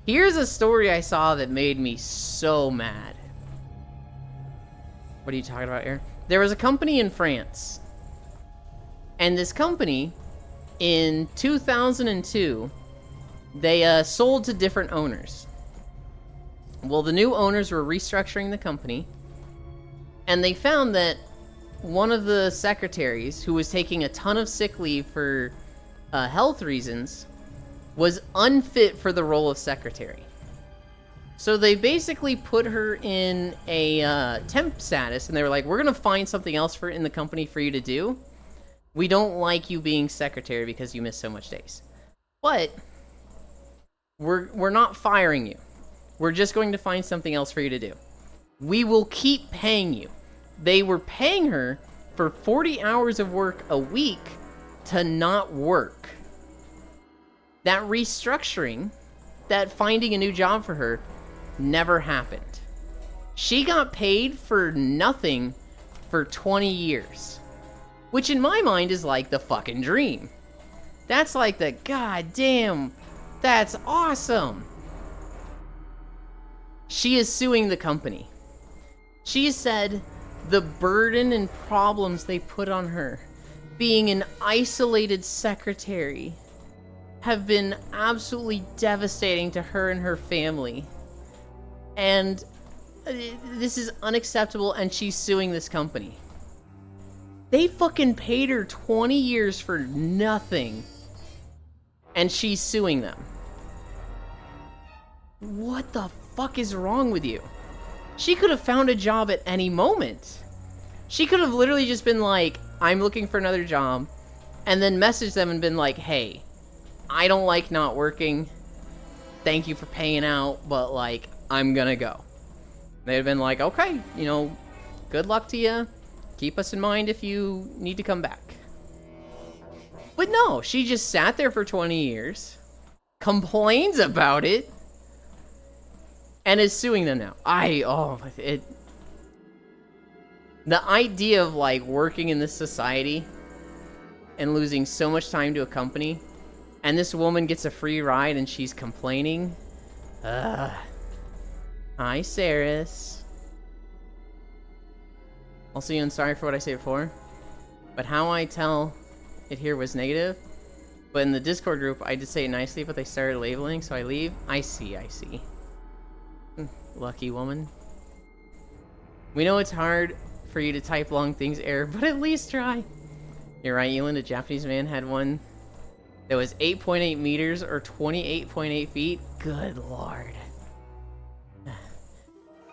Here's a story I saw that made me so mad. What are you talking about, Aaron? There was a company in France. And this company, in 2002, they sold to different owners. Well, the new owners were restructuring the company. And they found that one of the secretaries, who was taking a ton of sick leave for health reasons, was unfit for the role of secretary. So they basically put her in a temp status, and they were like, we're going to find something else in the company for you to do. We don't like you being secretary because you miss so much days. But we're not firing you. We're just going to find something else for you to do. We will keep paying you. They were paying her for 40 hours of work a week to not work. That restructuring, that finding a new job for her, never happened. She got paid for nothing for 20 years. Which in my mind is like the fucking dream. That's like the goddamn, that's awesome. She is suing the company. She said the burden and problems they put on her, being an isolated secretary, have been absolutely devastating to her and her family. And this is unacceptable, and she's suing this company. They fucking paid her 20 years for nothing, and she's suing them. What the fuck is wrong with you? She could have found a job at any moment. She could have literally just been like, I'm looking for another job, and then messaged them and been like, hey, I don't like not working. Thank you for paying out, but like, I'm gonna go. They'd have been like, okay, you know, good luck to you. Keep us in mind if you need to come back. But no, she just sat there for 20 years, complains about it, and is suing them now. The idea of like working in this society and losing so much time to a company, and this woman gets a free ride and she's complaining. Hi, Saris. Also, I'm sorry for what I said before, but how I tell it here was negative. But in the Discord group, I did say it nicely, but they started labeling, so I leave. I see. Lucky woman. We know it's hard for you to type long things, Air, but at least try. You're right, Ewan, a Japanese man had one that was 8.8 meters or 28.8 feet. Good lord.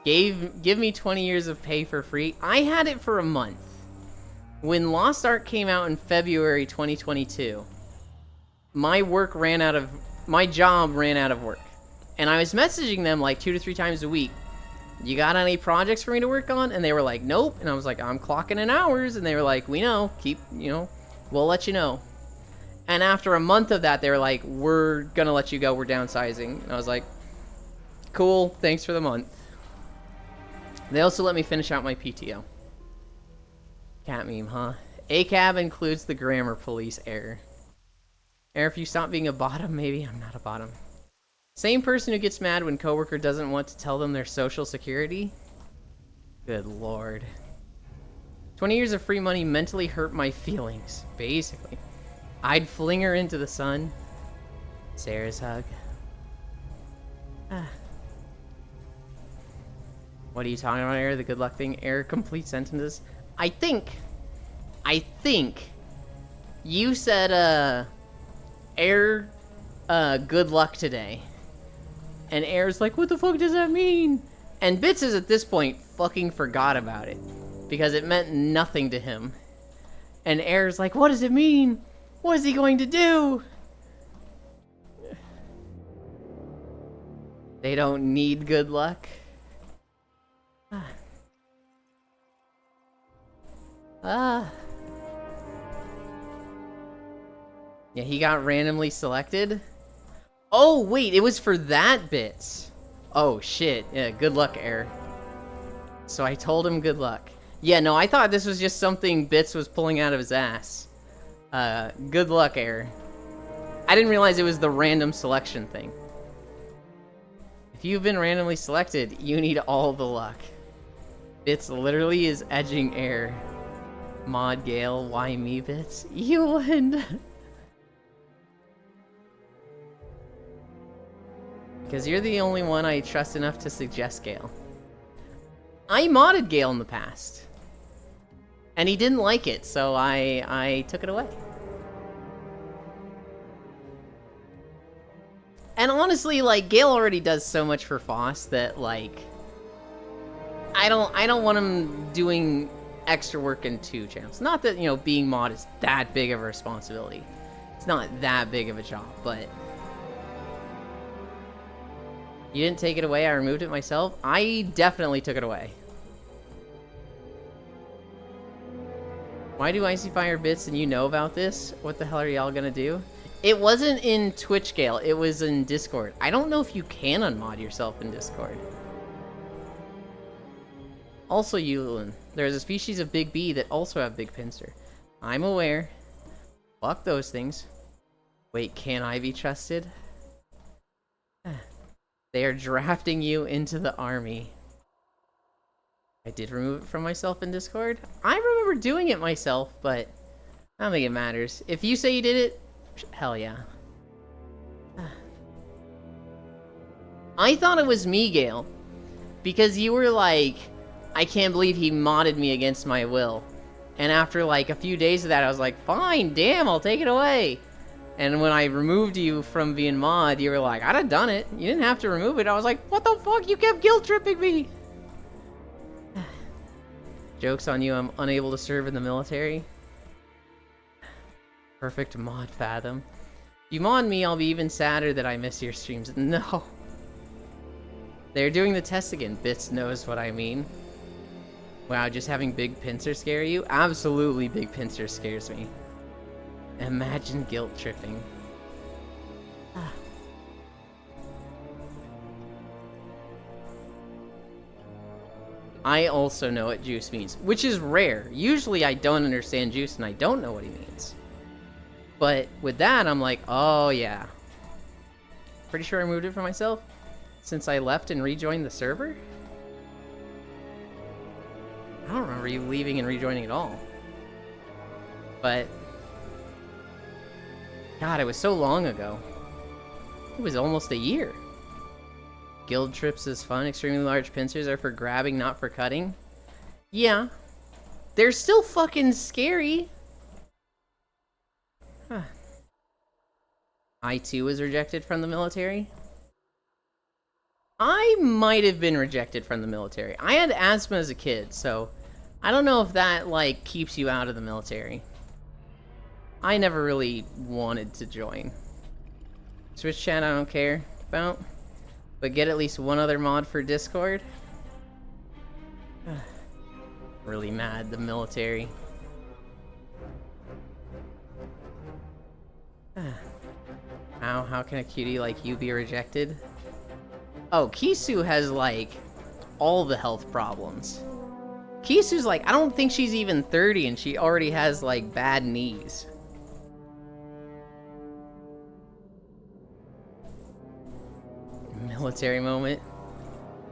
Give me 20 years of pay for free. I had it for a month. When Lost Ark came out in February 2022, my job ran out of work. And I was messaging them like 2 to 3 times a week. You got any projects for me to work on? And they were like, nope. And I was like, I'm clocking in hours. And they were like, we know. We'll let you know. And after a month of that, they were like, we're gonna let you go. We're downsizing. And I was like, cool. Thanks for the month. They also let me finish out my PTO. Cat meme, huh? ACAB includes the grammar police error. If you stop being a bottom, maybe I'm not a bottom. Same person who gets mad when coworker doesn't want to tell them their social security? Good lord. 20 years of free money mentally hurt my feelings, basically. I'd fling her into the sun. Sarah's hug. What are you talking about, Air? The good luck thing? Air, complete sentences. I think you said, Air, good luck today. And Air's like, what the fuck does that mean? And Bits is at this point fucking forgot about it. Because it meant nothing to him. And Air's like, what does it mean? What is he going to do? They don't need good luck. Yeah, he got randomly selected. Oh, wait, it was for that bit. Oh, shit. Yeah, good luck, Air. So I told him good luck. Yeah, no, I thought this was just something Bits was pulling out of his ass. Good luck, Air. I didn't realize it was the random selection thing. If you've been randomly selected, you need all the luck. Bits literally is edging Air. Mod Gale, why me, Bits? You win! Because you're the only one I trust enough to suggest Gale. I modded Gale in the past. And he didn't like it, so I took it away. And honestly, like, Gale already does so much for Foss that, like, I don't want him doing extra work in 2 channels. Not that, you know, being mod is that big of a responsibility. It's not that big of a job, but you didn't take it away, I removed it myself. I definitely took it away. Why do Icy Fire Bits and you know about this? What the hell are y'all gonna do? It wasn't in Twitch, Gale, it was in Discord. I don't know if you can unmod yourself in Discord. Also, Yulin, there's a species of Big B that also have Big Pincer. I'm aware. Fuck those things. Wait, can I be trusted? They are drafting you into the army. I did remove it from myself in Discord. I remember doing it myself, but I don't think it matters. If you say you did it, hell yeah. I thought it was me, Gale, because you were like, I can't believe he modded me against my will. And after like a few days of that, I was like, fine, damn, I'll take it away. And when I removed you from being mod, you were like, I'd have done it. You didn't have to remove it. I was like, what the fuck? You kept guilt tripping me. Joke's on you, I'm unable to serve in the military. Perfect mod Fathom. If you mod me, I'll be even sadder that I miss your streams. No. They're doing the test again. Bits knows what I mean. Wow, just having Big Pincer scare you? Absolutely Big Pincer scares me. Imagine guilt tripping. I also know what juice means, which is rare. Usually I don't understand juice and I don't know what he means. But with that, I'm like, oh yeah. Pretty sure I removed it for myself since I left and rejoined the server? I don't remember you leaving and rejoining at all. But God, it was so long ago. It was almost a year. Guild trips is fun. Extremely large pincers are for grabbing, not for cutting. Yeah. They're still fucking scary. Huh. I too was rejected from the military. I might have been rejected from the military. I had asthma as a kid, so I don't know if that, like, keeps you out of the military. I never really wanted to join. Switch chat I don't care about. But get at least one other mod for Discord. Really mad, the military. How can a cutie like you be rejected? Oh, Kisu has, like, all the health problems. Kisu's like, I don't think she's even 30 and she already has, like, bad knees. Military moment.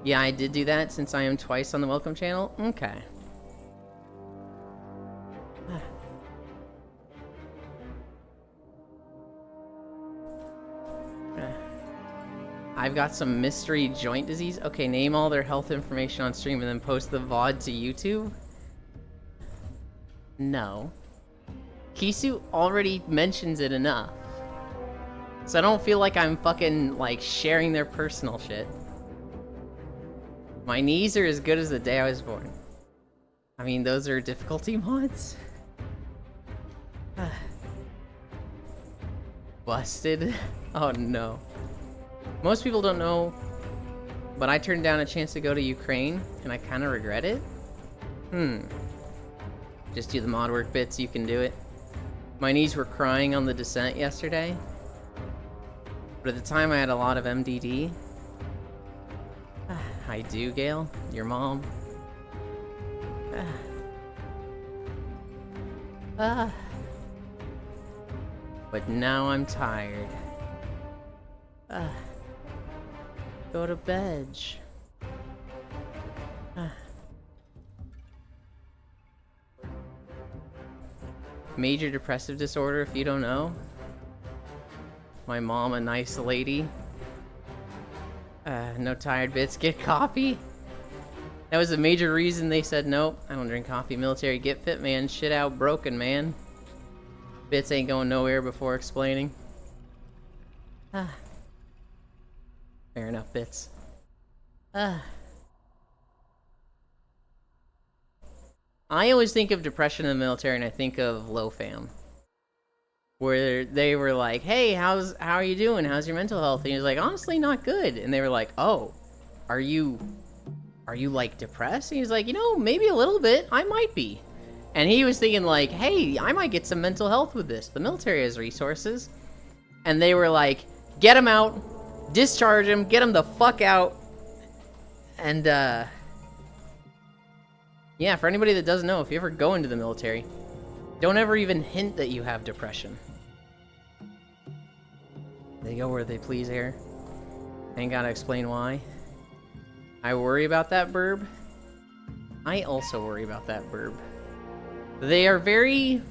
Yeah, I did do that since I am twice on the welcome channel. Okay. I've got some mystery joint disease. Okay, name all their health information on stream and then post the VOD to YouTube? No. Kisu already mentions it enough. So I don't feel like I'm fucking, like, sharing their personal shit. My knees are as good as the day I was born. I mean, those are difficulty mods? Busted? Oh no. Most people don't know but I turned down a chance to go to Ukraine, and I kind of regret it. Just do the mod work bits, you can do it. My knees were crying on the descent yesterday, but at the time I had a lot of MDD. I do, Gail. Your mom. But now I'm tired. Go to bed. Major depressive disorder, if you don't know. My mom, a nice lady. No tired bits, get coffee. That was a major reason they said nope. I don't drink coffee. Military, get fit, man. Shit out broken, man. Bits ain't going nowhere before explaining. Fair enough, Bits. I always think of depression in the military and I think of Low Fam. Where they were like, hey, how are you doing? How's your mental health? And he was like, honestly, not good. And they were like, oh, are you like depressed? And he was like, you know, maybe a little bit. I might be. And he was thinking like, hey, I might get some mental health with this. The military has resources. And they were like, get him out, discharge him, get him the fuck out. And yeah, for anybody that doesn't know, if you ever go into the military, don't ever even hint that you have depression. They go where they please here. Ain't gotta explain why. I worry about that burb. I also worry about that burb. They are very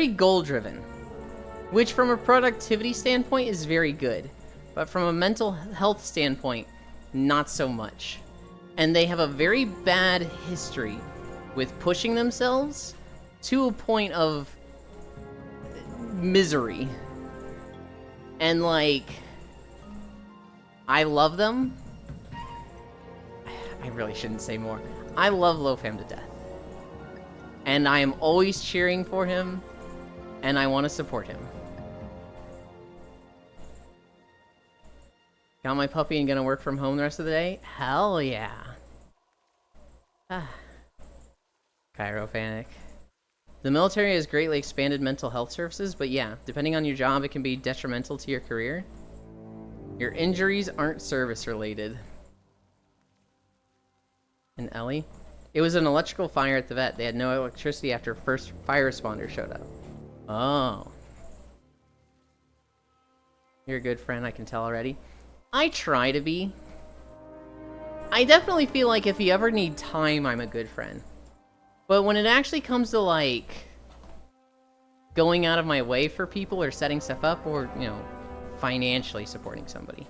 goal-driven, which from a productivity standpoint is very good, but from a mental health standpoint, not so much. And they have a very bad history with pushing themselves to a point of misery. And like, I love them. I really shouldn't say more. I love Low Fam to death. And I am always cheering for him, and I want to support him. Got my puppy and gonna work from home the rest of the day? Hell yeah. Chirofanic. The military has greatly expanded mental health services, but yeah, depending on your job, it can be detrimental to your career. Your injuries aren't service related. And Ellie? It was an electrical fire at the vet. They had no electricity after first fire responder showed up. Oh. You're a good friend, I can tell already. I try to be. I definitely feel like if you ever need time, I'm a good friend. But when it actually comes to, like, going out of my way for people or setting stuff up or, you know, financially supporting somebody,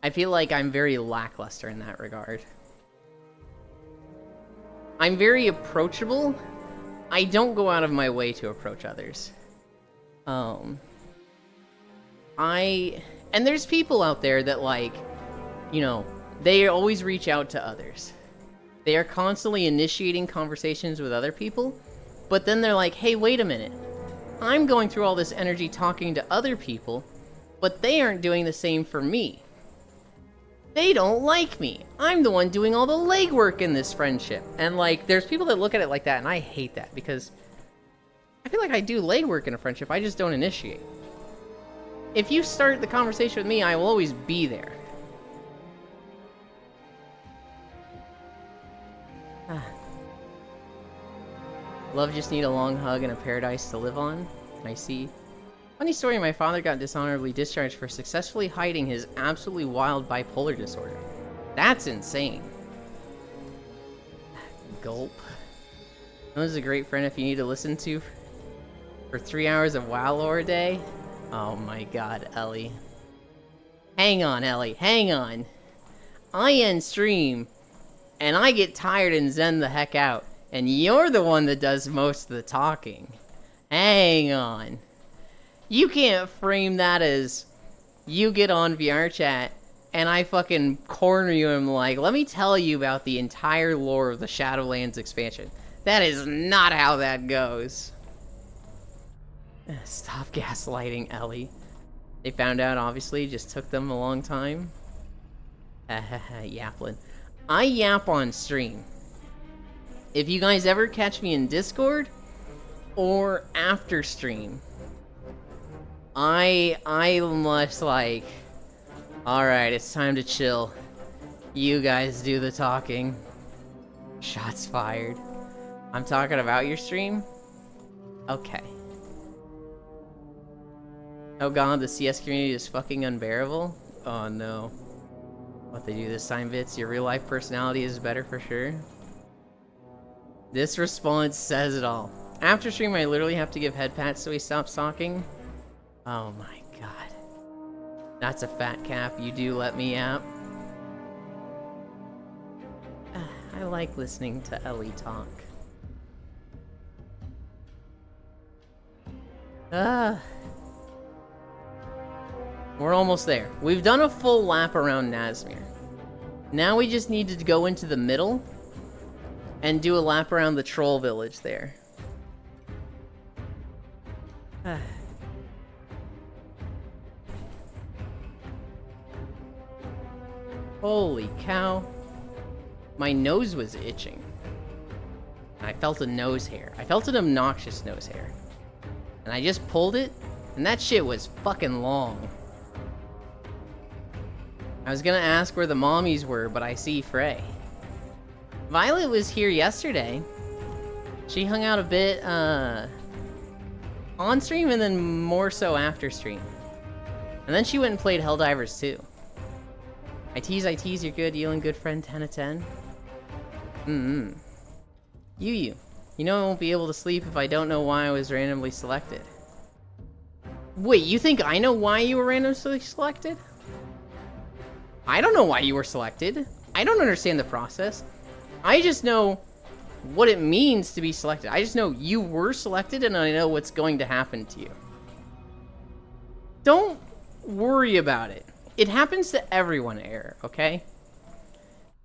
I feel like I'm very lackluster in that regard. I'm very approachable. I don't go out of my way to approach others. And there's people out there that, like, you know, they always reach out to others. They are constantly initiating conversations with other people, but then they're like, hey, wait a minute. I'm going through all this energy talking to other people, but they aren't doing the same for me. They don't like me. I'm the one doing all the legwork in this friendship. And, like, there's people that look at it like that, and I hate that, because I feel like I do legwork in a friendship, I just don't initiate. If you start the conversation with me, I will always be there. Love just need a long hug and a paradise to live on. I see. Funny story, my father got dishonorably discharged for successfully hiding his absolutely wild bipolar disorder. That's insane. Gulp. This is a great friend if you need to listen to for 3 hours of WoW lore a day. Oh my god, Ellie. Hang on, Ellie, hang on. I end stream, and I get tired and zen the heck out, and you're the one that does most of the talking. Hang on. You can't frame that as you get on VR chat, and I fucking corner you and I'm like, let me tell you about the entire lore of the Shadowlands expansion. That is not how that goes. Stop gaslighting, Ellie. They found out, obviously, just took them a long time. Yaplin. I yap on stream. If you guys ever catch me in Discord or after stream, I'm much like, alright, it's time to chill. You guys do the talking. Shots fired. I'm talking about your stream? Okay. Oh god, the CS community is fucking unbearable? Oh no. What they do this time, Bits? Your real life personality is better for sure. This response says it all. After stream, I literally have to give head pats so he stops talking. Oh my god. That's a fat cap. You do let me yap. I like listening to Ellie talk. We're almost there. We've done a full lap around Nazmir. Now we just need to go into the middle and do a lap around the troll village there. Holy cow. My nose was itching. I felt a nose hair. I felt an obnoxious nose hair. And I just pulled it, and that shit was fucking long. I was gonna ask where the mommies were, but I see Frey. Violet was here yesterday. She hung out a bit, on stream and then more so after stream. And then she went and played Helldivers too. I tease, you're good, you and good friend 10 of 10. You know I won't be able to sleep if I don't know why I was randomly selected. Wait, you think I know why you were randomly selected? I don't know why you were selected. I don't understand the process. I just know what it means to be selected. I just know you were selected and I know what's going to happen to you. Don't worry about it. It happens to everyone, Air, okay?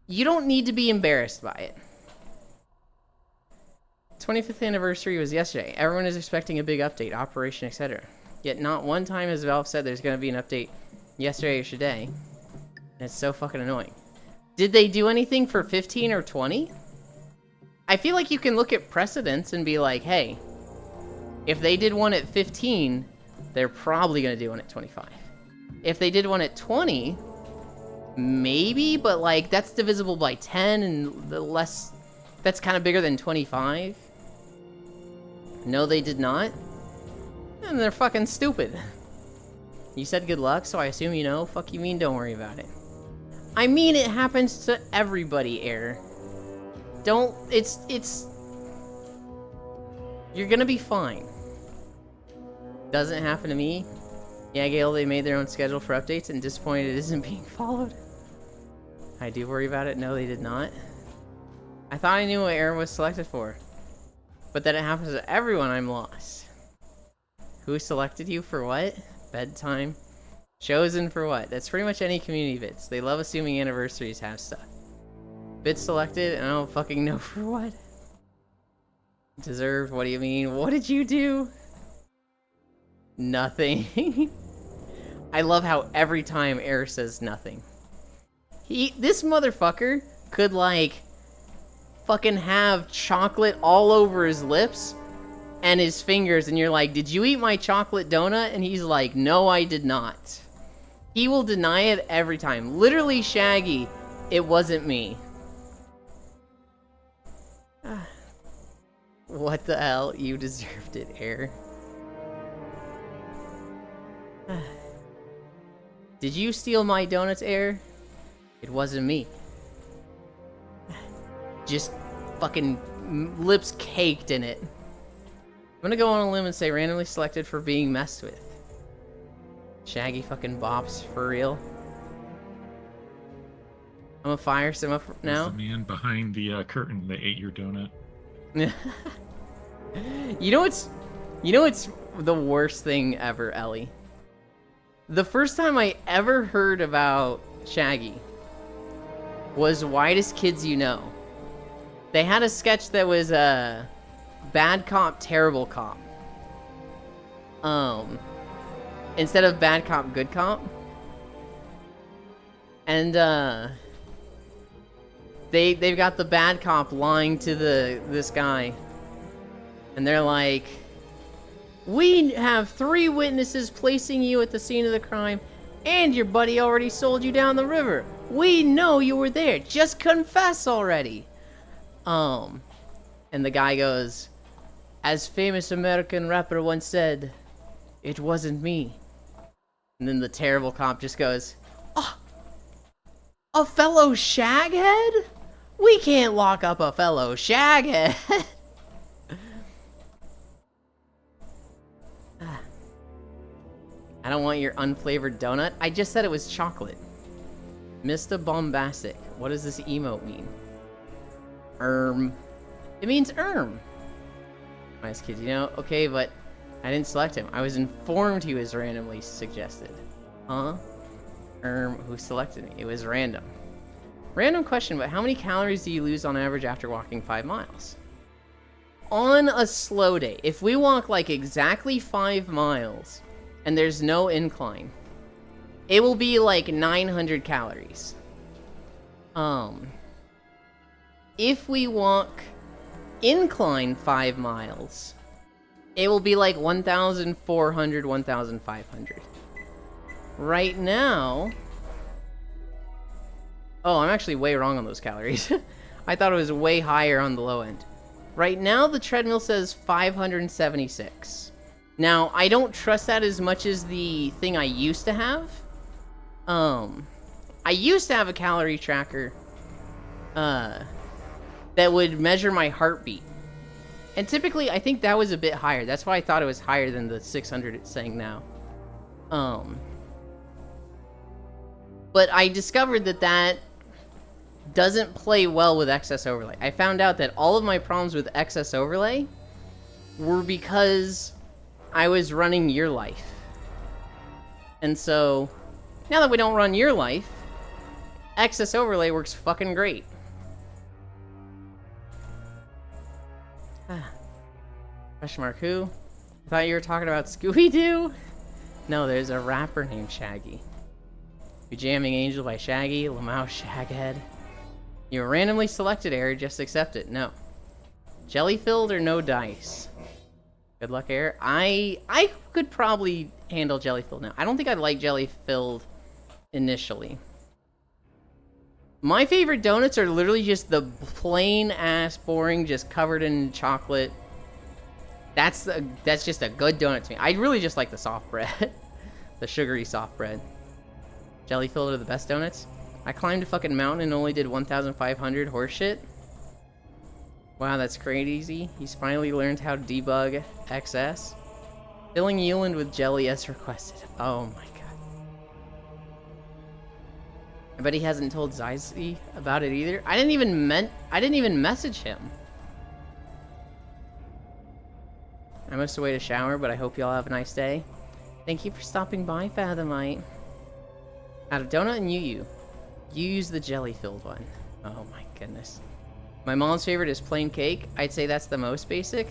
You don't need to be embarrassed by it. 25th anniversary was yesterday. Everyone is expecting a big update, operation, etc. Yet not one time has Valve said there's going to be an update yesterday or today. And it's so fucking annoying. Did they do anything for 15 or 20? I feel like you can look at precedents and be like, hey, if they did one at 15, they're probably going to do one at 25. If they did one at 20, maybe, but like that's divisible by 10 and the less, that's kind of bigger than 25. No, they did not. And they're fucking stupid. You said good luck, so I assume you know. Fuck you mean, don't worry about it. I mean, it happens to everybody, Air. Don't, it's... You're gonna be fine. Doesn't happen to me. Yeah, Gale, they made their own schedule for updates and disappointed it isn't being followed. I do worry about it. No, they did not. I thought I knew what Aaron was selected for. But that it happens to everyone, I'm lost. Who selected you for what? Bedtime? Chosen for what? That's pretty much any community bits. They love assuming anniversaries have stuff. Bits selected, and I don't fucking know for what. Deserved, what do you mean? What did you do? Nothing. I love how every time Air says nothing. This motherfucker could like fucking have chocolate all over his lips and his fingers, and you're like, did you eat my chocolate donut? And he's like, no, I did not. He will deny it every time. Literally, Shaggy, it wasn't me. What the hell? You deserved it, Air. Did you steal my donuts, Air? It wasn't me. Just fucking lips caked in it. I'm gonna go on a limb and say randomly selected for being messed with. Shaggy fucking bops, for real. I'm gonna fire some up now. The man behind the curtain that ate your donut. You know what's the worst thing ever, Ellie? The first time I ever heard about Shaggy was Whitest Kids You Know. They had a sketch that was bad cop, terrible cop. instead of bad cop, good cop. And they've got the bad cop lying to this guy, and they're like, "We have 3 witnesses placing you at the scene of the crime, and your buddy already sold you down the river. We know you were there. Just confess already." And the guy goes, "As famous American rapper once said, it wasn't me." And then the terrible cop just goes, "Oh, a fellow shaghead? We can't lock up a fellow shaghead." I don't want your unflavored donut. I just said it was chocolate. Mr. Bombastic. What does this emote mean? It means Nice kid, you know? Okay, but I didn't select him. I was informed he was randomly suggested. Huh? Who selected me? It was random. Random question, but how many calories do you lose on average after walking 5 miles? On a slow day, if we walk like exactly 5 miles and there's no incline, it will be like 900 calories. If we walk incline 5 miles, it will be like 1,400, 1,500. Right now... Oh, I'm actually way wrong on those calories. I thought it was way higher on the low end. Right now, the treadmill says 576. Now, I don't trust that as much as the thing I used to have. I used to have a calorie tracker that would measure my heartbeat. And typically, I think that was a bit higher. That's why I thought it was higher than the 600 it's saying now. But I discovered that doesn't play well with excess overlay. I found out that all of my problems with excess overlay were because I was running Your Life. And so, now that we don't run Your Life, excess overlay works fucking great. Question mark who? I thought you were talking about Scooby-Doo? No, there's a rapper named Shaggy. You Jamming Angel by Shaggy, Lamau Shaghead. You were randomly selected, Air, just accept it. No. Jelly-filled or no dice? Good luck, Air. I could probably handle jelly-filled now. I don't think I'd like jelly-filled initially. My favorite donuts are literally just the plain-ass, boring, just covered in chocolate. That's just a good donut to me. I really just like the soft bread. The sugary soft bread. Jelly-filled are the best donuts. I climbed a fucking mountain and only did 1,500 horseshit. Wow, that's crazy. He's finally learned how to debug XS. Filling Euland with jelly as requested. Oh my god. I bet he hasn't told Zyzy about it either. I didn't even message him. I must await a shower, but I hope y'all have a nice day. Thank you for stopping by, Fathomite. Out of donut and you use the jelly-filled one. Oh my goodness. My mom's favorite is plain cake. I'd say that's the most basic.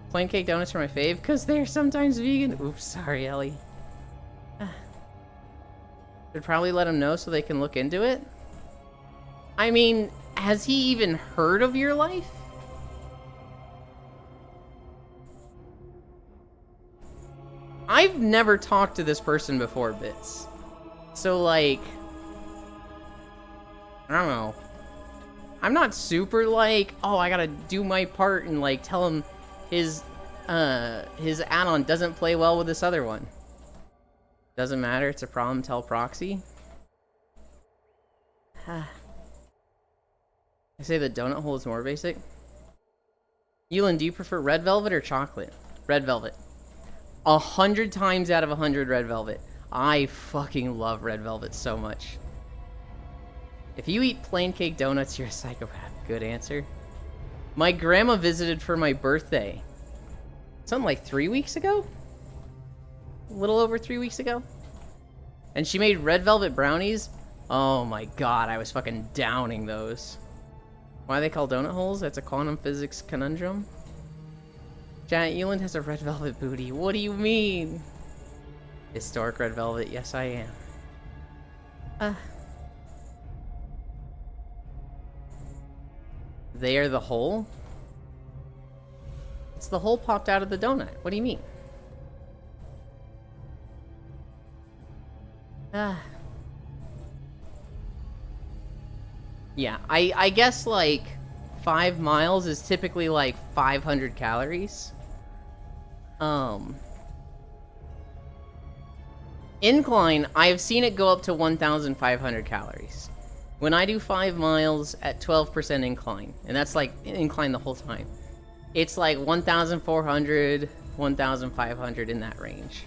Plain cake donuts are my fave because they're sometimes vegan. Oops, sorry, Ellie. Should probably let him know so they can look into it. I mean, has he even heard of Your Life? I've never talked to this person before, Bits. So, like, I don't know. I'm not super, like, oh, I gotta do my part and, like, tell him his add-on doesn't play well with this other one. Doesn't matter, it's a problem, tell Proxy. I say the donut hole is more basic. Euland, do you prefer red velvet or chocolate? Red velvet. 100 times out of 100 red velvet. I fucking love red velvet so much. If you eat plain cake donuts, you're a psychopath. Good answer. My grandma visited for my birthday. Something like 3 weeks ago? A little over 3 weeks ago? And she made red velvet brownies. Oh my god, I was fucking downing those. Why are they called donut holes? That's a quantum physics conundrum. Janet Euland has a red velvet booty. What do you mean? Historic Red Velvet, yes I am. They are the hole? It's the hole popped out of the donut. What do you mean? Yeah, I guess like 5 miles is typically like 500 calories. Incline, I've seen it go up to 1,500 calories. When I do 5 miles at 12% incline, and that's like incline the whole time, it's like 1,400, 1,500 in that range.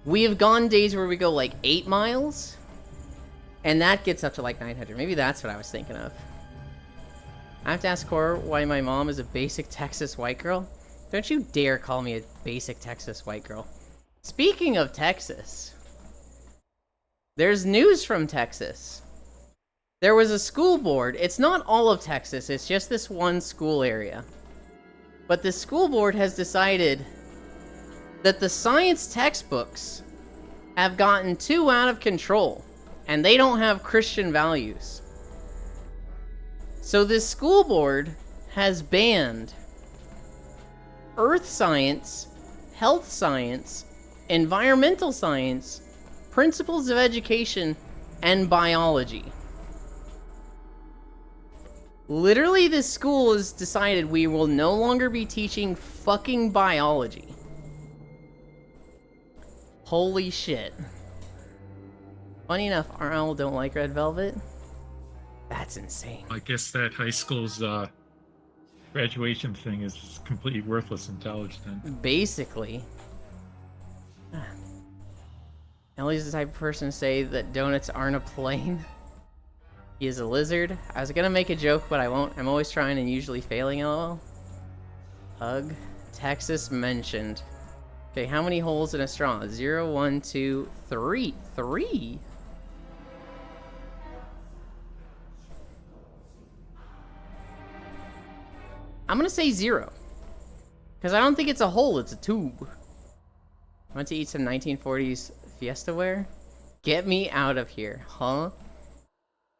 We have gone days where we go like 8 miles, and that gets up to like 900. Maybe that's what I was thinking of. I have to ask Cora why my mom is a basic Texas white girl. Don't you dare call me a basic Texas white girl. Speaking of Texas, there's news from Texas. There was a school board. It's not all of Texas, it's just this one school area. But the school board has decided that the science textbooks have gotten too out of control, and they don't have Christian values. So this school board has banned earth science, health science, environmental science, principles of education, and biology. Literally, this school has decided we will no longer be teaching fucking biology. Holy shit. Funny enough, our owl don't like Red Velvet. That's insane. I guess that high school's graduation thing is completely worthless in college then. Basically. Ellie's the type of person to say that donuts aren't a plane. He is a lizard. I was gonna make a joke, but I won't. I'm always trying and usually failing, lol. Hug. Texas mentioned. Okay, how many holes in a straw? 0, 1, 2, 3. 3? I'm gonna say 0. Because I don't think it's a hole, it's a tube. I want to eat some 1940s Fiesta ware? Get me out of here, huh?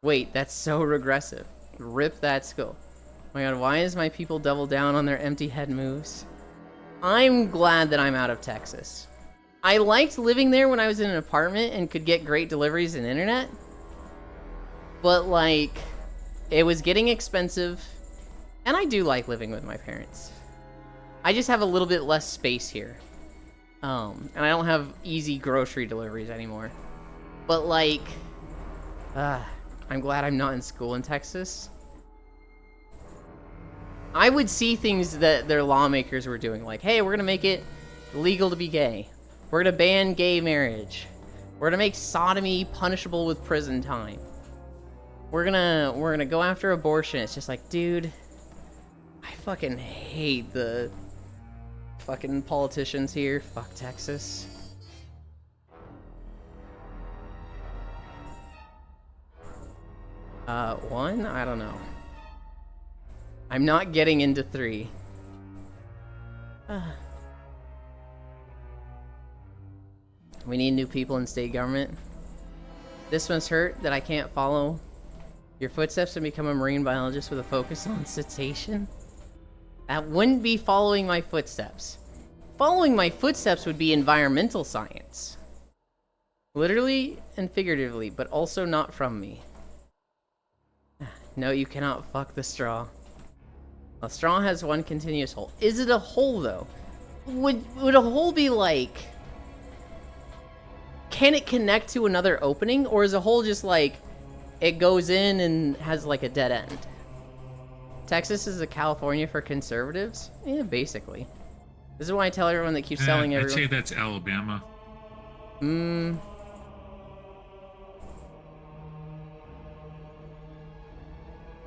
Wait, that's so regressive. Rip that skull. Oh my god, why is my people double down on their empty head moves? I'm glad that I'm out of Texas. I liked living there when I was in an apartment and could get great deliveries and internet. But like, it was getting expensive. And I do like living with my parents. I just have a little bit less space here. And I don't have easy grocery deliveries anymore. But like, I'm glad I'm not in school in Texas. I would see things that their lawmakers were doing, like, hey, we're gonna make it legal to be gay. We're gonna ban gay marriage. We're gonna make sodomy punishable with prison time. We're gonna go after abortion. It's just like, dude, I fucking hate the fucking politicians here. Fuck Texas. One? I don't know. I'm not getting into 3. We need new people in state government. This one's hurt that I can't follow your footsteps and become a marine biologist with a focus on cetacean. That wouldn't be following my footsteps. Following my footsteps would be environmental science. Literally and figuratively, but also not from me. No, you cannot fuck the straw. A straw has one continuous hole. Is it a hole, though? Would a hole be like... Can it connect to another opening? Or is a hole just like... It goes in and has like a dead end? Texas is a California for conservatives? Yeah, basically. This is why I tell everyone that keeps selling everyone... I'd say that's Alabama.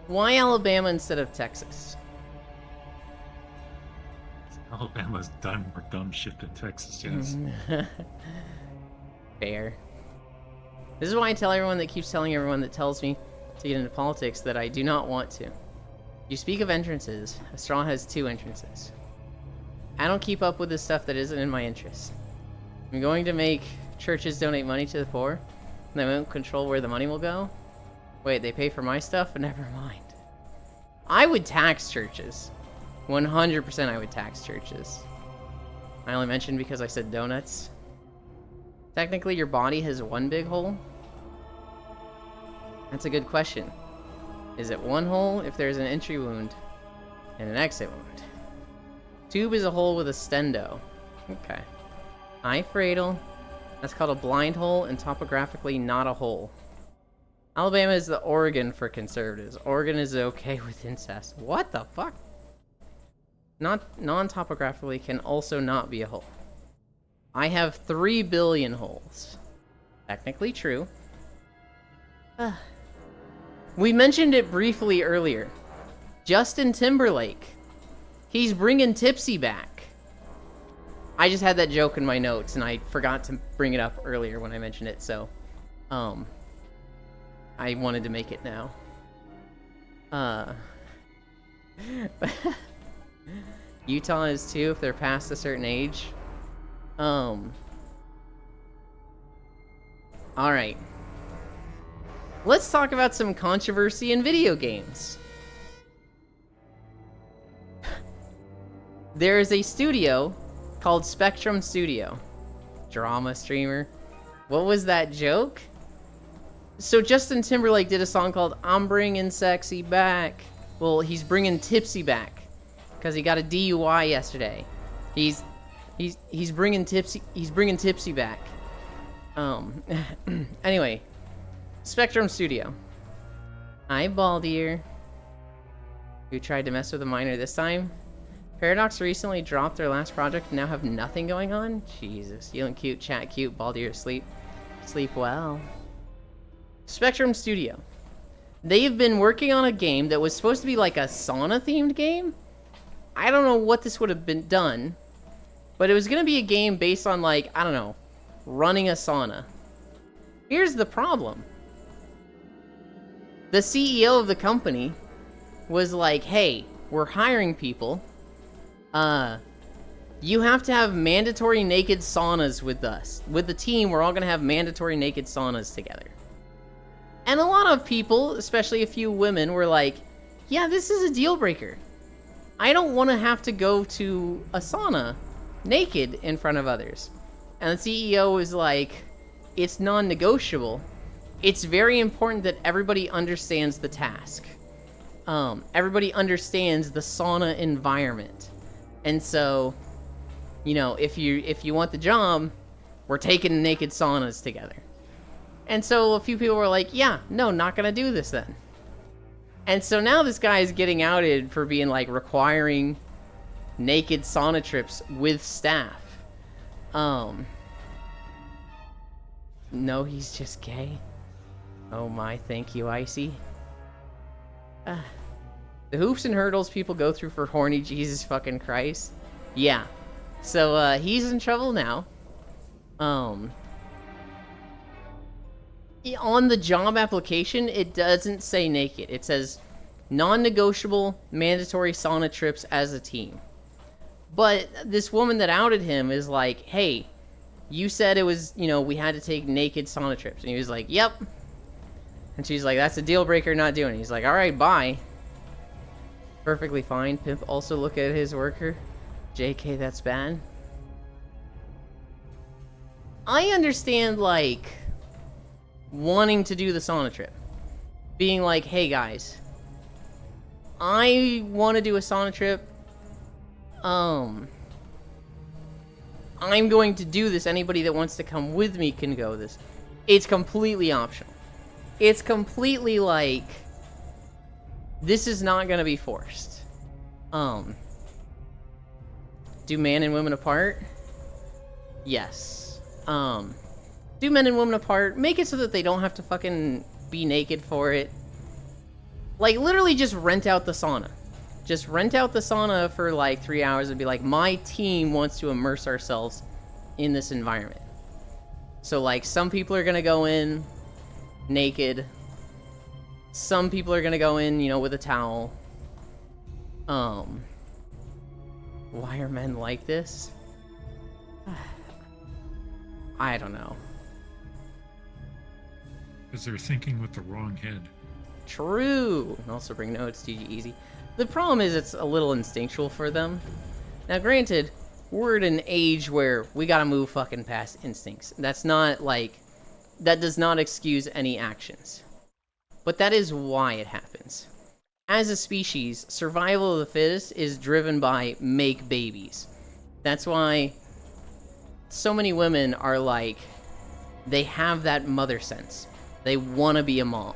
Why Alabama instead of Texas? Alabama's done more dumb shit than Texas, yes. Fair. This is why I tell everyone that keeps telling everyone that tells me to get into politics that I do not want to. You speak of entrances. A straw has 2 entrances. I don't keep up with the stuff that isn't in my interest. I'm going to make churches donate money to the poor, and they won't control where the money will go. Wait, they pay for my stuff? Never mind. I would tax churches. 100% I would tax churches. I only mentioned because I said donuts. Technically, your body has one big hole? That's a good question. Is it one hole if there's an entry wound and an exit wound? Tube is a hole with a stendo. Okay. Hi, Fradel. That's called a blind hole and topographically not a hole. Alabama is the Oregon for conservatives. Oregon is okay with incest. What the fuck? Non-topographically can also not be a hole. I have 3 billion holes. Technically true. We mentioned it briefly earlier. Justin Timberlake. He's bringing Tipsy back. I just had that joke in my notes and I forgot to bring it up earlier when I mentioned it, so I wanted to make it now. Utah is too if they're past a certain age. Alright. Let's talk about some controversy in video games. There is a studio called Spectrum Studio. Drama streamer. What was that joke? So Justin Timberlake did a song called I'm Bringing Sexy Back. Well, he's bringing Tipsy back because he got a DUI yesterday. He's bringing Tipsy back. Anyway, Spectrum Studio. Hi, Baldier. Who tried to mess with a minor this time? Paradox recently dropped their last project and now have nothing going on? Jesus. Feeling cute, chat cute, Baldier asleep. Sleep well. Spectrum Studio. They've been working on a game that was supposed to be like a sauna-themed game. I don't know what this would have been done, but it was going to be a game based on, like, I don't know, running a sauna. Here's the problem. The CEO of the company was like, hey, we're hiring people. You have to have mandatory naked saunas with us. With the team, we're all going to have mandatory naked saunas together. And a lot of people, especially a few women, were like, yeah, this is a deal breaker. I don't want to have to go to a sauna naked in front of others. And the CEO was like, it's non-negotiable. It's very important that everybody understands the task. Everybody understands the sauna environment. And so, you know, if you want the job, we're taking naked saunas together. And so a few people were like, yeah, no, not gonna do this then. And so now this guy is getting outed for being like requiring naked sauna trips with staff. No, he's just gay. Oh my, thank you, Icy. The hoops and hurdles people go through for horny Jesus fucking Christ. Yeah. So, he's in trouble now. On the job application, it doesn't say naked. It says non-negotiable mandatory sauna trips as a team. But this woman that outed him is like, hey, you said it was, you know, we had to take naked sauna trips. And he was like, yep. And she's like, that's a deal breaker, not doing it. He's like, all right, bye. Perfectly fine. Pimp also look at his worker. JK, that's bad. I understand, like, wanting to do the sauna trip. Being like, hey guys, I want to do a sauna trip. I'm going to do this. Anybody that wants to come with me can go this. It's completely optional. It's completely like, this is not going to be forced. Do man and women apart? Yes. Do men and women apart. Make it so that they don't have to fucking be naked for it. Like, literally just rent out the sauna. Just rent out the sauna for like 3 hours and be like, my team wants to immerse ourselves in this environment. So like, some people are gonna go in naked. Some people are gonna go in, you know, with a towel. Why are men like this? I don't know. Because they're thinking with the wrong head. True. And also bring notes, GG easy. The problem is it's a little instinctual for them. Now, granted, we're at an age where we gotta move fucking past instincts. That's not like... That does not excuse any actions. But that is why it happens. As a species, survival of the fittest is driven by make babies. That's why so many women are like... They have that mother sense. They want to be a mom.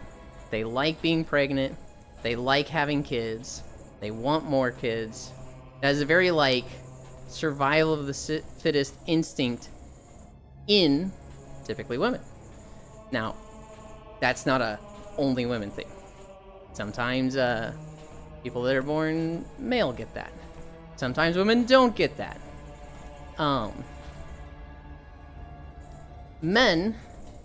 They like being pregnant. They like having kids. They want more kids. That is a very, like, survival of the fittest instinct in, typically, women. Now, that's not a only women thing. Sometimes, people that are born male get that. Sometimes women don't get that. Men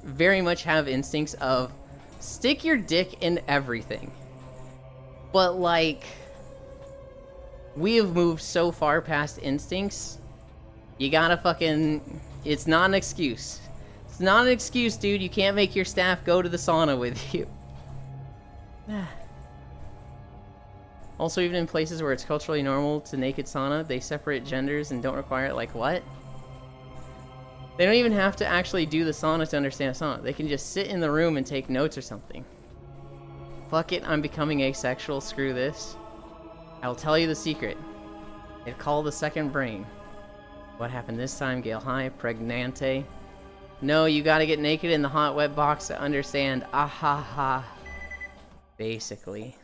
very much have instincts of stick your dick in everything. But, like, we have moved so far past instincts, you gotta fucking... It's not an excuse. It's not an excuse, dude. You can't make your staff go to the sauna with you. Also, even in places where it's culturally normal to naked sauna, they separate genders and don't require it. Like, what? They don't even have to actually do the sauna to understand a sauna. They can just sit in the room and take notes or something. Fuck it, I'm becoming asexual, screw this. I'll tell you the secret. It called the second brain. What happened this time, Gale High? Pregnante? No, you gotta get naked in the hot wet box to understand. Ahaha. Basically.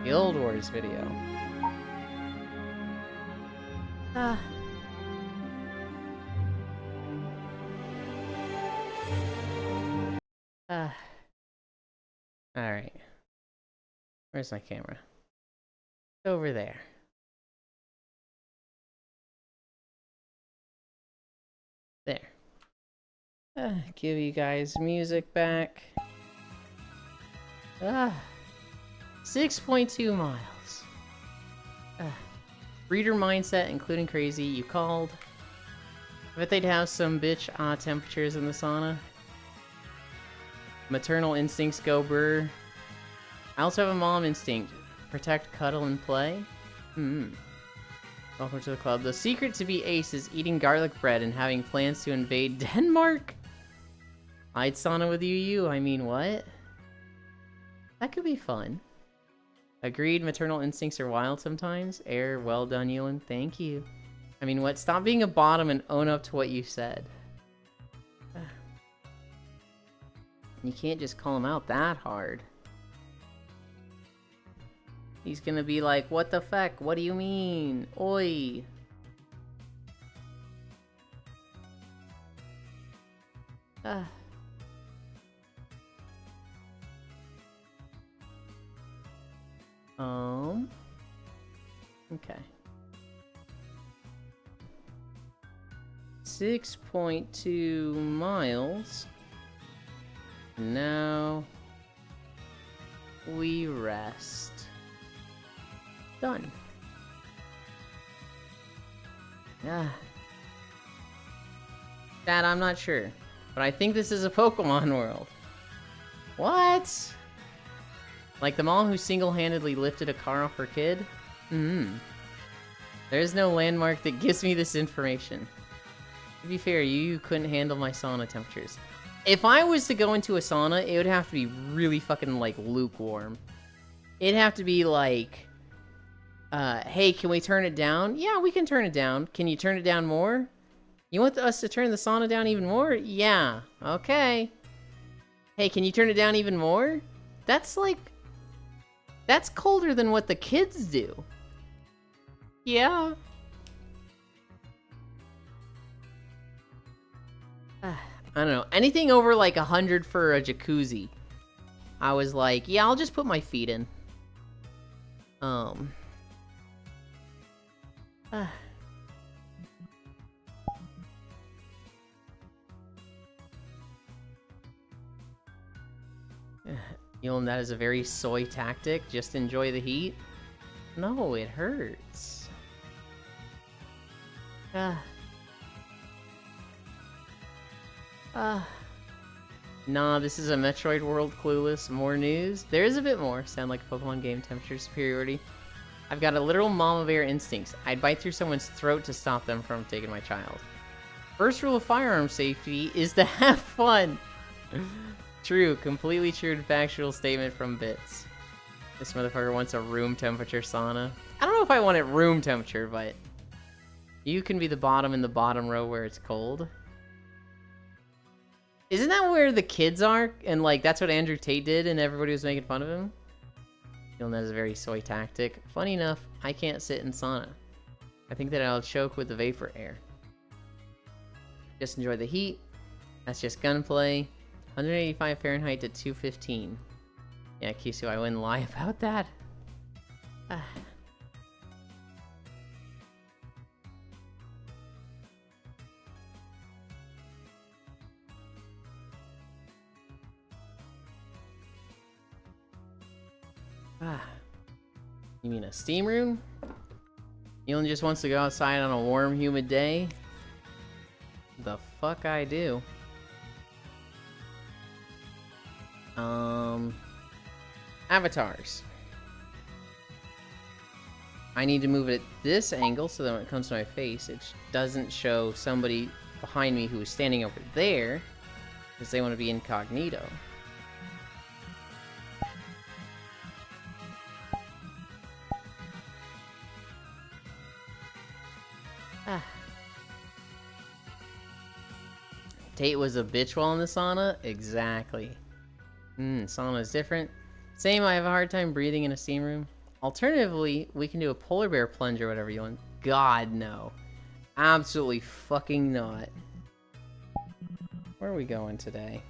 Guild Wars video. Alright. Where's my camera? Over there. There. Give you guys music back. 6.2 miles. Breeder mindset, including crazy, you called. I bet they'd have some bitch temperatures in the sauna. Maternal instincts go brr. I also have a mom instinct. Protect, cuddle, and play. Welcome to the club. The secret to be ace is eating garlic bread and having plans to invade Denmark. I'd sauna with you. I mean, what? That could be fun. Agreed, maternal instincts are wild sometimes. Air, well done, Ewan. Thank you. I mean, what? Stop being a bottom and own up to what you said. You can't just call him out that hard. He's gonna be like, what the fuck? What do you mean? Oi. Okay. 6.2 miles. Now we rest. Done. Dad, I'm not sure, but I think this is a Pokemon world. What? Like the mom who single-handedly lifted a car off her kid? There's no landmark that gives me this information. To be fair, you couldn't handle my sauna temperatures. If I was to go into a sauna, it would have to be really fucking, like, lukewarm. It'd have to be like, hey, can we turn it down? Yeah, we can turn it down. Can you turn it down more? You want us to turn the sauna down even more? Yeah, okay. Hey, can you turn it down even more? That's like... That's colder than what the kids do. Yeah. I don't know. Anything over like 100 for a jacuzzi. I was like, yeah, I'll just put my feet in. Yulin, that is a very soy tactic. Just enjoy the heat. No, it hurts. Nah, this is a Metroid World Clueless. More news? There is a bit more. Sound like a Pokemon game. Temperature superiority. I've got a literal mama bear instincts. I'd bite through someone's throat to stop them from taking my child. First rule of firearm safety is to have fun. True. Completely true and factual statement from Bits. This motherfucker wants a room temperature sauna. I don't know if I want it room temperature, but... You can be the bottom in the bottom row where it's cold. Isn't that where the kids are? And, like, that's what Andrew Tate did and everybody was making fun of him? Feeling that is a very soy tactic. Funny enough, I can't sit in sauna. I think that I'll choke with the vapor air. Just enjoy the heat. That's just gunplay. 185 Fahrenheit to 215. Yeah, Kisu, I wouldn't lie about that. Ah. You mean a steam room? Elon just wants to go outside on a warm, humid day? The fuck I do. Avatars. I need to move it at this angle so that when it comes to my face, it doesn't show somebody behind me who is standing over there, because they want to be incognito. Tate was a bitch while in the sauna? Exactly. Sauna is different. Same, I have a hard time breathing in a steam room. Alternatively, we can do a polar bear plunge or whatever you want. God, no. Absolutely fucking not. Where are we going today?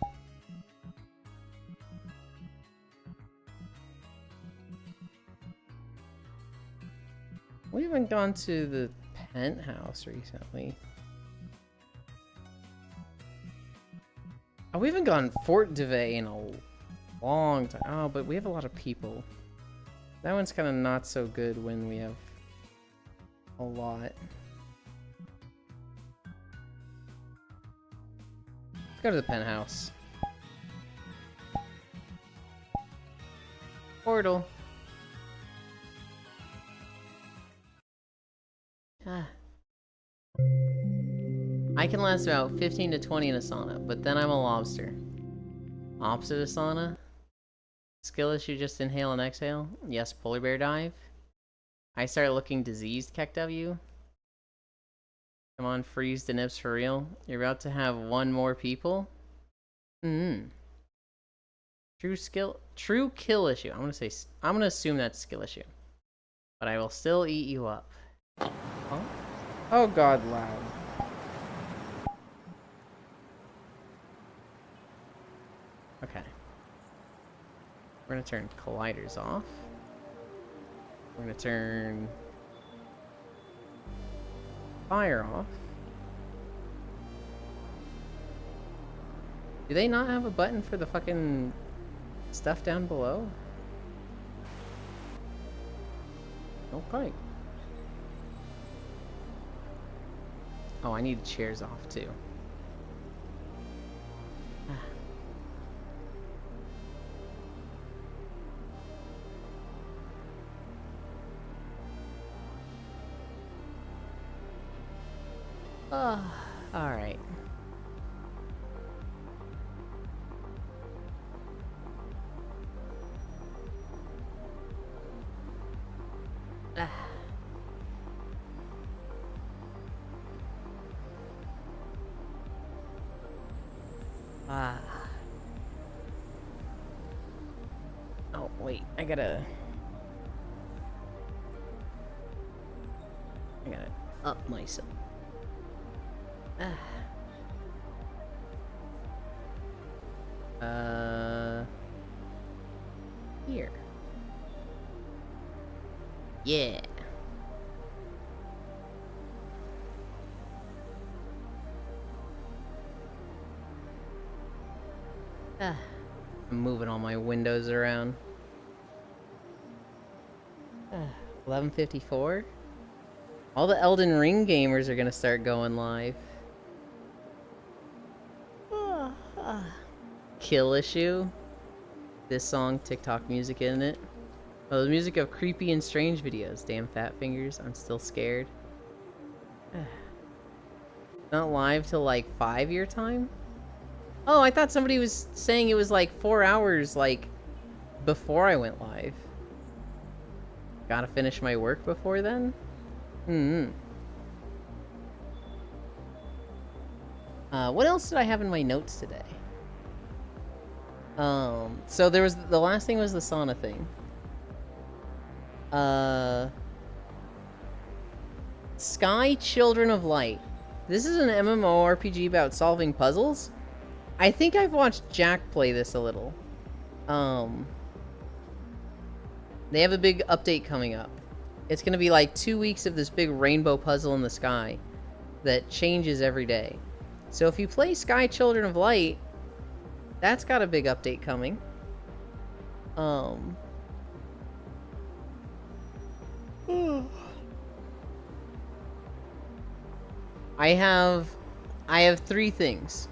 We haven't gone to the penthouse recently. Oh, we haven't gone Fort DeVay in a long time. Oh, but we have a lot of people. That one's kind of not so good when we have a lot. Let's go to the penthouse. Portal. I can last about 15 to 20 in a sauna, but then I'm a lobster. Opposite of sauna? Skill issue, just inhale and exhale? Yes, polar bear dive. I start looking diseased, KekW. Come on, freeze the nibs for real. You're about to have one more people? True kill issue. I'm gonna assume that's skill issue. But I will still eat you up. Huh? Oh god, loud. Okay. We're gonna turn colliders off. We're gonna turn fire off. Do they not have a button for the fucking stuff down below? Okay. Oh, I need chairs off too. Alright. Oh, wait, I gotta up myself. Here. Yeah. I'm moving all my windows around. 11:54. All the Elden Ring gamers are gonna start going live. Kill Issue. This song, TikTok music in it. Oh, the music of creepy and strange videos. Damn fat fingers. I'm still scared. Not live till like 5 your time? Oh, I thought somebody was saying it was like 4 hours like before I went live. Gotta finish my work before then? What else did I have in my notes today? So there was, the last thing was the sauna thing. Sky Children of Light. This is an MMORPG about solving puzzles. I think I've watched Jack play this a little. They have a big update coming up. It's gonna be like 2 weeks of this big rainbow puzzle in the sky that changes every day. So if you play Sky Children of Light, that's got a big update coming. I have 3 things.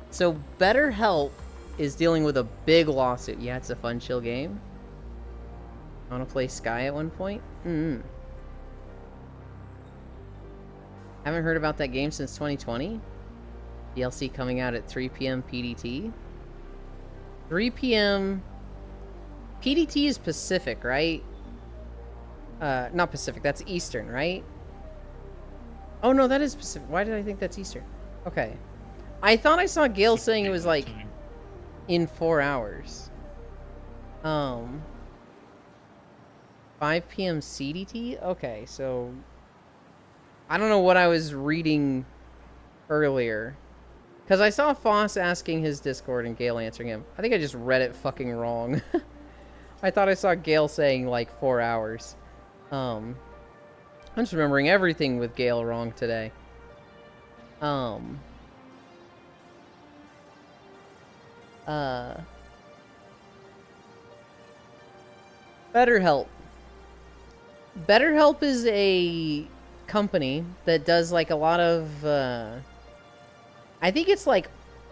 So BetterHelp is dealing with a big lawsuit. Yeah, it's a fun, chill game. I want to play Sky at one point. Haven't heard about that game since 2020. DLC coming out at 3 p.m. PDT. 3 p.m. PDT is Pacific, right? Not Pacific, that's Eastern, right? Oh no, that is Pacific. Why did I think that's Eastern? Okay. I thought I saw Gale saying it was like in 4 hours. 5 p.m. CDT? Okay, so I don't know what I was reading earlier. Because I saw Foss asking his Discord and Gale answering him. I think I just read it fucking wrong. I thought I saw Gale saying like 4 hours. I'm just remembering everything with Gale wrong today. BetterHelp. BetterHelp is a company that does like a lot of I think it's like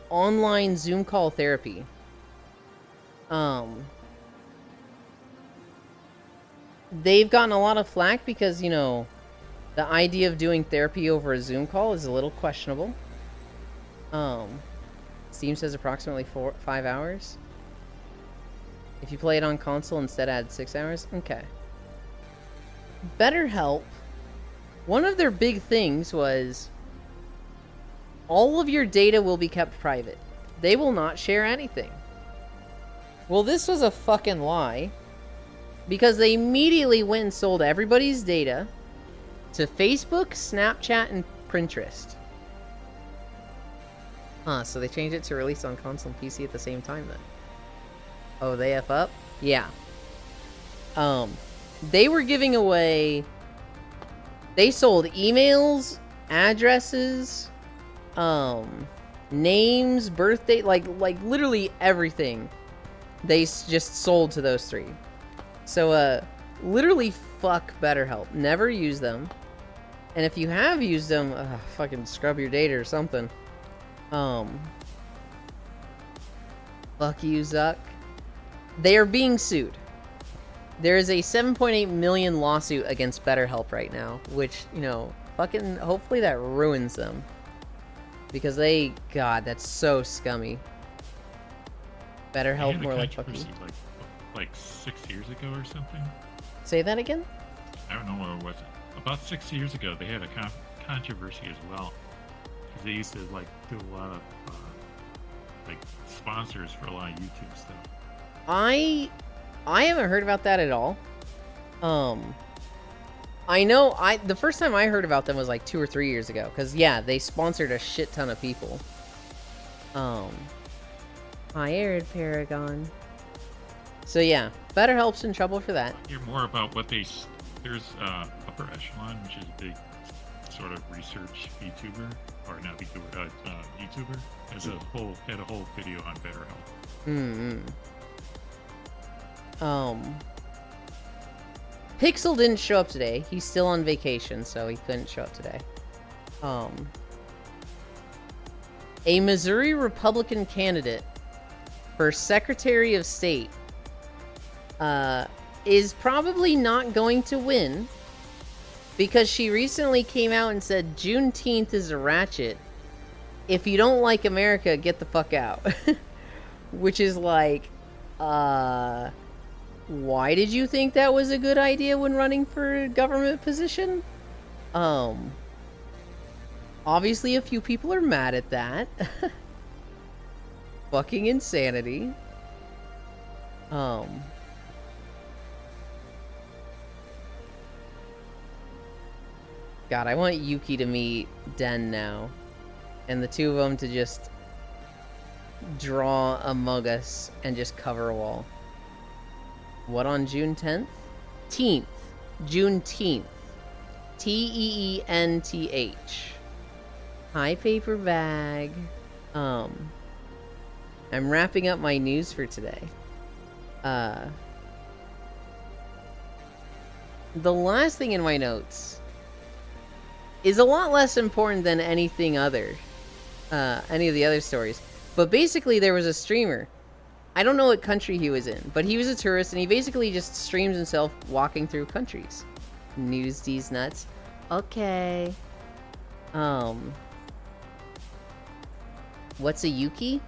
online Zoom call therapy. They've gotten a lot of flack because, you know, the idea of doing therapy over a Zoom call is a little questionable. Steam says approximately 5 hours. If you play it on console, instead add 6 hours. Okay. BetterHelp, one of their big things was all of your data will be kept private. They will not share anything. Well, this was a fucking lie, because they immediately went and sold everybody's data to Facebook, Snapchat, and Pinterest. So they changed it to release on console and PC at the same time then. Oh, they F up? Yeah. They were giving away... They sold emails, addresses, names, birthday, like literally everything. They just sold to those 3. So, literally fuck BetterHelp. Never use them. And if you have used them, fucking scrub your data or something. Fuck you, Zuck. They are being sued. There is a 7.8 million lawsuit against BetterHelp right now, which, you know, fucking, hopefully that ruins them. Because they, God, that's so scummy. BetterHelp more like fuck you. Like 6 years ago or something. Say that again? I don't know where it was. About 6 years ago, they had a controversy as well, because they used to like do a lot of like sponsors for a lot of YouTube stuff. I haven't heard about that at all. I know the first time I heard about them was like 2 or 3 years ago, because yeah, they sponsored a shit ton of people. Hired Paragon. So yeah, BetterHelp's in trouble for that. Hear more about what there's Upper Echelon, which is a big sort of research VTuber, or not VTuber, YouTuber, had a whole video on BetterHelp. Pixel didn't show up today. He's still on vacation, so he couldn't show up today. A Missouri Republican candidate for Secretary of State is probably not going to win because she recently came out and said Juneteenth is a ratchet. If you don't like America, get the fuck out. Which is like, why did you think that was a good idea when running for a government position? Obviously a few people are mad at that. Fucking insanity. God, I want Yuki to meet Den now. And the two of them to just draw Among Us and just cover a wall. What on June 10th? Juneteenth. Teenth. Hi, paper bag. I'm wrapping up my news for today. The last thing in my notes is a lot less important than anything other. Any of the other stories. But basically, there was a streamer. I don't know what country he was in, but he was a tourist, and he basically just streams himself walking through countries. News these nuts. Okay. What's a Yuki?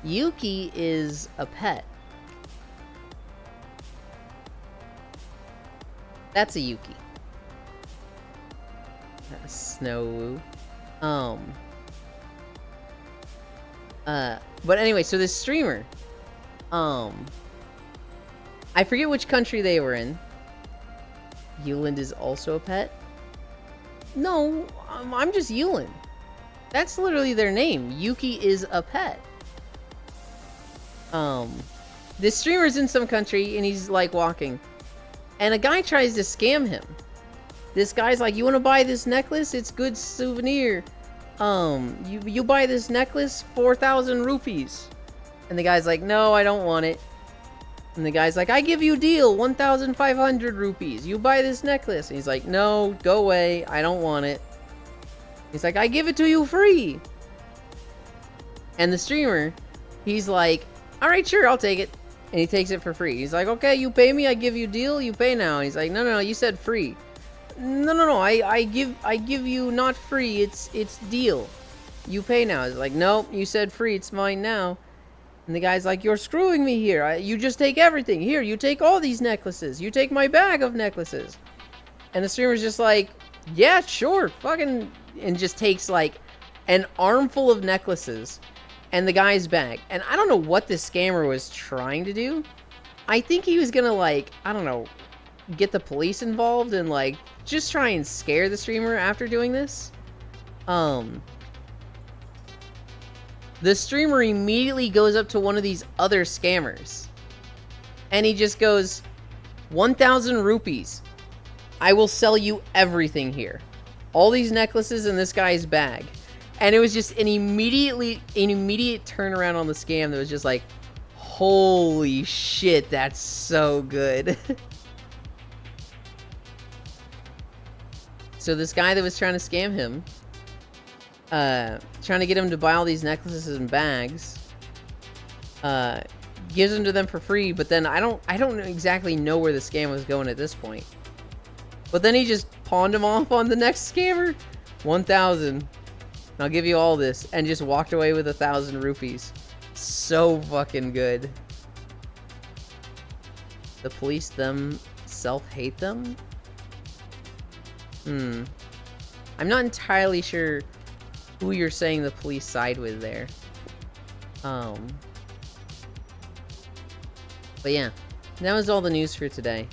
Yuki is a pet. That's a Yuki. Snow. But anyway, so this streamer, I forget which country they were in. Yuland is also a pet? No, I'm just Yuland. That's literally their name. Yuki is a pet. This streamer's in some country and he's like walking. And a guy tries to scam him. This guy's like, you want to buy this necklace? It's good souvenir. You buy this necklace, 4,000 rupees. And the guy's like, no, I don't want it. And the guy's like, I give you a deal, 1,500 rupees. You buy this necklace. And he's like, no, go away. I don't want it. He's like, I give it to you free. And the streamer, he's like, all right, sure, I'll take it. And he takes it for free. He's like, okay, you pay me, I give you a deal, you pay now. And he's like, no, you said free. No, I give you not free, it's deal. You pay now. He's like, nope, you said free, it's mine now. And the guy's like, you're screwing me here. You just take everything. Here, you take all these necklaces. You take my bag of necklaces. And the streamer's just like, yeah, sure, fucking, and just takes like an armful of necklaces and the guy's bag. And I don't know what this scammer was trying to do. I think he was gonna like, I don't know, get the police involved and like just try and scare the streamer after doing this. The streamer immediately goes up to one of these other scammers and he just goes, 1,000 rupees. I will sell you everything here. All these necklaces in this guy's bag. And it was just an immediate turnaround on the scam that was just like, holy shit, that's so good. So this guy that was trying to scam him, trying to get him to buy all these necklaces and bags, gives them to them for free, but then I don't exactly know where the scam was going at this point. But then he just pawned him off on the next scammer. 1,000. I'll give you all this. And just walked away with 1,000 rupees. So fucking good. The police themselves hate them? I'm not entirely sure who you're saying the police side with there. But yeah. That was all the news for today.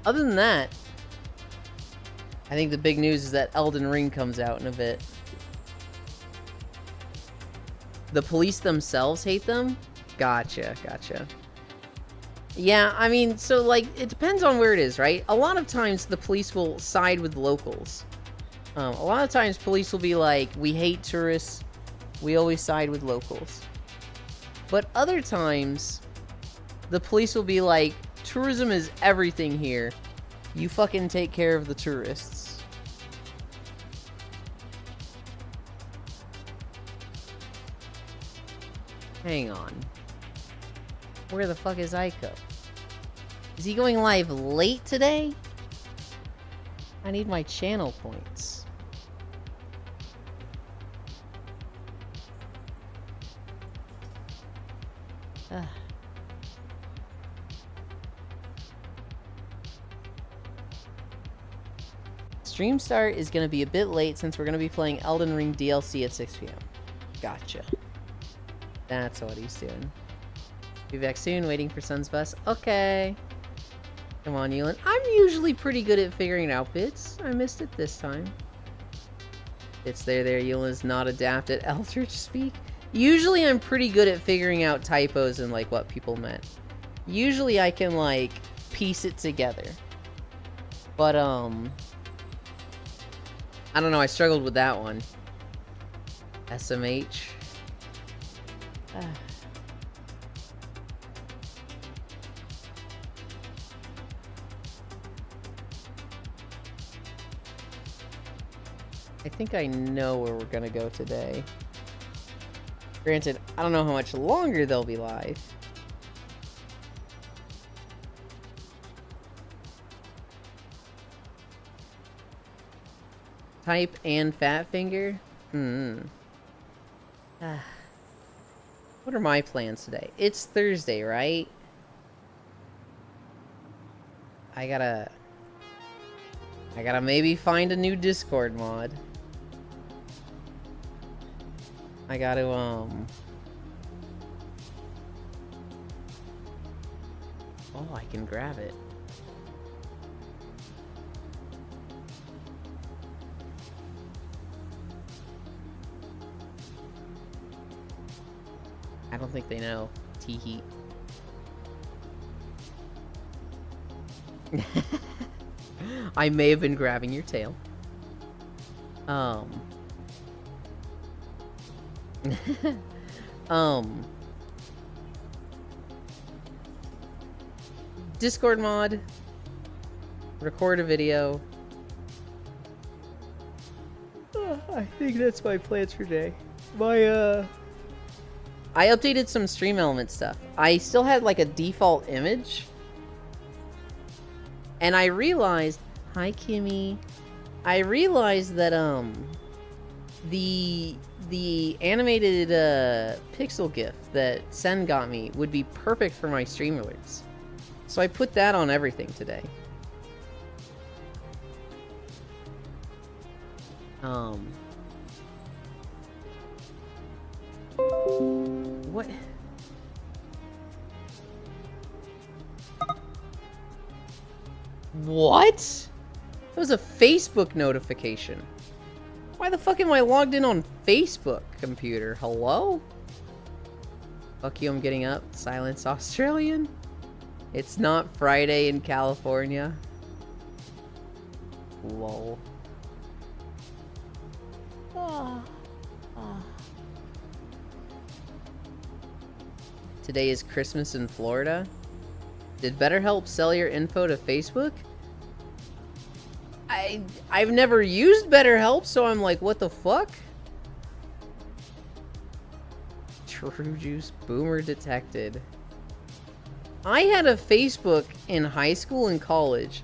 Other than that, I think the big news is that Elden Ring comes out in a bit. The police themselves hate them? Gotcha. Yeah, I mean, so, like, it depends on where it is, right? A lot of times the police will side with locals. A lot of times police will be like, we hate tourists, we always side with locals. But other times, the police will be like, tourism is everything here. You fucking take care of the tourists. Hang on. Where the fuck is Aiko? Is he going live late today? I need my channel points. Ugh. Stream start is going to be a bit late since we're going to be playing Elden Ring DLC at 6 p.m. Gotcha. That's what he's doing. Be back soon, waiting for Sun's bus. Okay. Come on, Yulin. I'm usually pretty good at figuring out bits. I missed it this time. It's there, Yulin's not adept at Eldritch speak. Usually I'm pretty good at figuring out typos and, like, what people meant. Usually I can, like, piece it together. But, I don't know, I struggled with that one. SMH. I think I know where we're gonna go today. Granted, I don't know how much longer they'll be live. Type and fat finger? What are my plans today? It's Thursday, right? I gotta maybe find a new Discord mod. I gotta, Oh, I can grab it. I don't think they know. T-heat. I may have been grabbing your tail. Discord mod. Record a video. I think that's my plans for today. I updated some Stream Element stuff. I still had like a default image. And I realized, hi Kimmy. I realized that the animated pixel GIF that Sen got me would be perfect for my stream alerts. So I put that on everything today. What? What? That was a Facebook notification. Why the fuck am I logged in on Facebook, computer? Hello? Fuck you, I'm getting up. Silence Australian? It's not Friday in California. Lol. Today is Christmas in Florida. Did BetterHelp sell your info to Facebook? I've never used BetterHelp, so I'm like, what the fuck? True Juice Boomer detected. I had a Facebook in high school and college,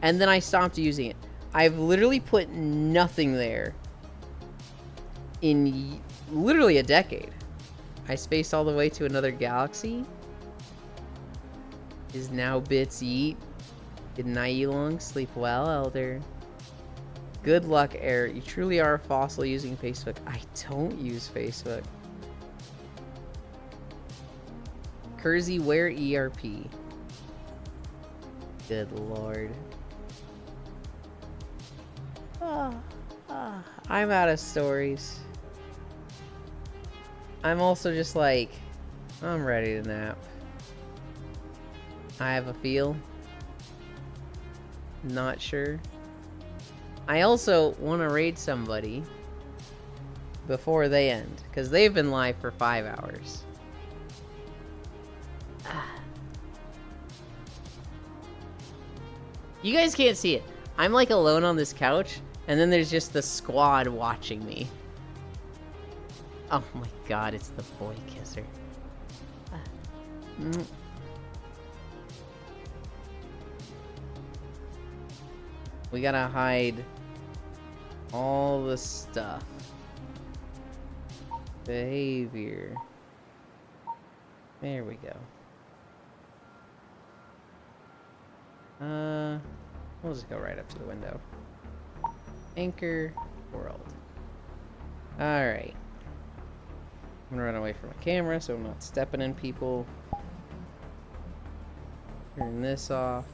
and then I stopped using it. I've literally put nothing there in literally a decade. I spaced all the way to another galaxy. Is now bits yeet. Good night, you long. Sleep well, Elder. Good luck, Eric. You truly are a fossil using Facebook. I don't use Facebook. Kersey, where ERP? Good lord. I'm out of stories. I'm also just like, I'm ready to nap. I have a feel. Not sure. I also want to raid somebody before they end, because they've been live for 5 hours. You guys can't see it. I'm like alone on this couch, and then there's just the squad watching me. Oh my god, it's the boy kisser. We gotta hide all the stuff. Behavior. There we go. We'll just go right up to the window. Anchor world. Alright. I'm gonna run away from my camera so I'm not stepping in people. Turn this off.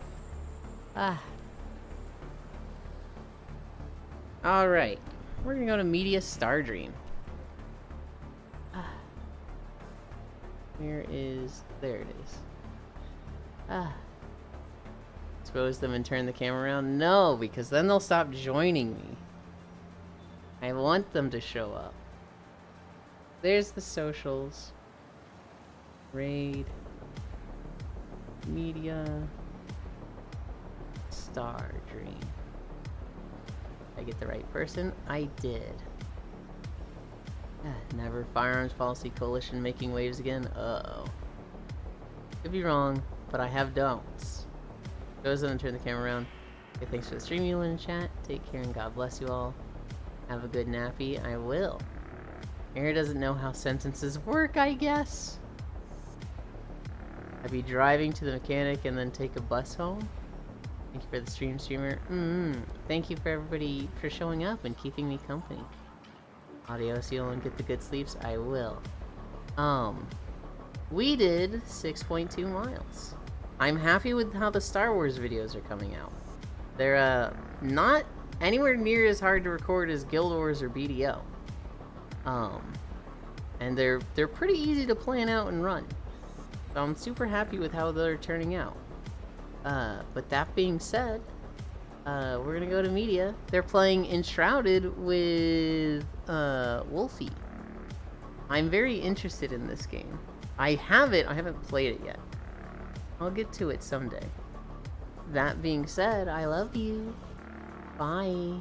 Alright. We're gonna go to Media Stardream. Where is... There it is. Expose them and turn the camera around? No, because then they'll stop joining me. I want them to show up. There's the socials. Raid. Media. Stardream. Did I get the right person? I did. Never Firearms Policy Coalition making waves again? Uh-oh. Could be wrong, but I have don'ts. Goes on and turn the camera around. Okay, thanks for the stream, you in chat. Take care and God bless you all. Have a good nappy. I will. Mary doesn't know how sentences work, I guess. I'd be driving to the mechanic and then take a bus home. Thank you for the stream, streamer. Thank you for everybody for showing up and keeping me company. Adios, you'll and get the good sleeps. I will. We did 6.2 miles. I'm happy with how the Star Wars videos are coming out. They're not anywhere near as hard to record as Guild Wars or BDO. And they're pretty easy to plan out and run. So I'm super happy with how they're turning out. But that being said, we're gonna go to media. They're playing Enshrouded with Wolfie. I'm very interested in this game. I haven't played it yet. I'll get to it someday. That being said, I love you. Bye.